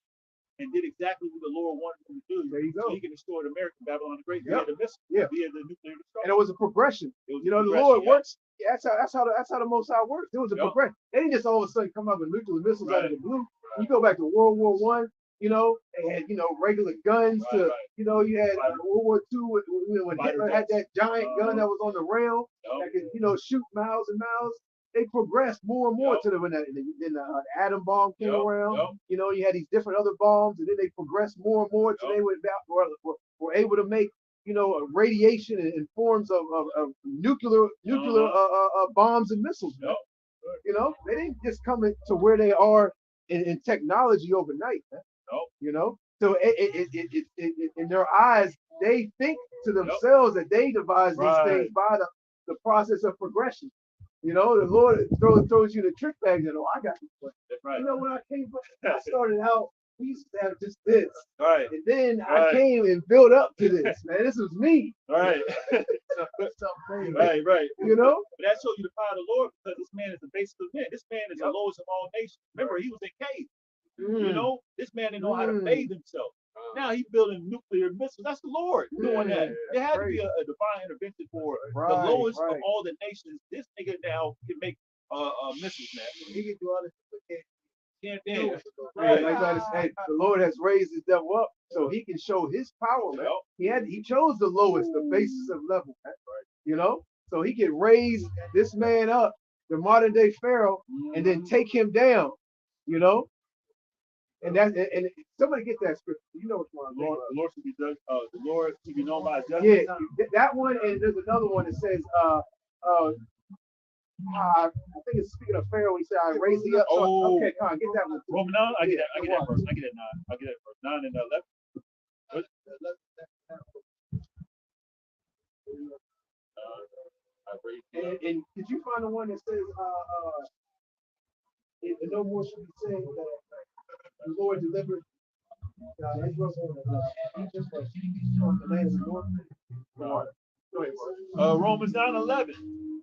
and did exactly what the Lord wanted them to do. There you go. So he can destroy America, Babylon the Great, Yep. via the missile, Yeah. via the nuclear destruction. And it was a progression. It was You know, a the progression, Lord yeah. works. Yeah, that's how the Most High works. It was a Yep. progression. They didn't just all of a sudden come up with nuclear missiles out of Right. the blue. You go back to World War I. You know, they had regular guns to. Right. You know, you had World War II when Fighter Hitler had that jets. giant gun that was on the rail that could shoot miles and miles. They progressed more and more to when the atom bomb came around. Yep. You know, you had these different other bombs, and then they progressed more and more till they were able to make radiation in forms of nuclear bombs and missiles. Man. You know, they didn't just come to where they are in technology overnight. Man. You know, so it in their eyes, they think to themselves that they devised these things by the process of progression. You know, the Lord throws you the trick bag and I got this one. Right. You know, when I started out, we used to have just this. Right. And then I came and built up to this, man. This was me. Right. Right. You know? But that shows you the power of the Lord, because this man is the basis of men. This man is the lowest of all nations. Remember, he was in cave. You know, this man didn't know how to bathe himself. Now he's building nuclear missiles. That's the Lord doing that. There had to be a divine intervention for the lowest of all the nations. This nigga now can make missiles now. He can do all this. Hey, the Lord has raised his devil up so he can show his power, man. He chose the lowest, the basis of level, man. You know, so he can raise this man up, the modern day Pharaoh, and then take him down. You know, and somebody get that scripture. You know which one. The Lord should be judged. The Lord should be known by judgment. Yeah, that one, and there's another one that says, I think it's speaking of Pharaoh. He said, "I raised thee up." So, okay, come on, get that one. Roman 9. I get that verse. I get that 9. I get that verse 9 and 11. And did you find the one that says, "No more should be said that the Lord delivered Israel from Egypt from the land of the north"? Go ahead, bro. Romans 9:11.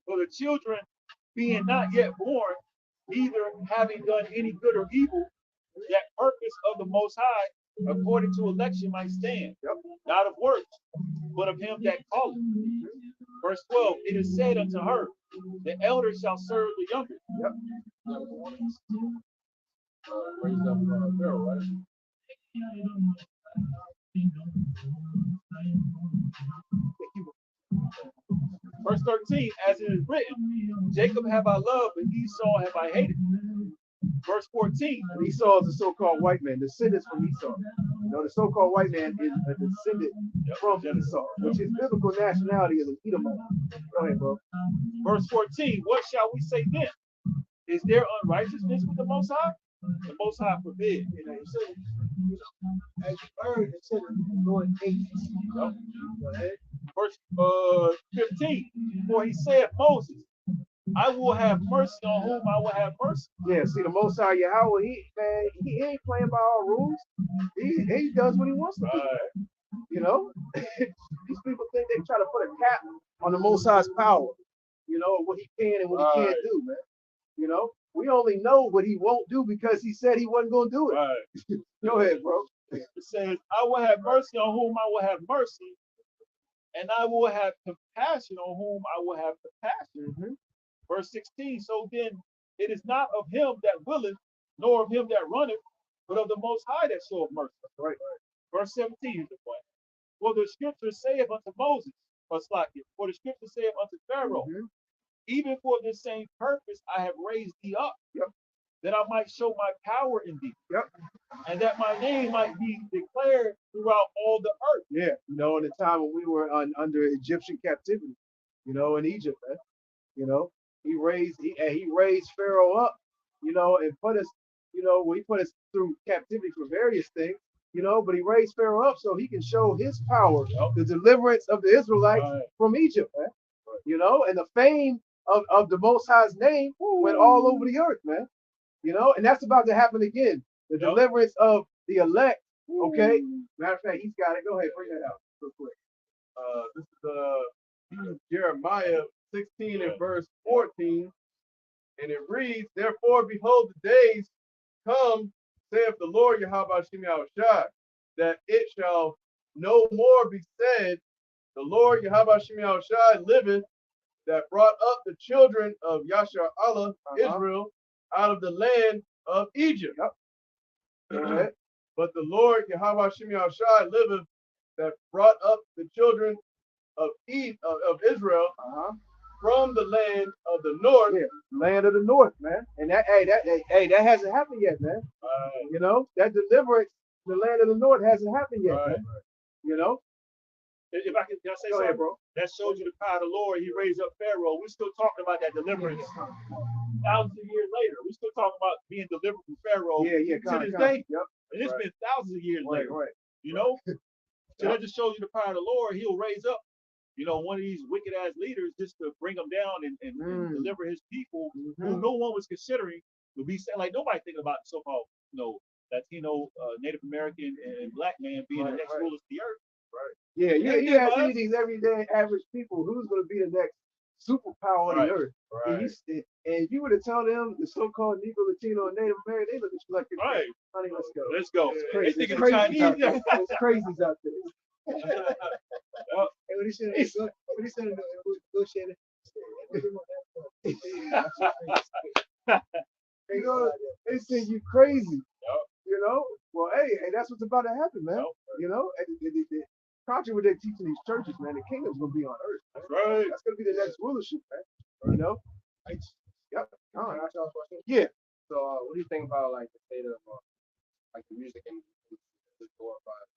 For the children being not yet born, neither having done any good or evil, that purpose of the Most High, according to election, might stand, not of works, but of him that calleth. Verse 12, it is said unto her, the elder shall serve the younger. Raised up Pharaoh, right? Verse 13, as it is written, Jacob have I loved, but Esau have I hated. Verse 14. And Esau is the so-called white man, descendants from Esau. You know, the so-called white man is a descendant from Esau, which his biblical nationality is an Edomite. Go ahead, bro. Verse 14, what shall we say then? Is there unrighteousness with the Most High? The Most High forbid. You know, he said, you know, as you heard, it said the Lord hates. Yep. Go ahead. Verse 15. For he said, Moses, I will have mercy on whom I will have mercy. Yeah, see the Most High Yahweh, he ain't playing by our rules. He does what he wants to do. Right. You know, these people think they try to put a cap on the Most High's power. You know what he can and what he can't do, man. You know, we only know what he won't do because he said he wasn't gonna do it. Right. Go ahead, bro. It says, I will have mercy on whom I will have mercy, and I will have compassion on whom I will have compassion. Mm-hmm. Verse 16. So then it is not of him that willeth, nor of him that runneth, but of the Most High that showeth mercy. Right. Verse 17 is the point. For the scripture saith unto Moses, or Slakia, for the scripture saith unto Pharaoh, even for this same purpose I have raised thee up, that I might show my power in thee, and that my name might be declared throughout all the earth. Yeah, you know, in the time when we were under Egyptian captivity, you know, in Egypt, man. You know, he raised Pharaoh up, you know, and put us, you know, well, he put us through captivity for various things, you know, but he raised Pharaoh up so he can show his power, the deliverance of the Israelites from Egypt, man. You know, and the fame of the Most High's name went all over the earth, man. You know, and that's about to happen again. The deliverance of the elect. Okay. Matter of fact, he's got it. Go ahead, bring that out real quick. This is Jeremiah 16 and verse 14. And it reads, Therefore, behold, the days come, saith the Lord Yahweh Shai, that it shall no more be said, the Lord Yahweh Shai liveth, that brought up the children of Yashar Allah, Israel, out of the land of Egypt. But the Lord Yahweh Shai liveth, that brought up the children of Israel from the land of the north. Yeah, land of the north, man. And that hasn't happened yet, man. You know, that deliverance, the land of the north hasn't happened yet, man. You know. If I can say something, bro, that shows you the power of the Lord. He raised up Pharaoh. We're still talking about that deliverance thousands of years later. We're still talking about being delivered from Pharaoh to this day. And it's been thousands of years later. You know? So that just shows you the power of the Lord. He'll raise up, you know, one of these wicked ass leaders just to bring them down and deliver his people who no one was considering to be saying, like nobody thinking about so-called, you know, Latino, Native American, and black man being the next rulers of the earth. Yeah, you ask any of these everyday average people who's going to be the next superpower on the earth. And you were to tell them the so-called Negro, Latino, and Native American, they look at you like, honey, let's go. Let's go. It's They crazy. think it's Chinese. It's crazies out there. What he said, negotiated. You know, they say you crazy. You know, well, hey, that's what's about to happen, man. You know, contrary to what they teach in these churches, man, the kingdom's gonna be on earth. Man. That's gonna be the next rulership, man. You know. Yep. Yeah. So, what do you think about like the state of like the music industry is glorified?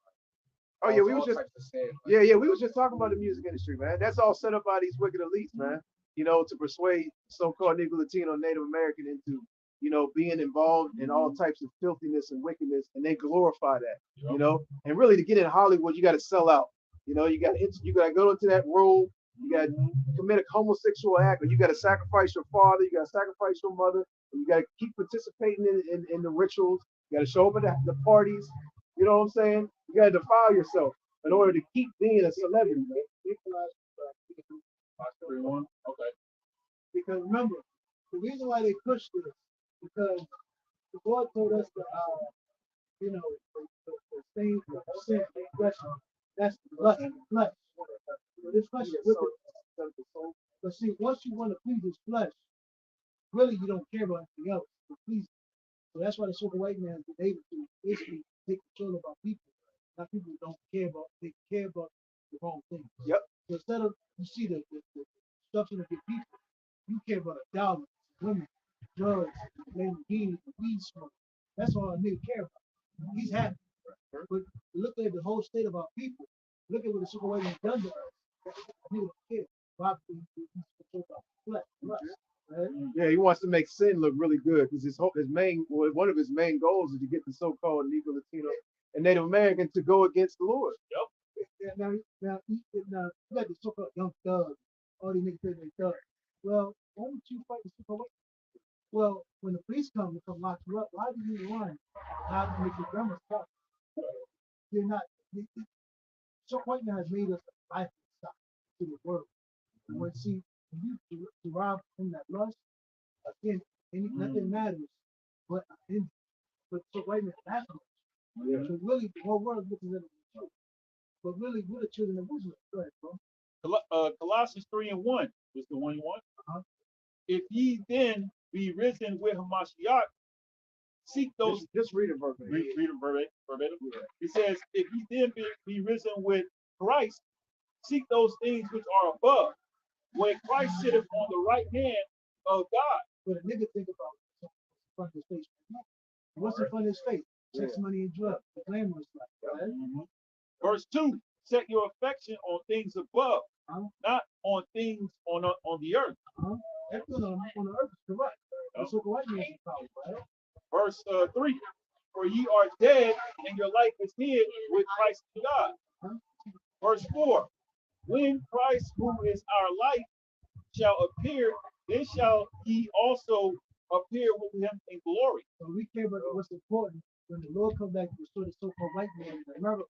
Oh yeah, we was just talking about the music industry, man. That's all set up by these wicked elites, man. You know, to persuade so-called Negro, Latino, Native American into, you know, being involved in all types of filthiness and wickedness, and they glorify that, you know. And really, to get in Hollywood, you got to sell out. You know, you got to go into that room, you got to commit a homosexual act, or you got to sacrifice your father, you got to sacrifice your mother, and you got to keep participating in the rituals. You got to show up at the parties. You know what I'm saying? You got to defile yourself in order to keep being a celebrity, man. Okay. Because remember, the reason why they pushed this, because the Lord told us to, you know, the things of sin, flesh, that's lust, flesh. So this flesh is wicked. But see, once you want to please this flesh, really you don't care about anything else. To please. So that's why the super white man is able to basically take control of our people. Now people don't care about, they care about the wrong thing. Yep. So instead of, you see the destruction of your people, you care about a dollar, women, drugs, Lamborghinis, weed smoke. That's all a nigga care about. He's happy. But look at the whole state of our people. Look at what the super white man done to us. Nigga don't care. Why? He's controlled by flesh. Right? Yeah, he wants to make sin look really good because one of his main goals is to get the so-called Negro, Latino, and Native American to go against the Lord. Yeah, now you got the so-called young thugs. All these niggas say they thugs. Well, why don't you fight the super white? Well, when the police come and come lock you up, why do you run? How to make your grandma stop? You're not. So white man has made us a life stop to the world. When see when you derive from that lust, again, nothing matters but but so white man that's much. So really the whole world looking at the truth. But really we're the children of Israel. Go ahead, bro. Colossians 3:1 is the one you want. Uh-huh. If ye then be risen with Hamashiach, seek those. Just read it verbatim. Read it verbatim. Yeah. It says, if ye then be risen with Christ, seek those things which are above, where Christ sitteth on the right hand of God. But a nigga think about front of his face. What's in front of his face? Sex, money, and drugs. The glamorous life. Right? Mm-hmm. Verse 2, set your affection on things above, not on things on the earth. Everything on the earth is correct. That's what the white man's power, right? Verse 3, for ye are dead, and your life is hid with Christ in God. Verse 4, when Christ, who is our life, shall appear, then shall ye also appear with him in glory. So we care about what's important. When the Lord comes back to restore the so-called white man in America,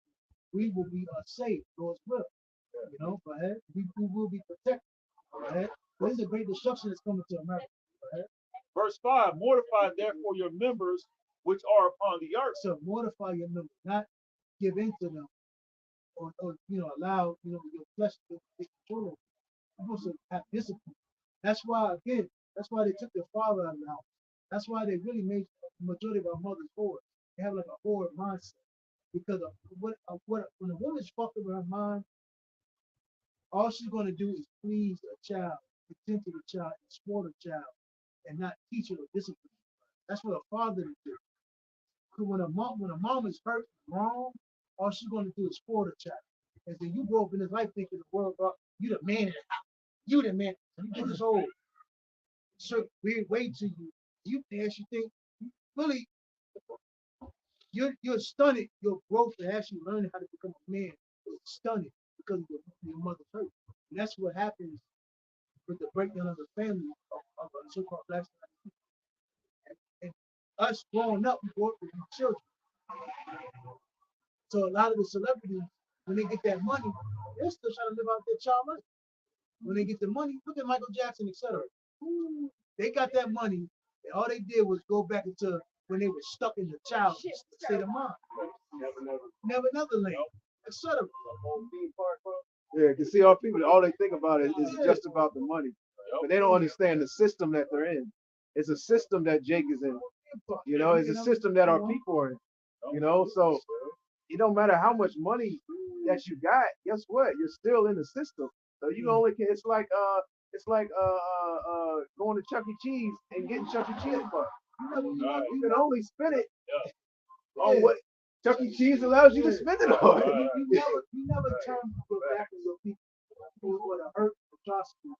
we will be saved, Lord's will. You know, go ahead. We will be protected. Go ahead. This is a great destruction that's coming to America. Go ahead. Verse 5, mortify therefore your members which are upon the earth. So mortify your members, not give in to them, or allow your flesh to take control. You're supposed to have discipline. That's why they took their father out of the house. That's why they really made the majority of our mothers whores. They have like a whore mindset. Because of when a woman's fucked up in her mind, all she's gonna do is please a child, attend to the child, and support a child, and not teach her or discipline. That's what a father would do. Because when a mom is hurt, wrong, all she's gonna do is support a child. And then you grow up in this life thinking the world, you the man in the house. You the man. You get this old certain weird way to you. You think really you're stunted. Your growth and actually learning how to become a man is stunted because of your mother's hurt. And that's what happens with the breakdown of the family of so-called black and us growing up, we grow up with these children. So a lot of the celebrities, when they get that money, they're still trying to live out their child life. When they get the money, look at Michael Jackson, etc. They got that money, and all they did was go back into when they were stuck in the child state of mind. Never land, etc. Yeah, you see, all people, all they think about is just about the money, but they don't understand the system that they're in. It's a system that Jake is in. You know, it's a system that our people are in. You know, so it don't matter how much money that you got. Guess what? You're still in the system. So you only can. It's like going to Chuck E. Cheese and getting Chuck E. Cheese bucks. You can only spend it on what Chuck E. Cheese allows you to spend it on. You never turn your back on your people who are hurt or atrocity.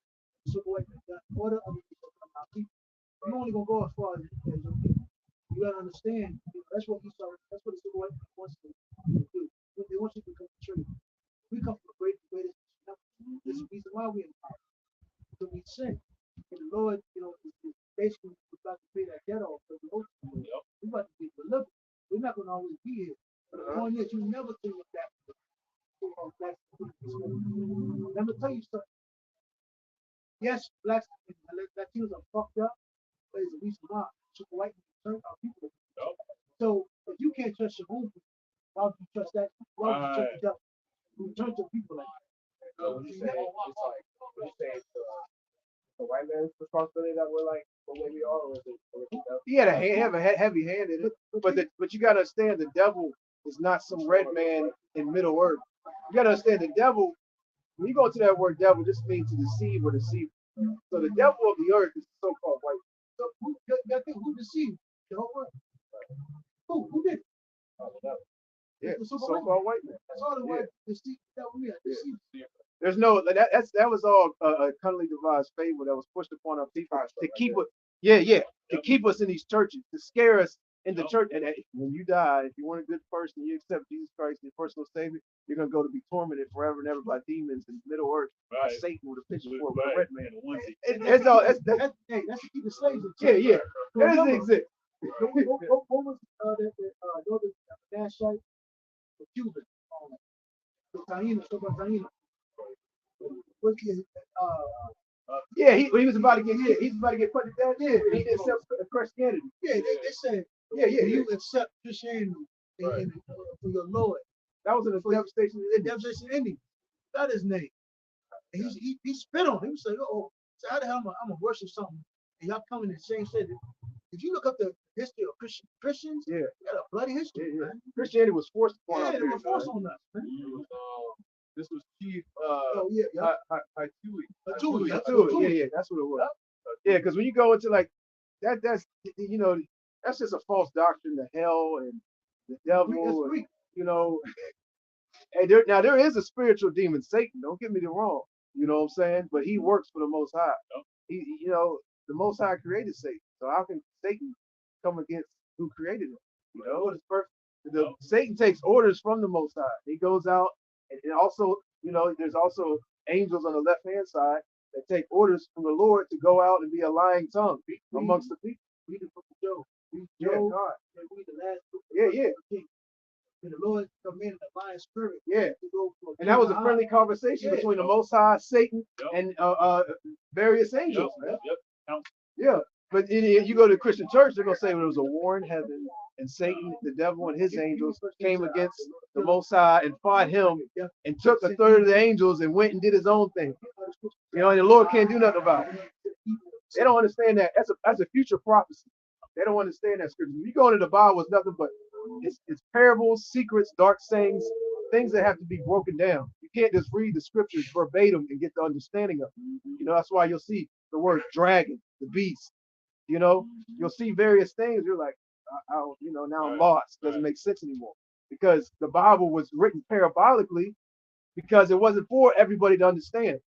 So what other people come out. You only gonna go as far as your people. You gotta understand. That's what Esau. That's what the civil rights wants to do. They want you to become a traitor. We come from the greatest. This is the reason why we in power. So we sin. And the Lord, is basically about to pay that debt off. We're about to be delivered. We're not going to always be here. But the point is, you never think of that. Let me tell you something. Yes, blacks and Latinos are fucked up, but it's a reason why. So white people turn our people. So if you can't trust your own people, why would you trust that? Why would you trust the devil? Who turns to people like that? So you say it's like you say it's the white man's responsibility that we're like the way we are, or is it He had have a heavy hand in it, but you gotta understand the devil is not some red man in Middle Earth. You gotta understand the devil. When you go to that word devil, just means to deceive or deceive. So the devil of the earth is the so-called white. So who deceived the whole world? Who did? Yeah, the so-called white man. That's all the white deceived. That was me. Deceived. There's no that was all a cunningly devised fable that was pushed upon our people to Yeah. To keep us in these churches, to scare us in the church. And when you die, if you want a good person, you accept Jesus Christ as your personal savior, you're gonna go to be tormented forever and ever by demons in Middle Earth, by Satan with a pitchfork, with a red man. It's all Hey, that's to keep the slaves in yeah, check. yeah. So That doesn't remember, exist. what was the Nashite, the Cuban, the Taino, what's his, Yeah, he was about to get hit. He's about to get put to death. Yeah, he didn't accept Christianity. yeah, they said, Yeah. you accept Christianity for your Lord. That was an devastation. Devastation Indian. That's his name. And he spit on him. He was like, oh, so how the hell I'm gonna worship something? And y'all come in the same state. If you look up the history of Christians, Yeah, you got a bloody history. yeah. Man. Christianity was forced upon Yeah, us. they were forced on us, man. This was Chief Oh yeah. Hatui. Yeah, that's what it was. Yeah, because when you go into like that's that's just a false doctrine, the hell and the devil, and, you know. Hey, there is a spiritual demon, Satan. Don't get me wrong. You know what I'm saying? But he works for the Most High. The Most High created Satan. So how can Satan come against who created him? It's first. Satan takes orders from the Most High. He goes out, and also, there's also angels on the left hand side that take orders from the Lord to go out and be a lying tongue amongst the people. Read the book of Job. Read Yeah, Job. God. And read the last book. Yeah. And the Lord come in the lion spirit. Yeah. To go from And that was a friendly conversation between the Most High, Satan, and various angels, man. Yeah. But you go to the Christian church, they're gonna say there was a war in heaven, and Satan, the devil, and his angels came against the Most High and fought him, and took a third of the angels and went and did his own thing. And the Lord can't do nothing about it. They don't understand that. That's a future prophecy. They don't understand that scripture. If you go into the Bible, it's nothing but it's parables, secrets, dark sayings, things that have to be broken down. You can't just read the scriptures verbatim and get the understanding of it. That's why you'll see the word dragon, the beast. You'll see various things. You're like, now I'm lost. Doesn't make sense anymore because the Bible was written parabolically because it wasn't for everybody to understand.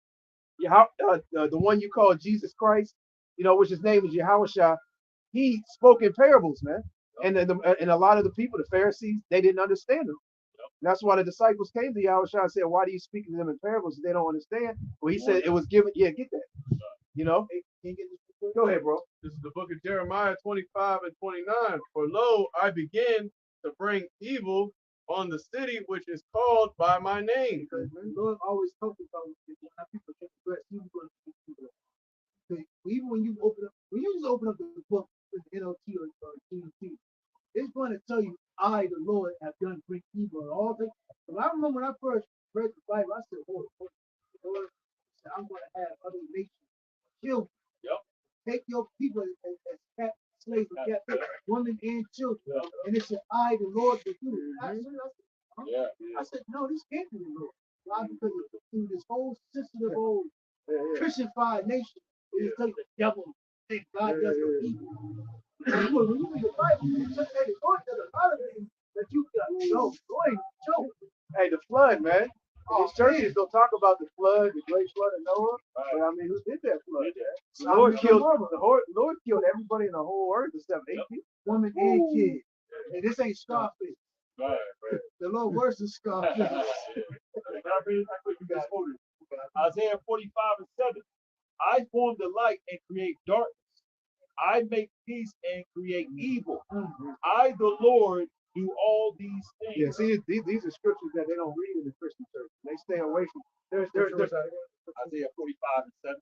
The one you call Jesus Christ, which his name is Yahushua, he spoke in parables, man. And a lot of the people, the Pharisees, they didn't understand them. And that's why the disciples came to Yahushua and said, "Why do you speak to them in parables if they don't understand?" Well, he said it was given. Yeah, get that. Go ahead, bro. This is the book of Jeremiah 25 and 29. For lo, I begin to bring evil on the city which is called by my name. Because the Lord always talks about when people get the rest, He's going to keep people. Even when you just open up the book with NLT or GMT, it's going to tell you, I, the Lord, have done great evil. All things. But I remember when I first read the Bible, I said, oh, Lord, I'm going to have other nations kill. Take your people as slaves and captive, women and children. And it said, I, the Lord, will do it. I said, no, this can't be the Lord. Why? Because through this whole system of old Christianified nation, it tells you the devil thinks God does no evil. When you read the Bible, the Lord does a lot of things that you got no joke. Hey, the flood, man. These churches don't talk about the flood, the great flood of Noah. But I mean, who did that flood? The Lord killed everybody in the whole earth except 8 people. Women and kids. Hey, this ain't Scarface. The Lord worse than Scarface. Isaiah 45 and 7. I form the light and create darkness. I make peace and create evil. I, the Lord, do all these things. Yeah, see, these are scriptures that they don't read in the Christian church. They stay away from. There's Isaiah 45 and 7.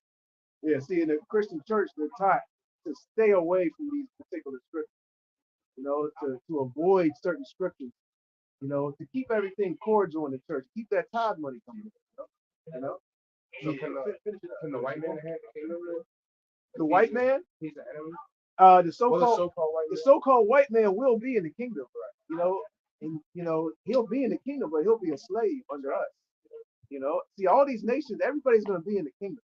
Yeah, see, in the Christian church, they're taught to stay away from these particular scriptures. To avoid certain scriptures. To keep everything cordial in the church, keep that tithe money coming in. So can the white man have the kingdom? The white man? He's an enemy. The so-called white man will be in the kingdom, and he'll be in the kingdom, but he'll be a slave under us. See, all these nations, everybody's going to be in the kingdom.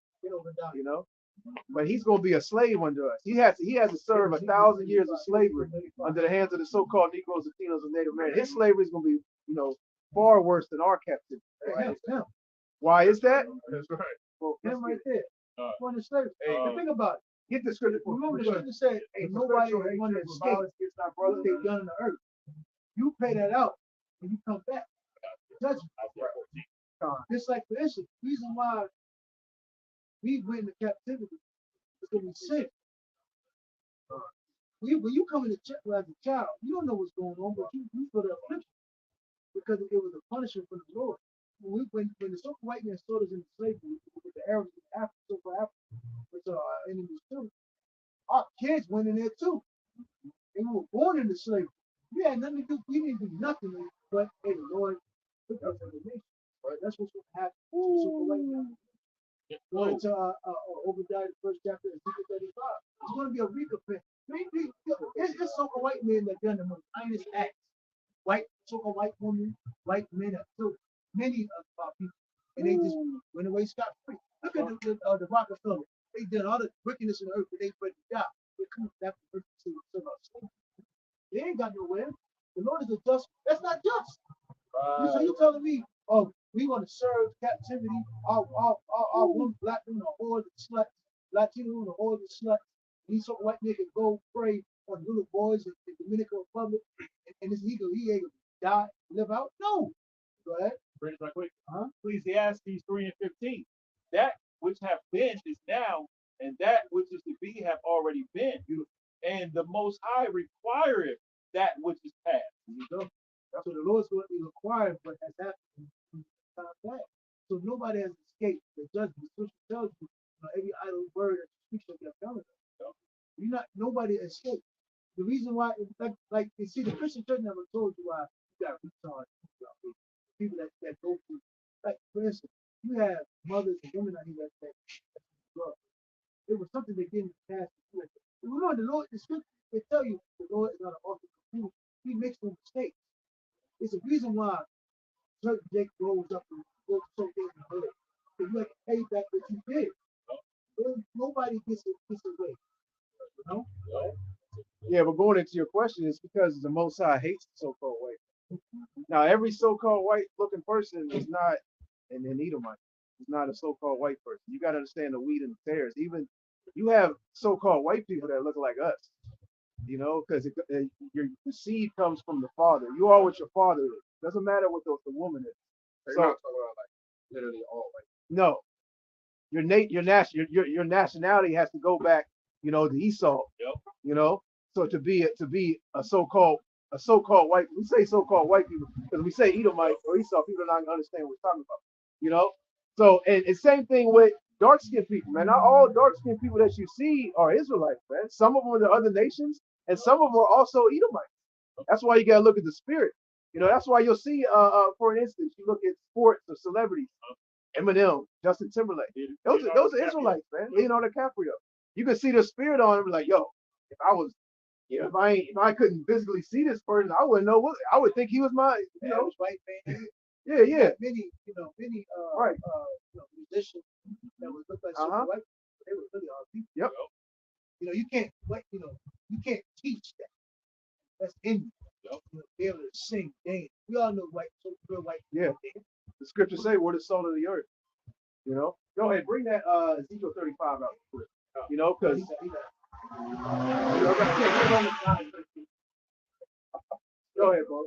But he's going to be a slave under us. He has to serve 1,000 years of slavery under the hands of the so-called Negroes, Latinos, and Native Americans. His slavery is going to be, far worse than our captivity. Why is that? That's right. Well, Him right there. Going to slavery. Think about it. Get the scripture. Remember the scripture said, ain't nobody want to escape what they've done on the earth. You pay that out and you come back. Judgment. Just like for instance, the reason why we went into captivity is because we sinned. When you come into as a child, you don't know what's going on, but you feel the affliction because it was a punishment from the Lord. When the so white man sold us into slavery with the Arabs in Africa, so-called Africa, which are our enemies too, our kids went in there too. And we were born into slavery. We had nothing to do. We didn't do nothing but hey, the Lord took us as a nation. Right? That's what's going to happen. So right now, going to Obadiah, the first chapter, Ezekiel 35. It's going to be a recompense. It's so-called white men that done the most heinous acts. White, so-called white women, white men have killed many of our people, and they just went away scot free. Look at the Rockefeller. They did all the wickedness in the earth, but they put the job. They come back to earth to serve us. They ain't got nowhere. The Lord is a just. That's not just. So you telling me, oh, we want to serve captivity? Our women, black women are whores and sluts. Latino women are whores and sluts. These sort of white niggas go pray on little boys in the Dominican Republic, and this he ain't gonna die, live out? No. Go ahead. Bring it right quick. Ecclesiastes 3 and 15. That which have been is now, and that which is to be have already been. And the Most High requireth that which is past. There you go. So the Lord's going to require what has happened in time past. So nobody has escaped the judgment. The scripture tells you, every idle word that you speak shall get counted. You're not. Nobody escaped. The reason why, like you see, the Christian church never told you why you got retards, people that go through. Like for instance, you have mothers and women out here that it was something they didn't pass. Remember the Lord, the scripture they tell you the Lord is not an author of confusion. He makes no mistakes. It's a reason why certain Jake grows up and goes so things in the hood. Because you have to pay back what you did. Nobody gets away. You know? Yeah, but going into your question, it's because the Most High hates the so-called white. Now, every so-called white-looking person is not an Edomite. It's not a so-called white person. You got to understand the wheat and the tares. Even you have so-called white people that look like us, because your seed comes from the father. You are what your father is. Doesn't matter what the woman is. So you're not talking about like literally all white. No, your nationality has to go back, to Esau. Yep. So to be a so-called white, we say so-called white people because we say Edomite or Esau, people are not gonna understand what we're talking about. So and same thing with dark-skinned people, man. Not all dark-skinned people that you see are Israelites, man. Some of them are the other nations, and some of them are also Edomites. That's why you gotta look at the spirit. That's why you'll see, for instance, you look at sports or celebrities, Eminem, Justin Timberlake. Those are Israelites, man. Leonardo DiCaprio. You can see the spirit on them, like, yo, if I was, if I couldn't physically see this person, I wouldn't know what I would think he was my, white man. Yeah. Many right. Musicians that would look like super white, they were really all people. Yep. You can't teach that. That's in you. Be able to sing, dance. We all know real white. Yeah. The scriptures say we're the salt of the earth. Go ahead, bring that Ezekiel 35 out quick. Because go ahead, bro.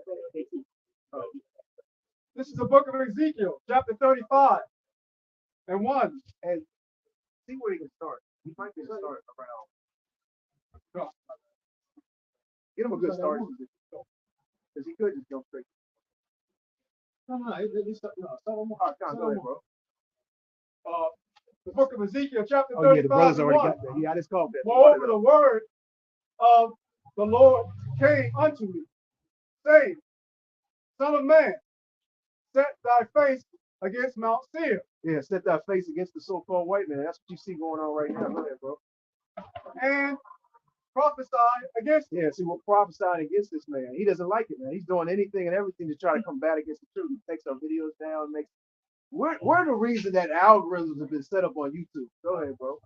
This is the book of Ezekiel, chapter 35 and 1. And see where he can start. He might get a start around. Get him a good start. Because he could just jump straight. No, go ahead, bro. The book of Ezekiel, chapter 35. Oh, yeah, the brothers already got that. He got his call. Moreover, the word of the Lord came unto me, saying, Son of man, set thy face against Mount Seir. Yeah, set thy face against the so-called white man. That's what you see going on right now. Go ahead, bro. And prophesy against him. Yeah, see, we're prophesying against this man. He doesn't like it, man. He's doing anything and everything to try to combat against the truth. He takes our videos down, we're the reason that algorithms have been set up on YouTube. Go ahead, bro.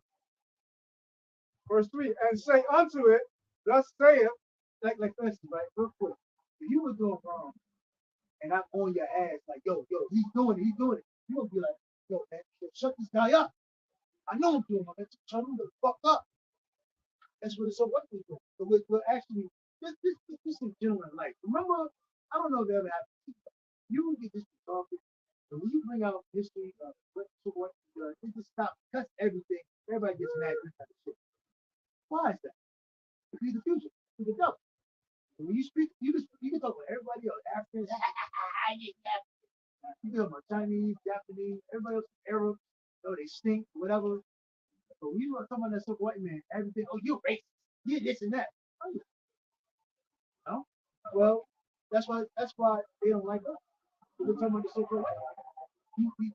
Verse 3, and say unto it, thus saith, like for instance, right, real quick, if you were doing wrong and I'm on your ass, like, yo, he's doing it, you're gonna be like, yo, man, shut this guy up. I know I'm doing it, man, shut him the fuck up. That's what it's so what we do. So we're actually this is genuine life. Remember, I don't know if it ever happened. You will get this talking, and when you bring out history of what it just stop cuts everything. Everybody gets mad at this type of shit. Why is that? Because the future. He's the devil. And when you speak, you can talk about everybody else, Africans, you can talk about Chinese, Japanese, everybody else, Arab, oh they stink, whatever. But when you want to talk about that so white man, everything, oh you're racist, you're this and that. Oh, yeah. No? Well, that's why they don't like us. We're talking about the so-called white man.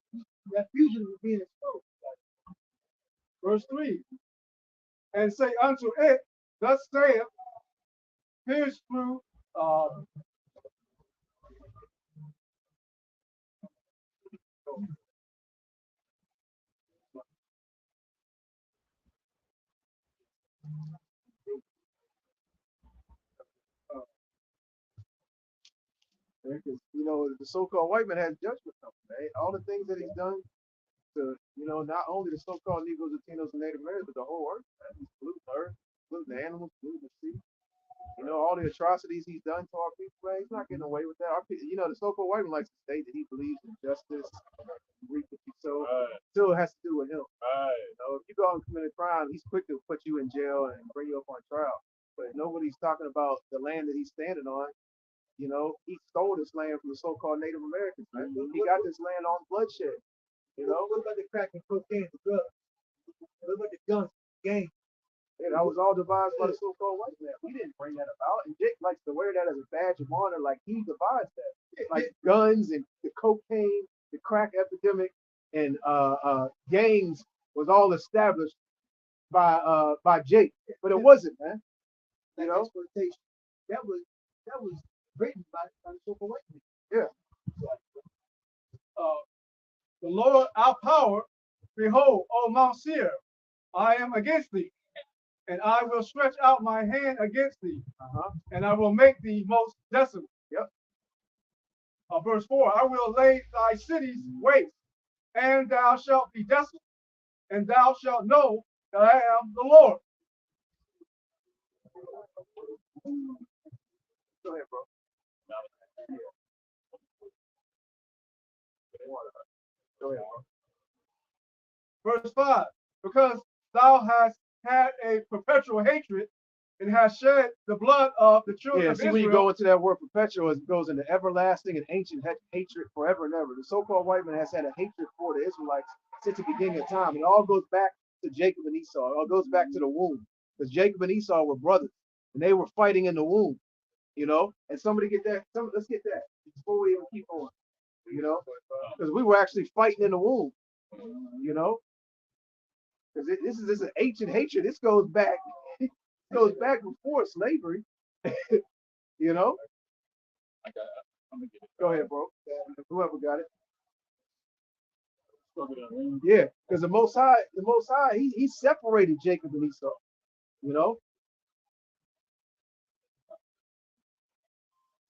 That fusion is being exposed. Verse 3. And say unto it, thus saith, pierce through Because the so-called white man has judgment coming, right? All the things that he's done to, not only the so-called Negroes, Latinos, and Native Americans, but the whole earth, man. He's polluting the earth, polluting the animals, polluting the sea. All the atrocities he's done to our people, man, he's not getting away with that. Our people, the so-called white man likes to state that he believes in justice, reap what you sow. Still has to do with him. If you go out and commit a crime, he's quick to put you in jail and bring you up on trial. But nobody's talking about the land that he's standing on. He stole this land from the so-called Native Americans, man. He got this land on bloodshed. What about the crack and cocaine, the drugs? What about the guns, gang? Yeah, that was all devised by the so-called white man. We didn't bring that about. And Jake likes to wear that as a badge of honor, like he devised that. Like guns and the cocaine, the crack epidemic, and gangs was all established by Jake. But it wasn't, man. That exploitation. That was written by the so-called white man. Yeah. the Lord our power, behold, O Mount Seir, I am against thee, and I will stretch out my hand against thee, and I will make thee most desolate. Yep. Verse 4, I will lay thy cities waste, and thou shalt be desolate, and thou shalt know that I am the Lord. Go ahead, bro. Go ahead, bro. Verse 5, because thou hast had a perpetual hatred and hast shed the blood of the children of Israel. When you go into that word perpetual, it goes into everlasting and ancient hatred forever and ever. The so-called white man has had a hatred for the Israelites since the beginning of time. It all goes back to Jacob and Esau. It all goes back to the womb. Because Jacob and Esau were brothers, and they were fighting in the womb. And somebody get that. Let's get that before we even keep on. Because we were actually fighting in the womb. Because this is an ancient hatred. This goes back. It goes back before slavery. I got it. I'm gonna get it. Go ahead, bro. Whoever got it. Yeah, because the Most High, he separated Jacob and Esau.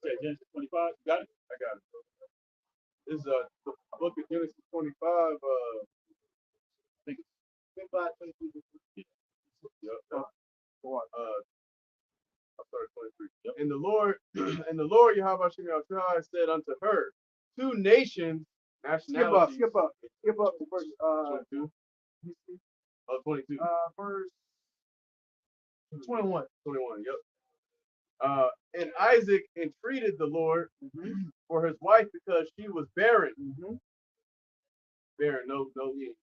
Okay, Genesis 25. Got it? I got it. This is the book of Genesis 25. I think it's 25, 23. Yep. I started 23. Yep. And the Lord Yahweh Shai said unto her, two nations, nationalities. Skip up to verse 22. 22. Verse 21. 21. Yep. And Isaac entreated the Lord for his wife because she was barren. Barren, no, yeah.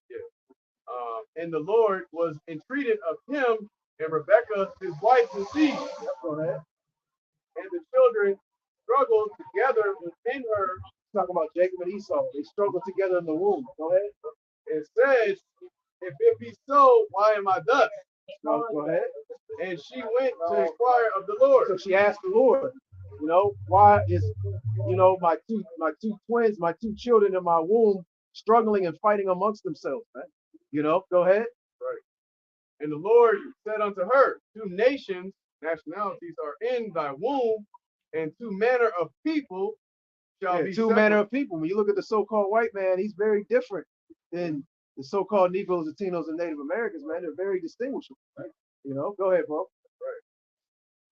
And the Lord was entreated of him, and Rebekah, his wife, conceived. And the children struggled together within her. Talking about Jacob and Esau, they struggled together in the womb. Go ahead. It says, if it be so, why am I thus? Go ahead. And she went to inquire of the Lord. So she asked the Lord, why is, my two twins, my two children in my womb struggling and fighting amongst themselves, man? Go ahead. Right. And the Lord said unto her, two nationalities are in thy womb, and two manner of people shall be two manner of people. When you look at the so-called white man, he's very different than the so-called Negroes, Latinos, and Native Americans, man. They're very distinguishable. Right? You know, go ahead, bro.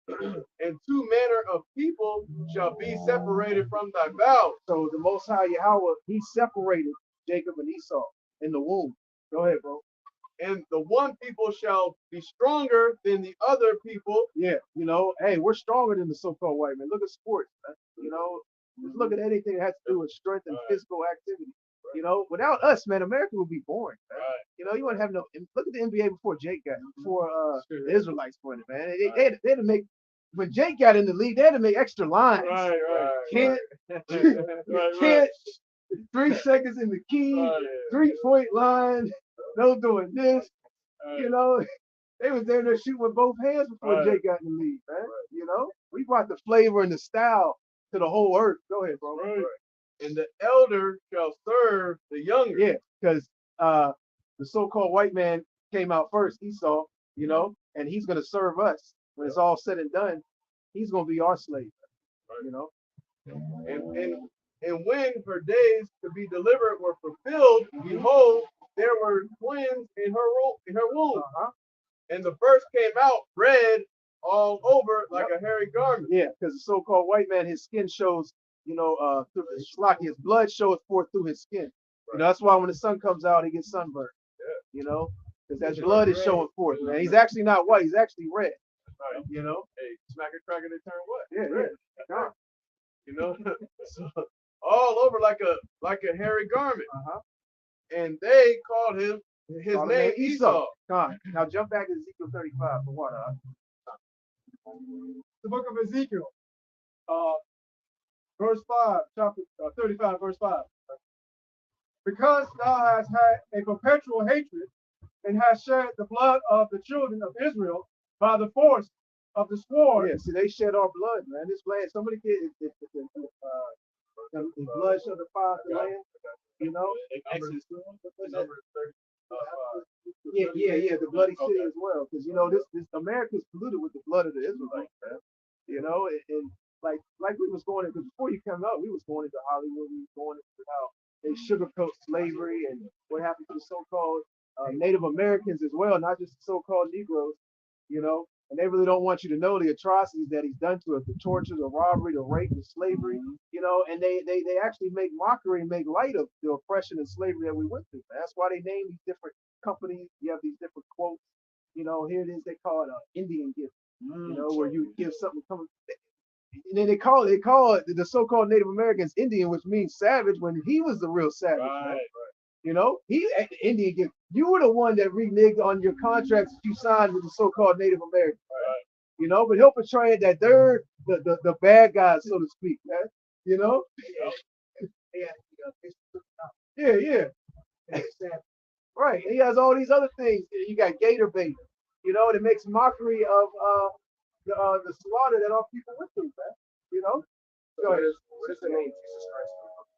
And two manner of people shall be separated from thy bowels. So the Most High Yahweh, he separated Jacob and Esau in the womb. Go ahead, bro. And the one people shall be stronger than the other people. Yeah, you know, hey, we're stronger than the so-called white man. Look at sports, man. You know, just look at anything that has to do with strength and physical activity. You know, without us, man, America would be boring. Man. You know, you wouldn't have no. Look at the NBA before Jake got, before the Israelites won it, man. They had to make, when Jake got in the league, they had to make extra lines. Can't, can't, 3 seconds in the key, 3-point line, no doing this. You know, they was there shooting with both hands before Jake got in the league, man. You know, we brought the flavor and the style to the whole earth. Go ahead, bro. And the elder shall serve the younger. Yeah, because the so-called white man came out first, Esau, you know, and he's going to serve us. When it's all said and done, he's going to be our slave, you know. And when her days to be delivered were fulfilled, behold, there were twins in her womb. And the first came out red all over like a hairy garment. Yeah, because the so-called white man, his skin shows, you know, through his blood shows forth through his skin. You know, that's why when the sun comes out, he gets sunburned. You know, because that blood is showing forth, man. He's actually not white, he's actually red. You know? Hey, smack a cracker, they turn what? Yeah. You know, so, all over like a hairy garment. And they called him his name Esau. Now jump back to Ezekiel 35 for what? The book of Ezekiel, verse 5, chapter 35, verse 5. Because thou hast had a perpetual hatred and hast shed the blood of the children of Israel by the force of the sword. Yeah, see, they shed our blood, man. This land, somebody get the blood shall defile the land, you know? Yeah, the bloody city as well. Because, you know, this America is polluted with the blood of the Israelites, man. You know, and like we was going into, before you come out, we was going into Hollywood, we was going into how they sugarcoat slavery and what happened to the so-called Native Americans as well, not just the so-called Negroes, you know, and they really don't want you to know the atrocities that he's done to us, the torture, the robbery, the rape, the slavery, you know, and they actually make mockery and make light of the oppression and slavery that we went through. Man. That's why they name these different companies. You have these different quotes, you know, here it is, they call it an Indian gift, you know, where you give something coming. And then they call it the so-called Native Americans Indian, which means savage, when he was the real savage. Right? You know, he Indian gift. You were the one that reneged on your contracts that you signed with the so-called Native Americans. Right? You know, but he'll portray it that they're the bad guys, so to speak, man. You know? Yeah. Right. And he has all these other things. You got gator bait, you know, that makes mockery of the slaughter that our people went through, man. You know? What is the name Jesus Christ?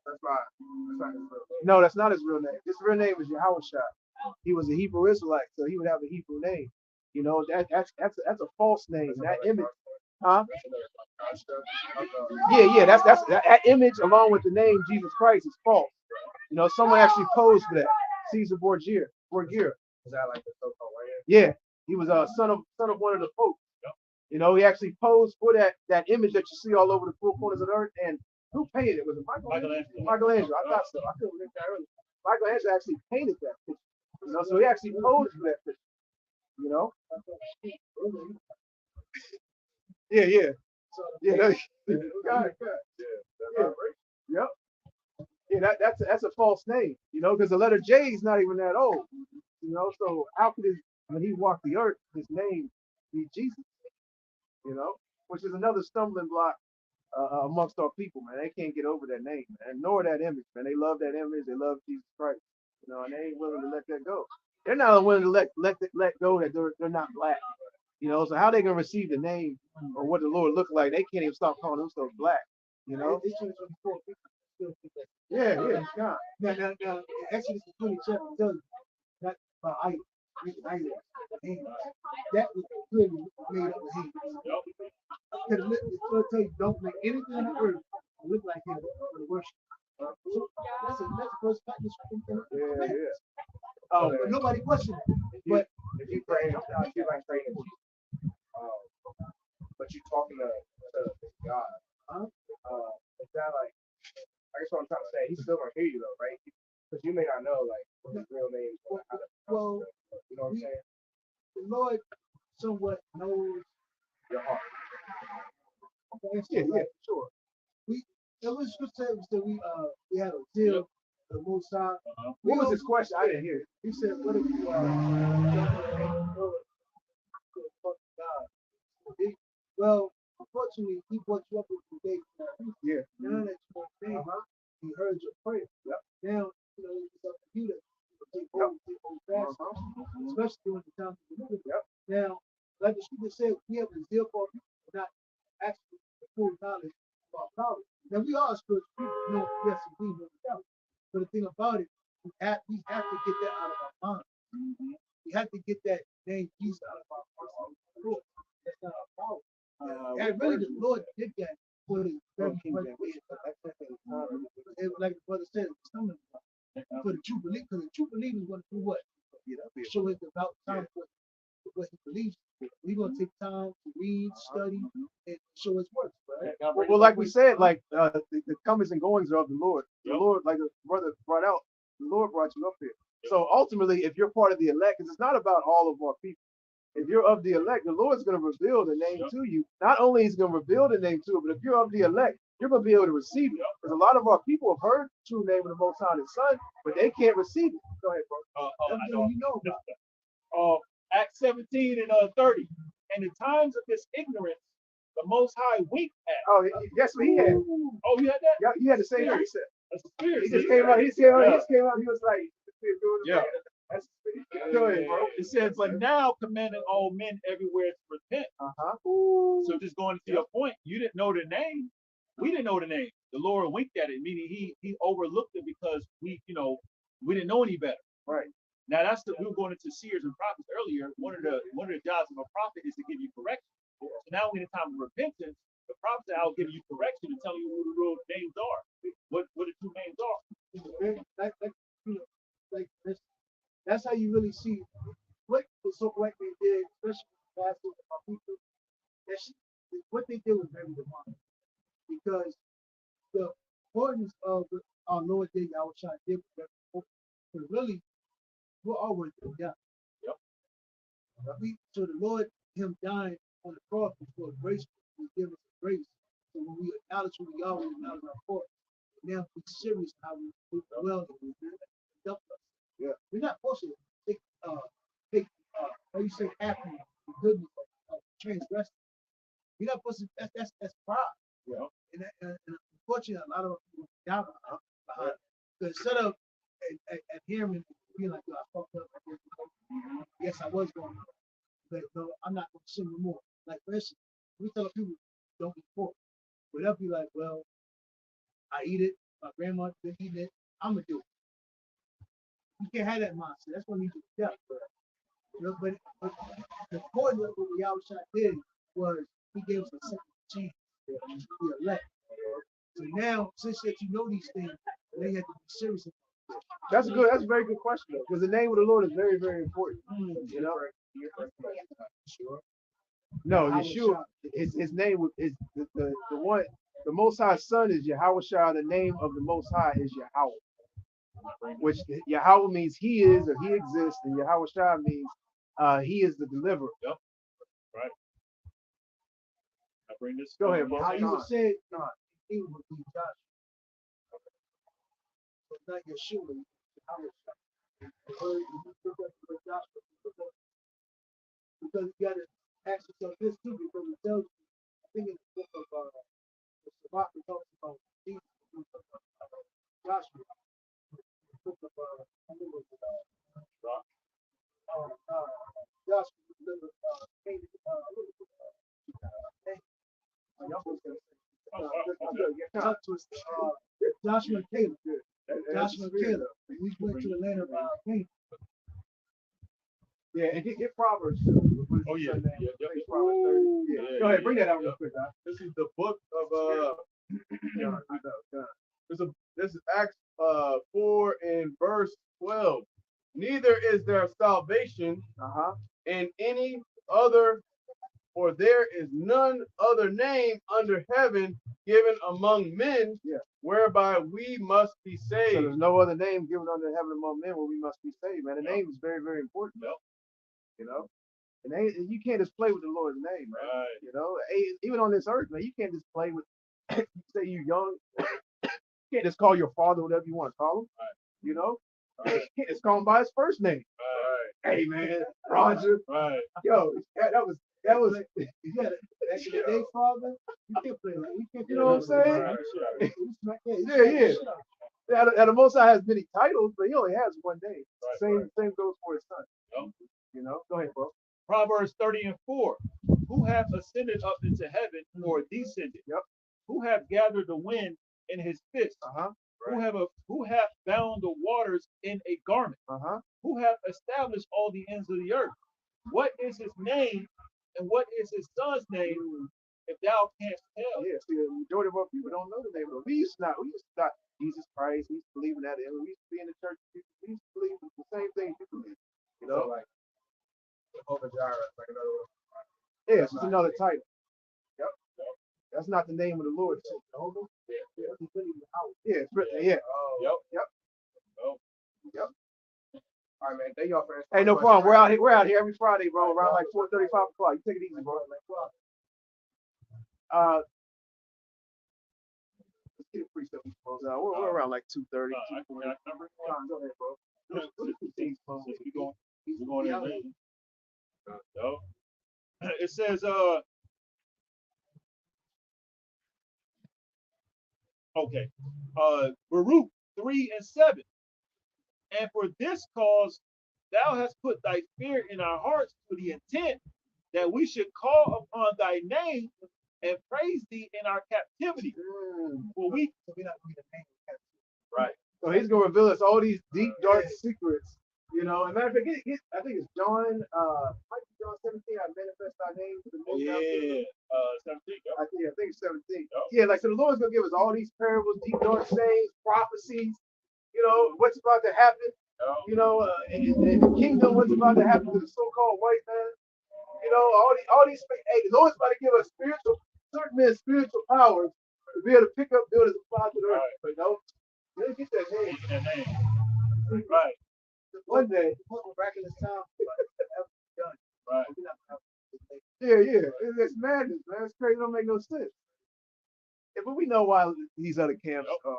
That's not his real name. No, that's not his real name. His real name is Yahushua. He was a Hebrew Israelite, so he would have a Hebrew name. You know, that's a false name. That image, huh? Yeah. That image along with the name Jesus Christ is false. You know, someone actually posed for that. Caesar Borgia. Is that like the so-called white? Yeah, he was a son of one of the popes. You know, he actually posed for that image that you see all over the four corners of the earth. And who painted it? Was it Michelangelo? Michelangelo. I thought so. I couldn't remember that earlier. Michelangelo actually painted that picture. You know, so he actually posed for that picture. You know? Yeah. Yep. Yeah, that's a false name. You know, because the letter J is not even that old. You know, so how could when he walked the earth, his name be Jesus? You know, which is another stumbling block amongst our people, man. They can't get over that name, man, nor that image, man. They love that image. They love Jesus Christ, you know, and they ain't willing to let that go. They're not willing to let go that they're not black, you know. So how they gonna receive the name or what the Lord look like? They can't even stop calling themselves black, you know. Yeah. Now, Exodus 20 chapter tells you that about idols. That was clearly made up of hands. Because it's going to tell you, don't make anything on the earth look like him for the worship. So that's the first practice. Yeah. But nobody questioned it. If you pray, you like praying in Jesus' talking to God. Is that like? I guess what I'm trying to say, he's still gonna hear you though, right? Because you may not know like what his real name is. Or how to Well, you know what I'm saying? the Lord somewhat knows Your heart. yeah, sure. We it was said that we had a deal the Most High. What was his question? I didn't hear it. He said, "What if you well, unfortunately, he brought you up with the day. Yeah. Now that you're saying, he heard your prayer. Yep. Now, it's up to you to take hold fast, especially during the time of the movie. Yep. Now, like the scripture said, we have a zeal for people, not actually the full knowledge of our power. Now, we are spiritual people. Yes, we know that. But the thing about it, we have to get that out of our mind. We have to get that name Jesus out of our mind. That's not our power. And really, the Lord did that for the very first way. Like the brother said, it's coming for the true believer. Because the true believer is going to do what? Show us about time for what he believes. We're going to take time to read, study, and show his works. Right? Well, like we said, like the comings and goings are of the Lord. The Lord, like the brother brought out, the Lord brought you up here. So ultimately, if you're part of the elect, because it's not about all of our people. If you're of the elect, the Lord's going to reveal the name to you. Not only is he going to reveal the name to you, but if you're of the elect, you're going to be able to receive it. Because a lot of our people have heard the true name of the Most High and His Son, but they can't receive it. Go ahead, bro. You know about. Acts 17 and 30. In the times of this ignorance, the Most High winked at. Oh, yes, what he had. Oh, you had that? Yeah, he had the same thing. He said. That's the spirit. He just came out. He just came out. He was like, yeah. That's go ahead, bro. It says, but now commanding all men everywhere to repent. So just going to your point, you didn't know the name. We didn't know the name. The Lord winked at it, meaning he overlooked it because we didn't know any better. Right. Now we were going into seers and prophets earlier. One of the jobs of a prophet is to give you correction. So now we're in a time of repentance. The prophet I'll give you correction and tell you who the real names are. What the two names are. That's how you really see what the so-called they did, especially the pastors and our people. What they did was very demonic. Because the importance of our Lord did Yahushua did was very important. But really, we're all working together. So the Lord, him dying on the cross was for grace, he gave us grace. So when we acknowledge who we are, we acknowledge our fault. Now be serious how we do well and we help us. Yeah. We're not supposed to take how you say happy the goodness of transgressing. You're not supposed to that's pride. Yeah. And unfortunately a lot of people doubt behind it. So instead of adhering and being like, I fucked up, yes, I was going on. But no, I'm not going to sin no more. Like for instance, we tell people don't eat pork. But they'll be like, well, I eat it, my grandma been eating it, I'm gonna do it. You can't have that mindset. That's what leads you to death. But the point of what Yahushua did was he gave us a second chance to be elect. So now, since that you know these things, then you have to be serious about it. That's a very good question, because the name of the Lord is very, very important. You know? No, Yeshua, his name is the one, the Most High Son is Yahushua. The name of the Most High is Yahweh, which Yahweh means he is or he exists, and Yahushua means he is the deliverer. Yep. Right. I bring this. Go ahead, bro. How you would say it, he would be Joshua. So it's not Yeshua, because you got to ask yourself this too, because it tells you, I think in the book of the Shabbat, it talks about Jesus, Joshua, the book of I think it was Joshua, Joshua and Caleb. Joshua and Caleb. We went to the land of Canaan. Yeah, and get Proverbs too. Oh yeah. Proverbs 30. Yeah. Go ahead, bring that out real quick. This is the book of this is Acts 4 and verse 12. Neither is there salvation in any other, For there is none other name under heaven given among men Yeah. whereby we must be So saved. there's no other name given under heaven among men where we must be saved, man. The Yep. name is very, very important. Yep. You know? And you can't just play with the Lord's name, man. Right. You know, even on this earth, man, you can't just play with say you young. You can't just call your father whatever you want to call him. Right. You know? Right. You can't just call him by his first name. Right. Hey man, Roger. Right. Yo, that was You got it. Back in the day, father, you can't play like you can't. You know what I'm saying? Right. You smack that. Yeah, yeah. Now, the Most High has many titles, but he only has one name. Right, Same goes for his son. Yep. You know? Go ahead, bro. Proverbs 30:4. Who hath ascended up into heaven or descended? Yep. Who hath gathered the wind in his fist? Uh-huh. Who hath bound the waters in a garment? Uh-huh. Who hath established all the ends of the earth? What is his name and what is his son's name? If thou canst tell. Yeah, see, the majority of our people don't know the name of it. We used to not Jesus Christ. We used to believe in that. We used to be in the church. We used to believe in the same thing you believe. You know? So like Jehovah Jireh, like another one. Yeah, it's just another title. Yep. That's not the name of the Lord. It's Jehovah. Yeah, it's written. Yeah. Oh, Yep. all right, man. Thank y'all for Hey, no problem. We're out here every Friday, bro, around like 4:35 o'clock. You take it easy, bro. Let's get a free stuff. We're around like 2:30. I can number. Go ahead, bro. We're going in late. So, it says, okay, Baruch 3:7. And for this cause, thou hast put thy fear in our hearts to the intent that we should call upon thy name and praise thee in our captivity. For we, right. So he's gonna reveal us all these deep, dark secrets. You know, and matter of fact, I think it's John 17. I manifest thy name to the most high. Yeah, 17. I think it's 17. Yeah, like so the Lord's gonna give us all these parables, deep, dark sayings, prophecies. You know what's about to happen. You know, in the kingdom, what's about to happen to the so-called white man. You know, all these. Hey, the Lord's about to give us certain men spiritual powers to be able to pick up buildings and fly to the earth. Right. You know, let's get that name. Right. One day. Back in this town. Right. Yeah. It's madness, man. It's crazy. It don't make no sense. Yeah, but we know why these other camps are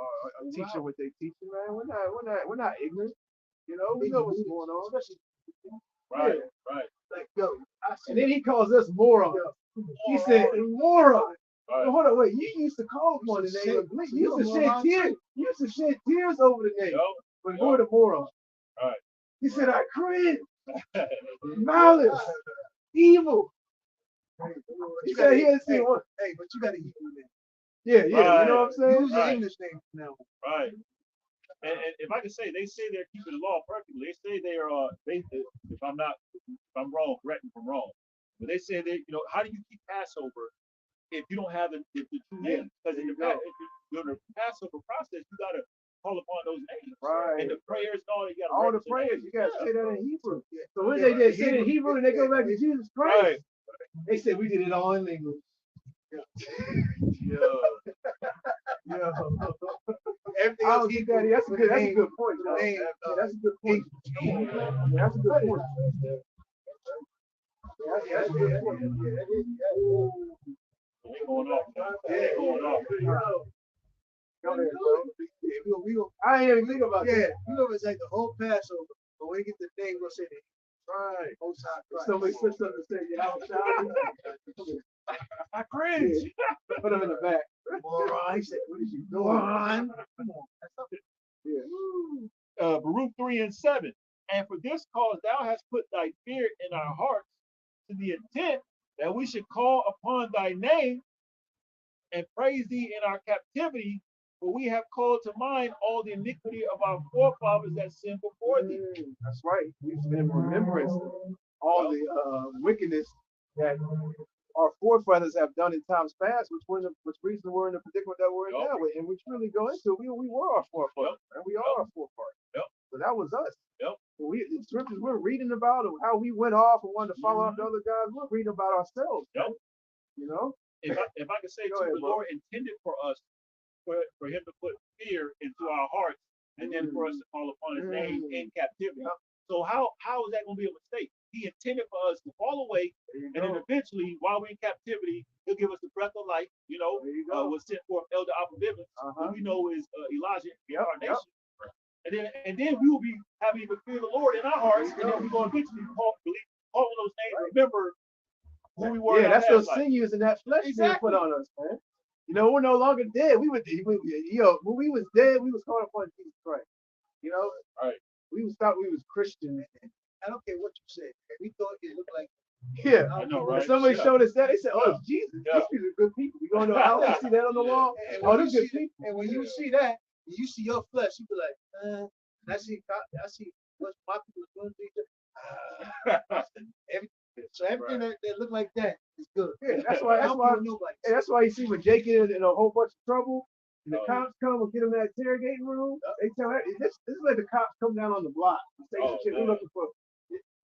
teaching what they teaching, man. We're not ignorant. You know, we know what's going on. Right. Yeah. Right. Like, yo, and then he calls us morons. He said, moron. Right. Hold on, wait. You used to call upon the name of bleak. You used to shed tears. You used to shed tears over the name. But we're the moron. Right. He said, I cringe. Malice. Evil. He said he hadn't seen one. Hey, but you got to use your name. Yeah. Right. You know what I'm saying? Use your Right. English name now. Right. And if I can say, they say they're keeping the law perfectly. They say they are. If I'm wrong, correct me if I'm wrong. But they say how do you keep Passover if you don't have the true name? Because during the Passover process, you got to call upon those names. Right. And the prayers and all, you got to. All the prayers, you got to say that in Hebrew. So when they say it in Hebrew and they go back to Jesus Christ, Right. they said we did it all in English. Yeah. Everything I else don't get that. That's a good point. The name, That's a good point. That's a good point. That's a good point. They going off. They going off. Go ahead, bro. I ain't even think about that. You know it's like the whole Passover, but when you get the name, we'll say the Right. Most High Christ. Somebody said something to say, I cringe. Put them in the back. Moron. He said, what is you doing? Yeah. Baruch 3:7. And for this cause thou hast put thy fear in our hearts to the intent that we should call upon thy name and praise thee in our captivity, for we have called to mind all the iniquity of our forefathers that sinned before thee. That's right. We've been in remembrance of all the wickedness that our forefathers have done in times past, which reason we're in the predicament that we're in now, and which really go into we were our forefathers, and we are our forefathers. Yep. So that was us. Yep. The scriptures we're reading about of how we went off and wanted to follow after other guys, we're reading about ourselves. Yep. Man. You know? If I could say Go too, ahead, the bro. Lord intended for us for him to put fear into our hearts and then for us to call upon his name in captivity. So how is that going to be a mistake? He intended for us to fall away, and then eventually, while we're in captivity, he'll give us the breath of life. You know, was sent forth Elder Abba who we know is Elijah incarnation. And then we will be having the fear of the Lord in our hearts, and then we're going to eventually call those names. Remember who we were. Yeah, that's those sinews and that flesh being put on us, man. You know, we're no longer dead. When we was dead, we was called upon Jesus Christ. You know, Right. We thought we was Christians. I don't care what you said. We thought it looked like. Yeah, I know, right? When somebody showed us that, they said, "Oh, it's Jesus. These people are good people." We going to our house, see that on the wall. And Oh, when these good people. and when you see that, you see your flesh, you be like, I see what my people are doing to each other. So everything that look like that is good. Yeah, that's why you see when Jake is in a whole bunch of trouble, and the cops come and get him in that interrogating room. They tell him this is like the cops come down on the block and say, "Shit, we're looking for."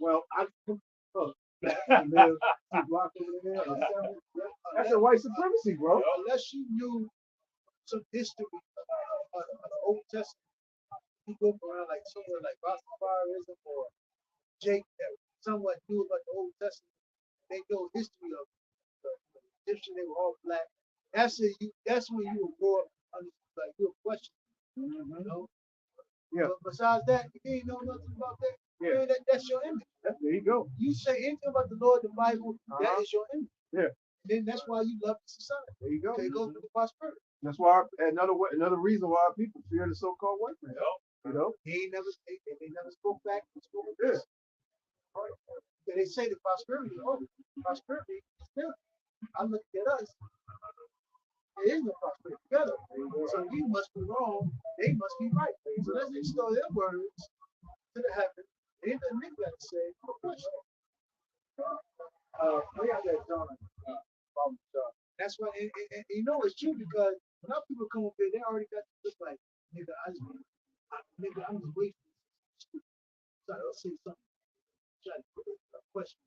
Well, live 2 blocks over there. That's a white supremacy, bro. Unless you knew some history of the Old Testament, you go around like somewhere like Rastafarianism or Jake that somewhat knew about the Old Testament. They know history of the Egyptian. They were all black. That's when you will grow up like you'll question. You know. Yeah. But besides that, you ain't know nothing about that. Yeah. That's your image. There you go. You say anything about the Lord, the Bible, that is your image. Yeah. And then that's why you love the society. There you go. They go through the prosperity. That's why another reason why people fear the so-called white man. You know. They never spoke back and spoke with this. Right. So they say the prosperity. Prosperity is good. I look at us. There is no prosperity together. So we must be wrong. They must be right. So let's extol their words to the heaven. Anything they got to say, no question. We got that John. That's why, and you know it's true because when our people come up here, they already got to look like, nigga, I'm just waiting. So I'll say something, try to put a question.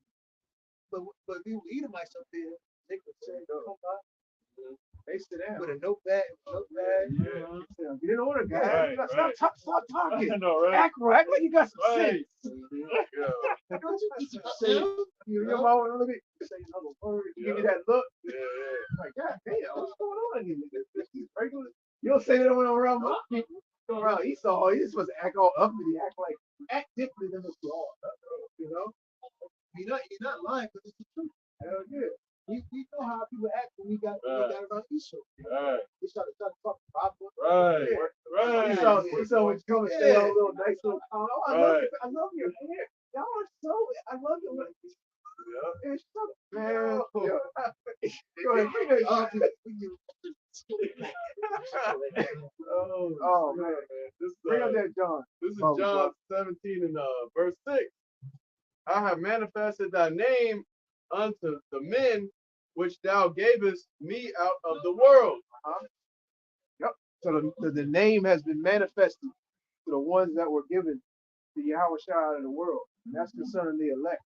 But we Edomites up there, they could say, come by. They sit down with a notepad. Yeah. Get in order, guys. Right, Stop talking. I know, right? Act like you got some sense. Yeah. Your mama look at you, say another word. Give you that look. Yeah. Like, God damn, what's going on here? Regular. You don't say that when I'm around my people. Go around Esau. You're supposed to act all uppity, act different than what you are. You know? You're not lying because it's the truth. Hell yeah. We know how people act when we got around Esau. Right. We started talking about Right. Esau would come and say all little nice little comments. Oh, I love your hair. Y'all are so. I love your. Yeah. It's so man. Go ahead, bring that up. Oh man. Bring up that John. This is John 17 and verse 6. I have manifested thy name unto the men which thou gavest me out of the world. Yep. So the name has been manifested to the ones that were given to Yahweh Shai out of the world. And that's concerning the elect.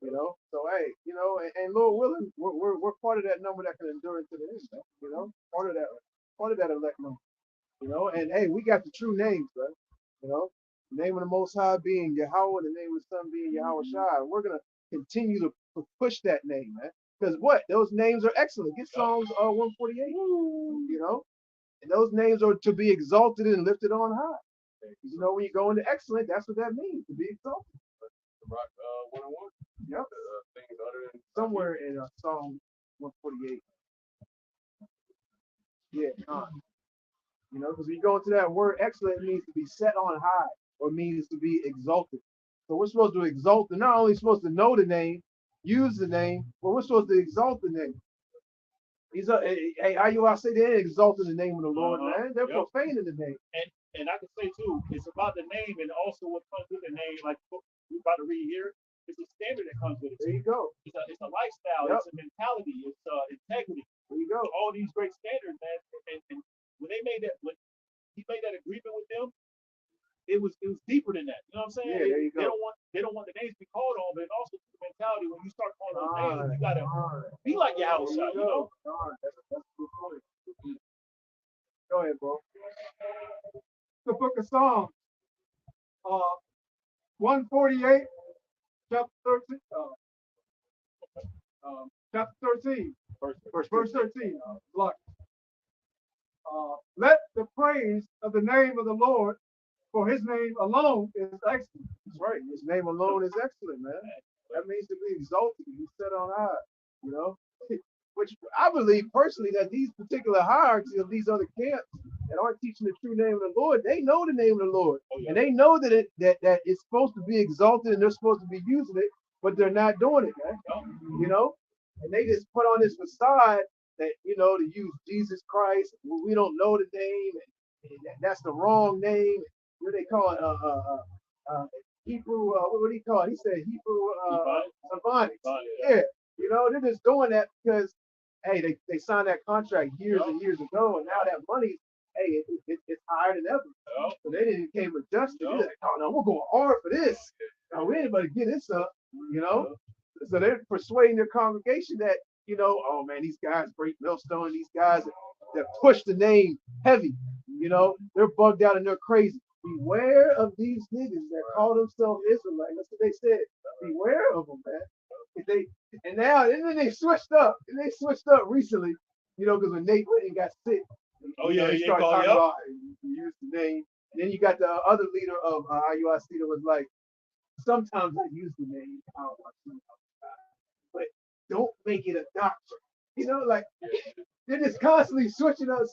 You know, so hey, you know, and Lord willing, we're part of that number that can endure into the end. You know, part of that elect number. You know, and hey, we got the true names, right? You know, the name of the Most High being Yahweh, the name of the Son being Yahweh Shai. We're gonna continue to push that name, man. Because those names are excellent. Get Psalms 148. You know, and those names are to be exalted and lifted on high. You know, when you go into excellent, that's what that means, to be exalted. Rock 101. Yep. Things other than somewhere in Psalm 148. Yeah. You know, because when you go into that word excellent, it means to be set on high or means to be exalted. So we're supposed to exalt, and not only supposed to know the name, use the name, but we're supposed to exalt the name. I say they exalting the name of the Lord, man. They're profaning the name. And I can say too, it's about the name and also what comes with the name, like we're about to read here. It's a standard that comes with it. There you go. It's a lifestyle. Yep. It's a mentality. It's integrity. There you go. All these great standards, man. And when he made that agreement with them, it was deeper than that. You know what I'm saying? Yeah, there you They go. don't want the names to be called on, but also the mentality when you start calling those names, you gotta be like your house shot, you know? That's a good point. Go ahead, bro. The book of Psalms, 148, chapter 13, chapter 13, verse 13. Block. Let the praise of the name of the Lord, for his name alone is excellent. That's right. His name alone is excellent, man. That means to be exalted, be set on high, you know? Which I believe personally that these particular hierarchies of these other camps that aren't teaching the true name of the Lord, they know the name of the Lord. And they know that that it's supposed to be exalted and they're supposed to be using it, but they're not doing it, man. You know? And they just put on this facade that, you know, to use Jesus Christ. We don't know the name, and that's the wrong name. What do they call it? Hebrew, what do you call it? He said Hebrew Ebonics. Yeah. You know, they're just doing that because, hey, they signed that contract years and years ago, and now that money, hey, it's higher than ever. So they didn't came adjusted. They're like, oh no, we're going hard for this. No, we ain't about to get this up, you know. So they're persuading their congregation that, you know, oh man, these guys break millstone, these guys that push the name heavy, you know, they're bugged out and they're crazy. Beware of these niggas that call themselves Israelites. That's what they said. Beware of them, man. And then they switched up. And they switched up recently, you know, because when Nate Whitten got sick, they started talking about he used the name. And then you got the other leader of IUIC that was like, sometimes I use the name, but don't make it a doctrine. You know, like they're just constantly switching up.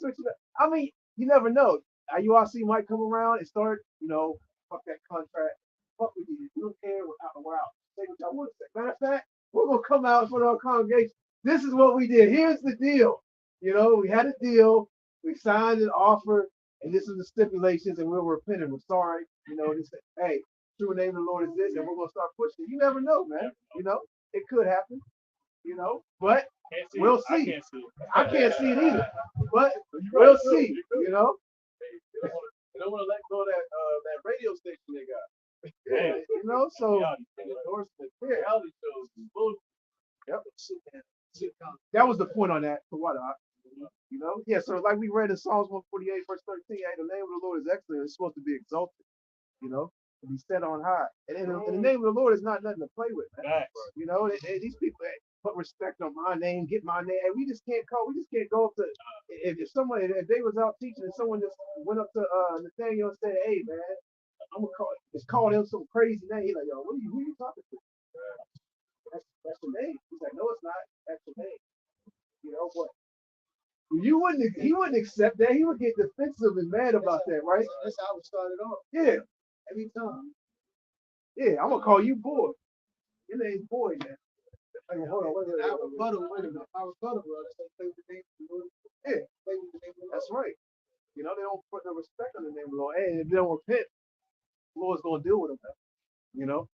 I mean, you never know. IUIC might come around and start, you know, fuck that contract. Fuck with you. You don't care. We're out. Say what y'all want to say. Matter of fact, we're gonna come out in front of our congregation. This is what we did. Here's the deal. You know, we had a deal. We signed an offer, and this is the stipulations, and we're repenting. We're sorry. You know, this. Hey, true name of the Lord is this, and we're gonna start pushing. You never know, man. You know, it could happen. You know, but we'll see. I can't see it either, but we'll see. You know. They don't want to let go of that radio station they got. Yeah, you know, so Reality shows. Yep. That was the point on that. For what? You know, yeah. So like we read in Psalms 148, verse 13, hey, the name of the Lord is excellent. It's supposed to be exalted. You know, to be set on high. And the name of the Lord is not nothing to play with, man. You know, these people put respect on my name, get my name. And we just can't go up to if they was out teaching and someone just went up to Nathaniel and said, hey man, I'm gonna call him some crazy name. He's like, yo, who you talking to? That's the name. He's like, no, it's not. That's the name. You know what? He wouldn't accept that. He would get defensive and mad about that, right? That's how it started off. Yeah. Every time. Yeah, I'm gonna call you boy. Your name's boy, man. Hold on, wait a minute. Our rebuttal, bro. That's like play with the name of the Lord. Yeah, Play with the name of the Lord. that's right. You know, they don't put no respect on the name of the Lord. And if they don't repent, the Lord's gonna deal with them, man. You know.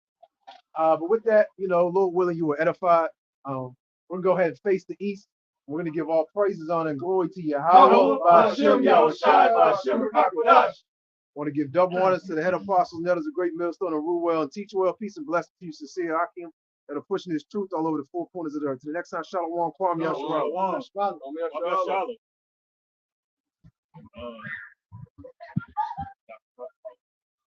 But with that, you know, Lord willing, you were edified. We're gonna go ahead and face the east. We're gonna give all praises, honor, and glory to Yahweh. Want to give double honors to the head apostles, Nettles, a great millstone, and rule well and teach well. Peace and blessings to you, sincere Akim, that are pushing this truth all over the four corners of the earth. To the next time, Shalom, Kwam, Yashua. Shalom.